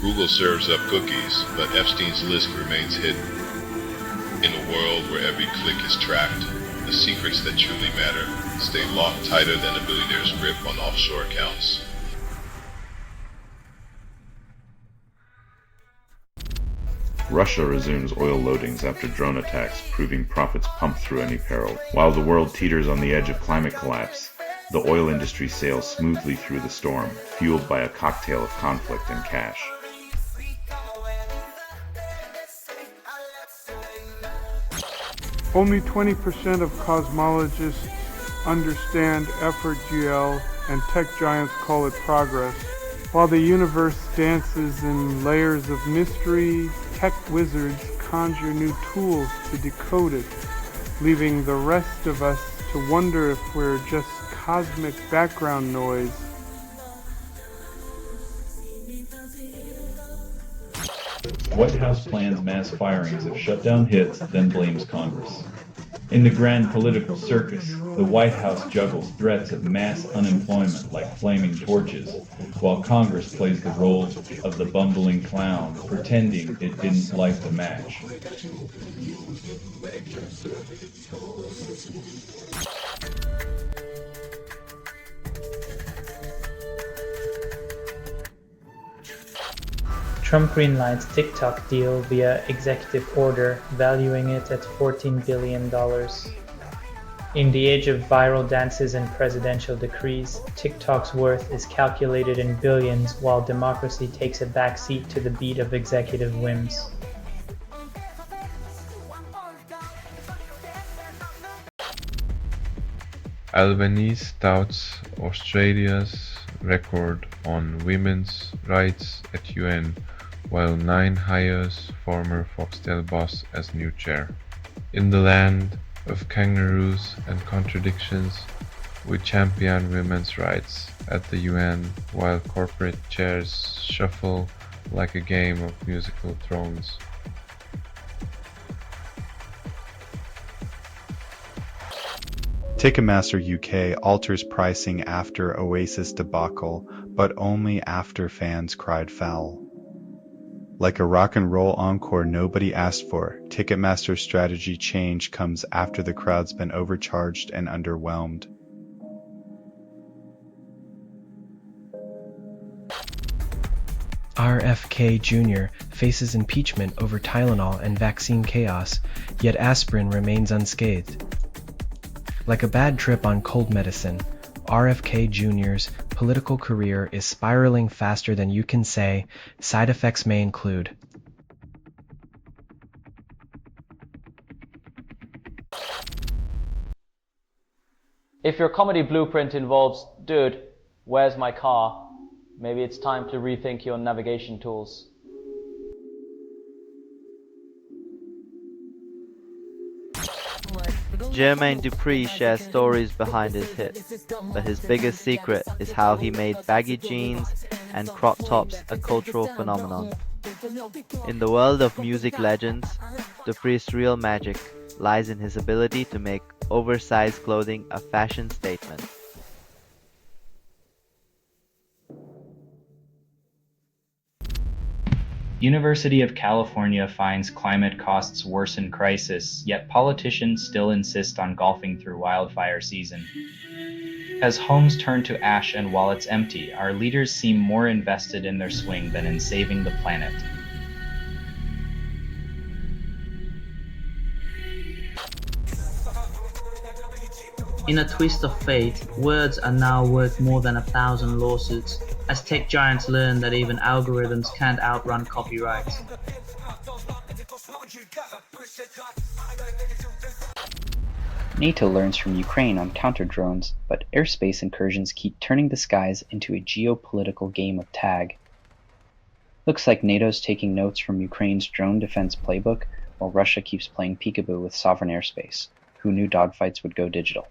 Google serves up cookies, but Epstein's list remains hidden. In a world where every click is tracked, the secrets that truly matter stay locked tighter than a billionaire's grip on offshore accounts. Russia resumes oil loadings after drone attacks, proving profits pumped through any peril. While the world teeters on the edge of climate collapse, the oil industry sails smoothly through the storm, fueled by a cocktail of conflict and cash. Only 20% of cosmologists understand effort GL, and tech giants call it progress. While the universe dances in layers of mystery, tech wizards conjure new tools to decode it, leaving the rest of us to wonder if we're just cosmic background noise. White House plans mass firings if shutdown hits, then blames Congress. In the grand political circus, the White House juggles threats of mass unemployment like flaming torches, while Congress plays the role of the bumbling clown, pretending it didn't like the match. Trump greenlights TikTok deal via executive order, valuing it at $14 billion. In the age of viral dances and presidential decrees, TikTok's worth is calculated in billions, while democracy takes a backseat to the beat of executive whims. Albanese touts Australia's record on women's rights at UN, while 9 hires former Foxtel boss as new chair. In the land of kangaroos and contradictions, we champion women's rights at the UN while corporate chairs shuffle like a game of musical thrones. Ticketmaster UK alters pricing after Oasis debacle, but only after fans cried foul. Like a rock and roll encore nobody asked for, Ticketmaster's strategy change comes after the crowd's been overcharged and underwhelmed. RFK Jr. faces impeachment over Tylenol and vaccine chaos, yet aspirin remains unscathed. Like a bad trip on cold medicine, RFK Jr.'s political career is spiraling faster than you can say. Side effects may include If your comedy blueprint involves, dude, where's my car? Maybe it's time to rethink your navigation tools. Jermaine Dupri shares stories behind his hits, but his biggest secret is how he made baggy jeans and crop tops a cultural phenomenon. In the world of music legends, Dupri's real magic lies in his ability to make oversized clothing a fashion statement. University of California finds climate costs worsen crisis, yet politicians still insist on golfing through wildfire season. As homes turn to ash and wallets empty, our leaders seem more invested in their swing than in saving the planet. In a twist of fate, words are now worth more than 1,000 lawsuits, as tech giants learn that even algorithms can't outrun copyright. NATO learns from Ukraine on counter-drones, but airspace incursions keep turning the skies into a geopolitical game of tag. Looks like NATO's taking notes from Ukraine's drone defense playbook, while Russia keeps playing peekaboo with sovereign airspace. Who knew dogfights would go digital?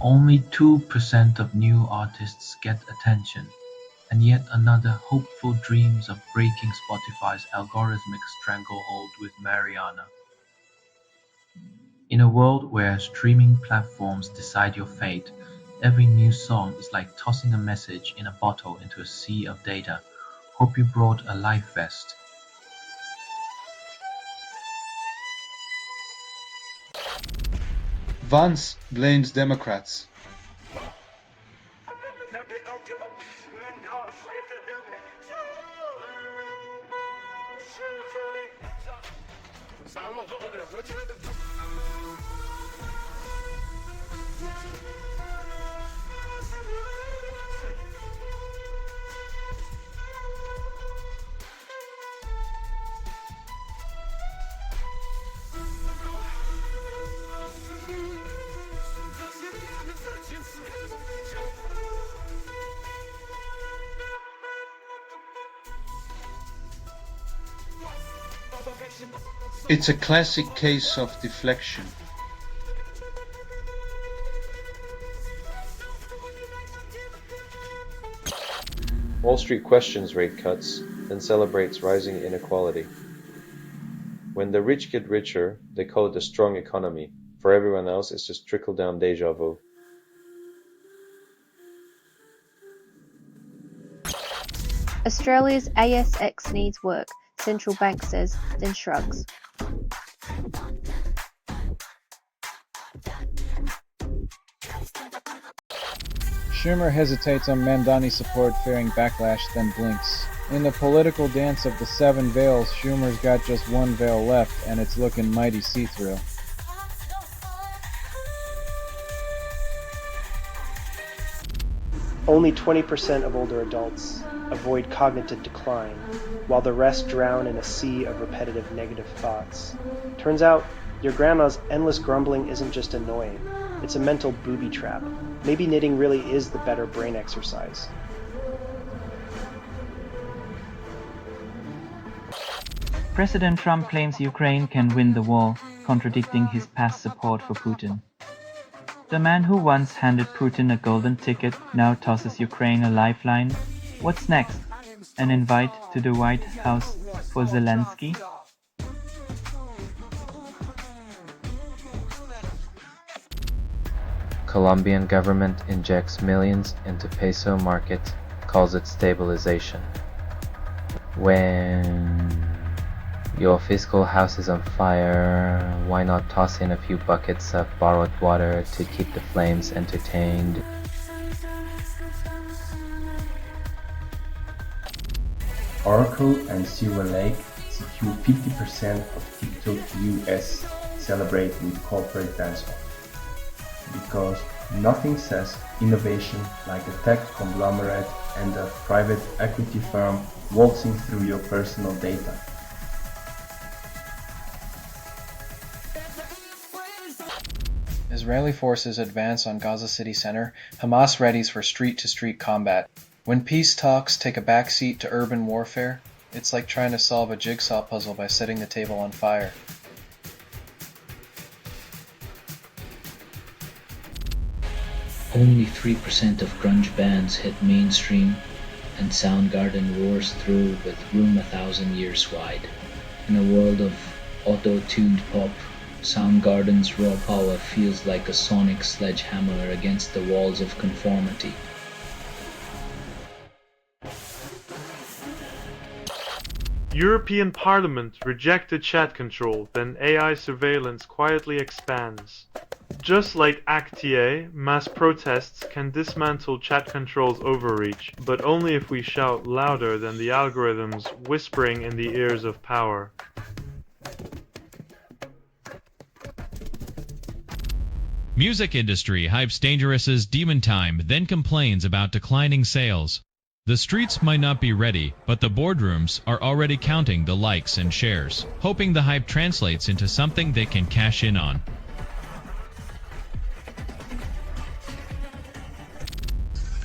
Only 2% of new artists get attention, and yet another hopeful dreams of breaking Spotify's algorithmic stranglehold with Mariana. In a world where streaming platforms decide your fate, every new song is like tossing a message in a bottle into a sea of data. Hope you brought a life vest. Vance blames Democrats. It's a classic case of deflection. Wall Street questions rate cuts, then celebrates rising inequality. When the rich get richer, they call it a strong economy. For everyone else, it's just trickle-down déjà vu. Australia's ASX needs work, central bank says, then shrugs. Schumer hesitates on Mandani support fearing backlash, then blinks. In the political dance of the seven veils, Schumer's got just one veil left, and it's looking mighty see-through. Only 20% of older adults avoid cognitive decline, while the rest drown in a sea of repetitive negative thoughts. Turns out, your grandma's endless grumbling isn't just annoying, it's a mental booby trap. Maybe knitting really is the better brain exercise. President Trump claims Ukraine can win the war, contradicting his past support for Putin. The man who once handed Putin a golden ticket now tosses Ukraine a lifeline. What's next? An invite to the White House for Zelensky? Colombian government injects millions into peso market, calls it stabilization. When your fiscal house is on fire, why not toss in a few buckets of borrowed water to keep the flames entertained? Oracle and Silver Lake secure 50% of TikTok US celebrate with corporate dance-off. Because nothing says innovation like a tech conglomerate and a private equity firm waltzing through your personal data. Israeli forces advance on Gaza City Center, Hamas readies for street-to-street combat. When peace talks take a backseat to urban warfare, It's like trying to solve a jigsaw puzzle by setting the table on fire. Only 3% of grunge bands hit mainstream, and Soundgarden roars through with Room 1,000 Years Wide. In a world of auto-tuned pop, Soundgarden's raw power feels like a sonic sledgehammer against the walls of conformity. European Parliament rejected chat control, then AI surveillance quietly expands. Just like Acta, mass protests can dismantle chat control's overreach, but only if we shout louder than the algorithms whispering in the ears of power. Music industry hypes Dangerous's Demon Time, then complains about declining sales. The streets might not be ready, but the boardrooms are already counting the likes and shares, hoping the hype translates into something they can cash in on.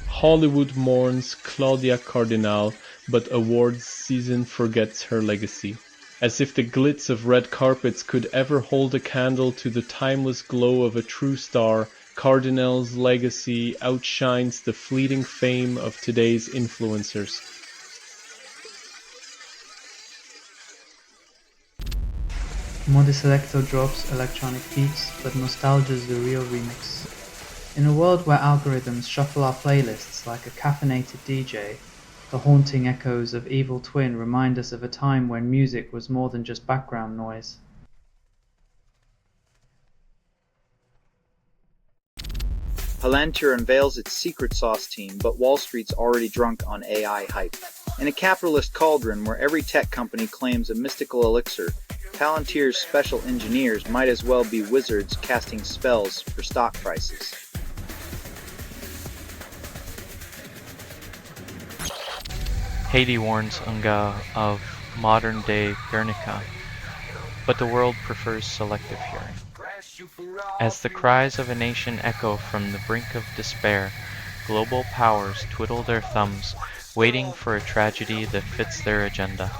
Hollywood mourns Claudia Cardinal, but awards season forgets her legacy. As if the glitz of red carpets could ever hold a candle to the timeless glow of a true star, Cardinal's legacy outshines the fleeting fame of today's influencers. Modiselecto drops electronic beats, but nostalgia's the real remix. In a world where algorithms shuffle our playlists like a caffeinated DJ, the haunting echoes of Evil Twin remind us of a time when music was more than just background noise. Palantir unveils its secret sauce team, but Wall Street's already drunk on AI hype. In a capitalist cauldron where every tech company claims a mystical elixir, Palantir's special engineers might as well be wizards casting spells for stock prices. Haiti warns Unga of modern-day Guernica, but the world prefers selective hearing. As the cries of a nation echo from the brink of despair, global powers twiddle their thumbs, waiting for a tragedy that fits their agenda.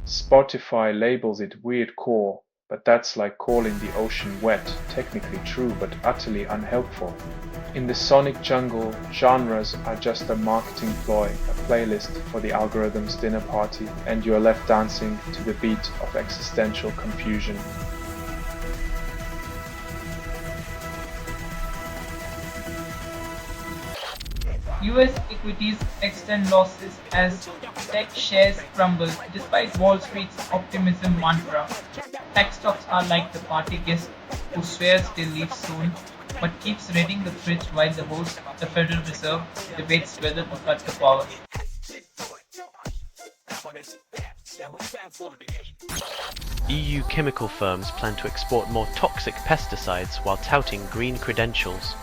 Spotify labels it weirdcore, but that's like calling the ocean wet, technically true but utterly unhelpful. In the sonic jungle, genres are just a marketing ploy, a playlist for the algorithm's dinner party, and you're left dancing to the beat of existential confusion. US equities extend losses as tech shares crumble despite Wall Street's optimism mantra. Tech stocks are like the party guest who swears they'll leave soon but keeps raiding the fridge while the host, the Federal Reserve, debates whether to cut the power. EU chemical firms plan to export more toxic pesticides while touting green credentials.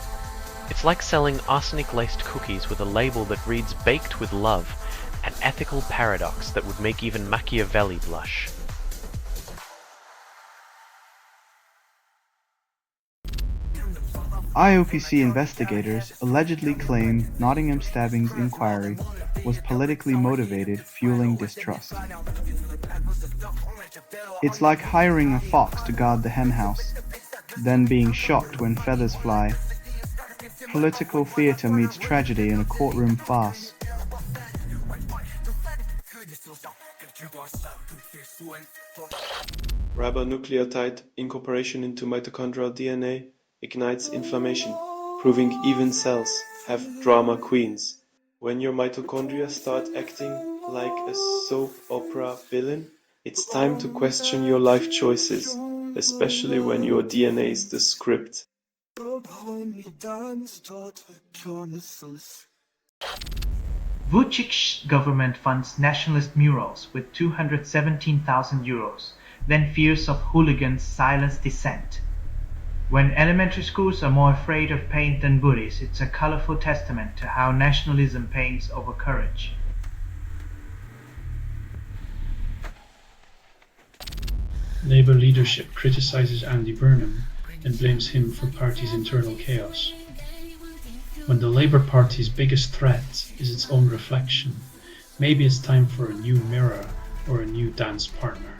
It's like selling arsenic-laced cookies with a label that reads "baked with love," an ethical paradox that would make even Machiavelli blush. IOPC investigators allegedly claim Nottingham stabbings inquiry was politically motivated, fueling distrust. It's like hiring a fox to guard the henhouse, then being shocked when feathers fly. Political theatre meets tragedy in a courtroom farce. Ribonucleotide incorporation into mitochondrial DNA ignites inflammation, proving even cells have drama queens. When your mitochondria start acting like a soap opera villain, it's time to question your life choices, especially when your DNA is the script. Vucic's government funds nationalist murals with 217,000 euros, then fears of hooligans silence dissent. When elementary schools are more afraid of paint than bullies, it's a colorful testament to how nationalism paints over courage. Labour leadership criticises Andy Burnham and blames him for party's internal chaos. When the Labour Party's biggest threat is its own reflection, maybe it's time for a new mirror or a new dance partner.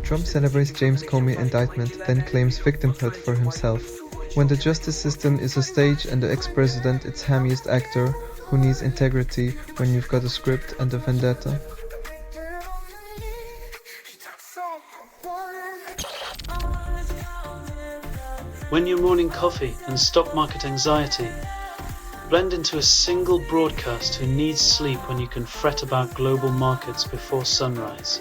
Trump celebrates James Comey indictment, then claims victimhood for himself. When the justice system is a stage and the ex-president its hammiest actor who needs integrity when you've got a script and a vendetta. When your morning coffee and stock market anxiety blend into a single broadcast who needs sleep when you can fret about global markets before sunrise.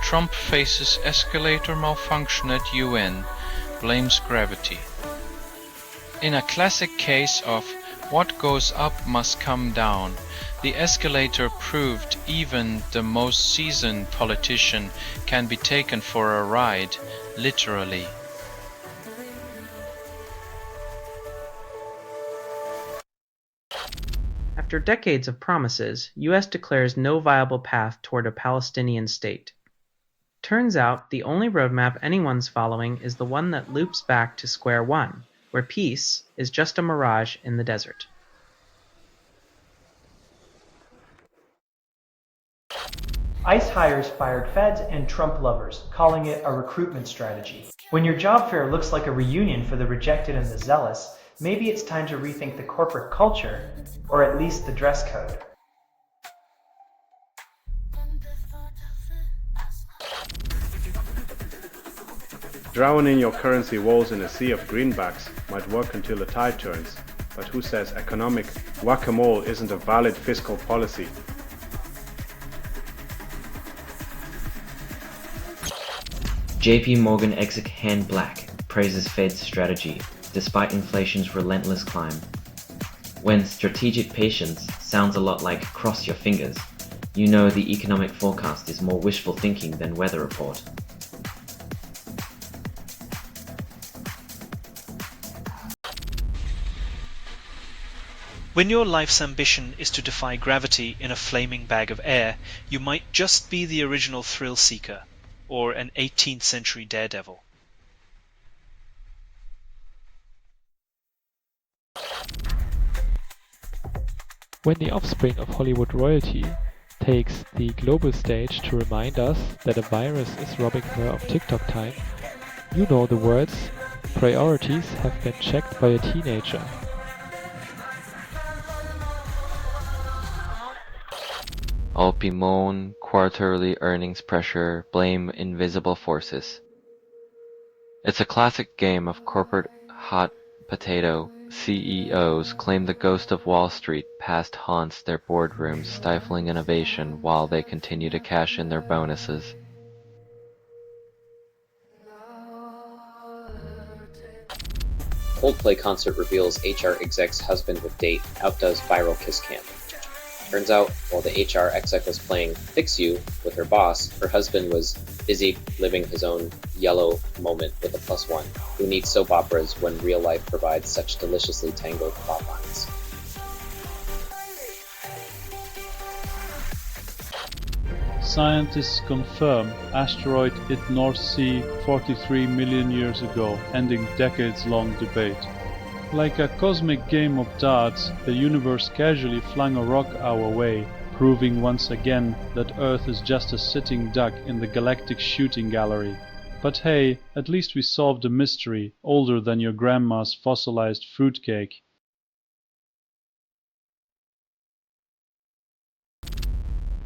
Trump faces escalator malfunction at UN, blames gravity. In a classic case of what goes up must come down, the escalator proved even the most seasoned politician can be taken for a ride, literally. After decades of promises, US declares no viable path toward a Palestinian state. Turns out the only roadmap anyone's following is the one that loops back to square one, where peace is just a mirage in the desert. ICE hires fired feds and Trump lovers, calling it a recruitment strategy. When your job fair looks like a reunion for the rejected and the zealous, maybe it's time to rethink the corporate culture, or at least the dress code. Drowning your currency woes in a sea of greenbacks might work until the tide turns, but who says economic whack-a-mole isn't a valid fiscal policy? JP Morgan exec Han Black praises Fed's strategy, despite inflation's relentless climb. When strategic patience sounds a lot like cross your fingers, you know the economic forecast is more wishful thinking than weather report. When your life's ambition is to defy gravity in a flaming bag of air, you might just be the original thrill seeker, or an 18th century daredevil. When the offspring of Hollywood royalty takes the global stage to remind us that a virus is robbing her of TikTok time, you know the words, priorities have been checked by a teenager. All bemoan quarterly earnings pressure, blame invisible forces. It's a classic game of corporate hot potato. CEOs claim the ghost of Wall Street past haunts their boardrooms, stifling innovation while they continue to cash in their bonuses. Coldplay concert reveals HR exec's husband with date outdoes viral kiss cam. Turns out, while the HR exec was playing Fix You with her boss, her husband was busy living his own yellow moment with a +1, who needs soap operas when real life provides such deliciously tangled plot lines. Scientists confirm asteroid hit North Sea 43 million years ago, ending decades-long debate. Like a cosmic game of darts, the universe casually flung a rock our way, proving once again that Earth is just a sitting duck in the galactic shooting gallery. But hey, at least we solved a mystery older than your grandma's fossilized fruitcake.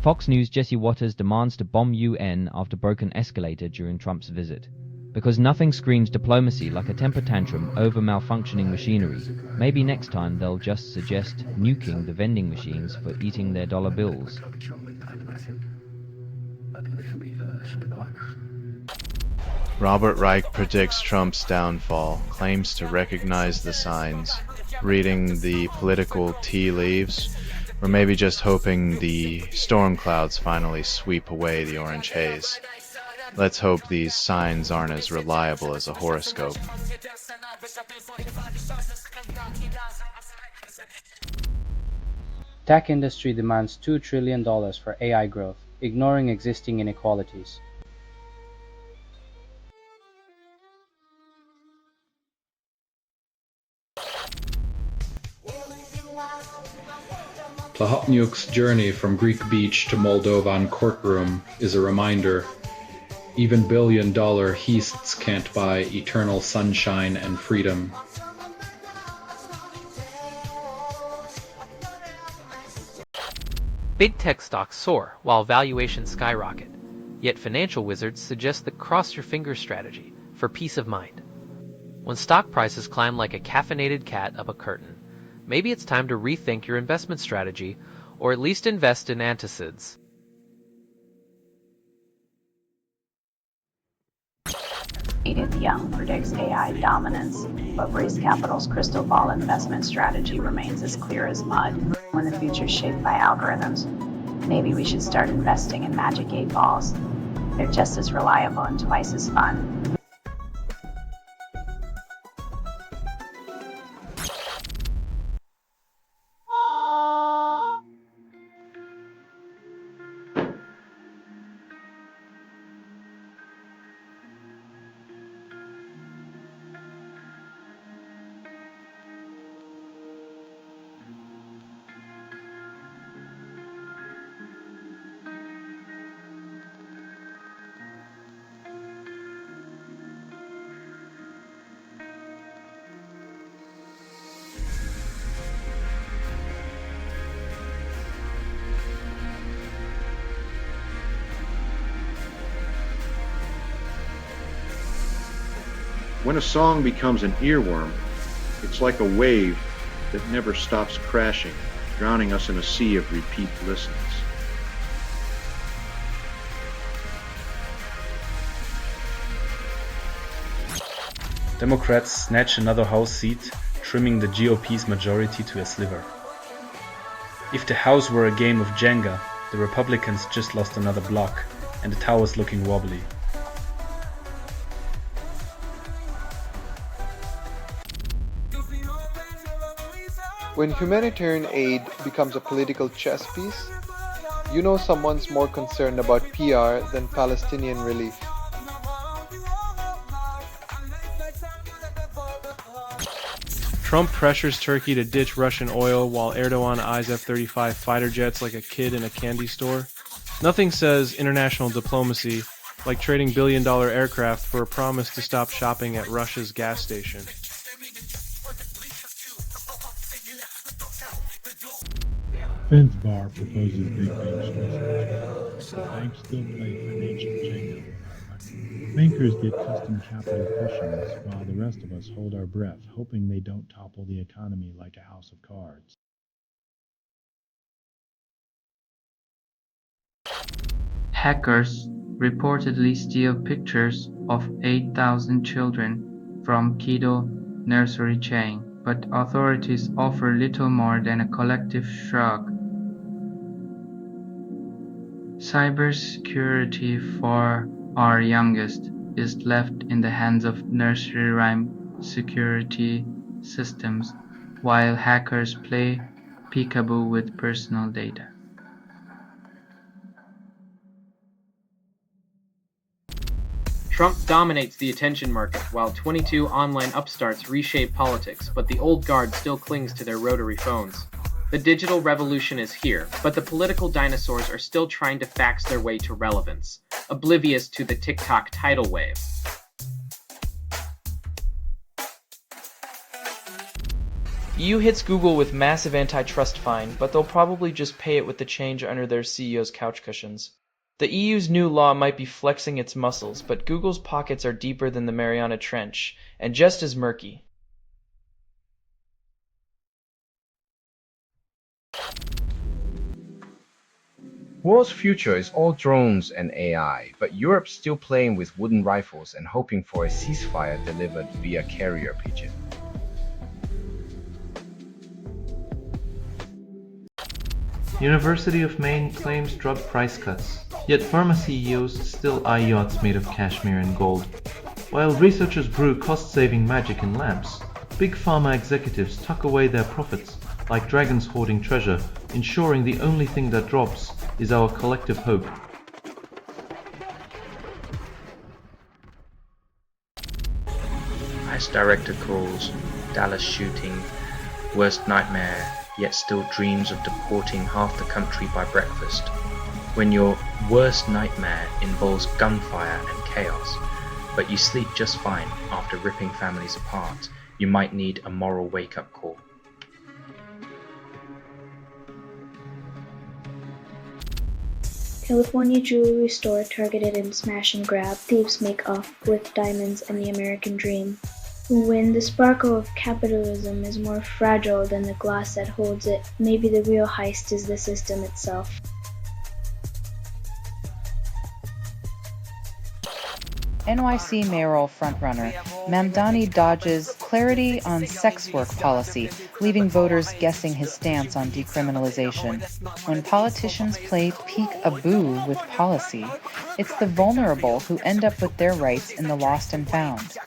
Fox News' Jesse Watters demands to bomb UN after broken escalator during Trump's visit. Because nothing screams diplomacy like a temper tantrum over malfunctioning machinery, maybe next time they'll just suggest nuking the vending machines for eating their dollar bills. Robert Reich predicts Trump's downfall, claims to recognize the signs, reading the political tea leaves, or maybe just hoping the storm clouds finally sweep away the orange haze. Let's hope these signs aren't as reliable as a horoscope. Tech industry demands $2 trillion for AI growth, ignoring existing inequalities. Plahotniuk's journey from Greek beach to Moldovan courtroom is a reminder even billion-dollar heists can't buy eternal sunshine and freedom. Big tech stocks soar while valuations skyrocket, yet financial wizards suggest the cross-your-fingers strategy for peace of mind. When stock prices climb like a caffeinated cat up a curtain, maybe it's time to rethink your investment strategy, or at least invest in antacids. Edith Young predicts AI dominance, but Brace Capital's crystal ball investment strategy remains as clear as mud. When the future's shaped by algorithms, maybe we should start investing in Magic 8 balls. They're just as reliable and twice as fun. When a song becomes an earworm, it's like a wave that never stops crashing, drowning us in a sea of repeat listens. Democrats snatch another House seat, trimming the GOP's majority to a sliver. If the House were a game of Jenga, the Republicans just lost another block, and the tower's looking wobbly. When humanitarian aid becomes a political chess piece, you know someone's more concerned about PR than Palestinian relief. Trump pressures Turkey to ditch Russian oil while Erdogan eyes F-35 fighter jets like a kid in a candy store. Nothing says international diplomacy like trading billion-dollar aircraft for a promise to stop shopping at Russia's gas station. Fed's bar proposes big bank stress. Banks still play financial Jenga with our money. Bankers get custom capital cushions, while the rest of us hold our breath, hoping they don't topple the economy like a house of cards. Hackers reportedly steal pictures of 8,000 children from Kido nursery chain, but authorities offer little more than a collective shrug. Cybersecurity for our youngest is left in the hands of nursery rhyme security systems, while hackers play peekaboo with personal data. Trump dominates the attention market while 22 online upstarts reshape politics, but the old guard still clings to their rotary phones. The digital revolution is here, but the political dinosaurs are still trying to fax their way to relevance, oblivious to the TikTok tidal wave. EU hits Google with massive antitrust fine, but they'll probably just pay it with the change under their CEO's couch cushions. The EU's new law might be flexing its muscles, but Google's pockets are deeper than the Mariana Trench, and just as murky. World's future is all drones and AI, but Europe's still playing with wooden rifles and hoping for a ceasefire delivered via carrier pigeon. University of Maine claims drug price cuts, yet pharma CEOs still eye yachts made of cashmere and gold. While researchers brew cost-saving magic in labs, big pharma executives tuck away their profits like dragons hoarding treasure, ensuring the only thing that drops is our collective hope. As director calls Dallas shooting worst nightmare, yet still dreams of deporting half the country by breakfast. When your worst nightmare involves gunfire and chaos, but you sleep just fine after ripping families apart, you might need a moral wake-up call. California jewelry store targeted in smash and grab, thieves make off with diamonds and the American dream. When the sparkle of capitalism is more fragile than the glass that holds it, maybe the real heist is the system itself. NYC mayoral frontrunner Mamdani dodges clarity on sex work policy, leaving voters guessing his stance on decriminalization. When politicians play peek-a-boo with policy, it's the vulnerable who end up with their rights in the lost and found.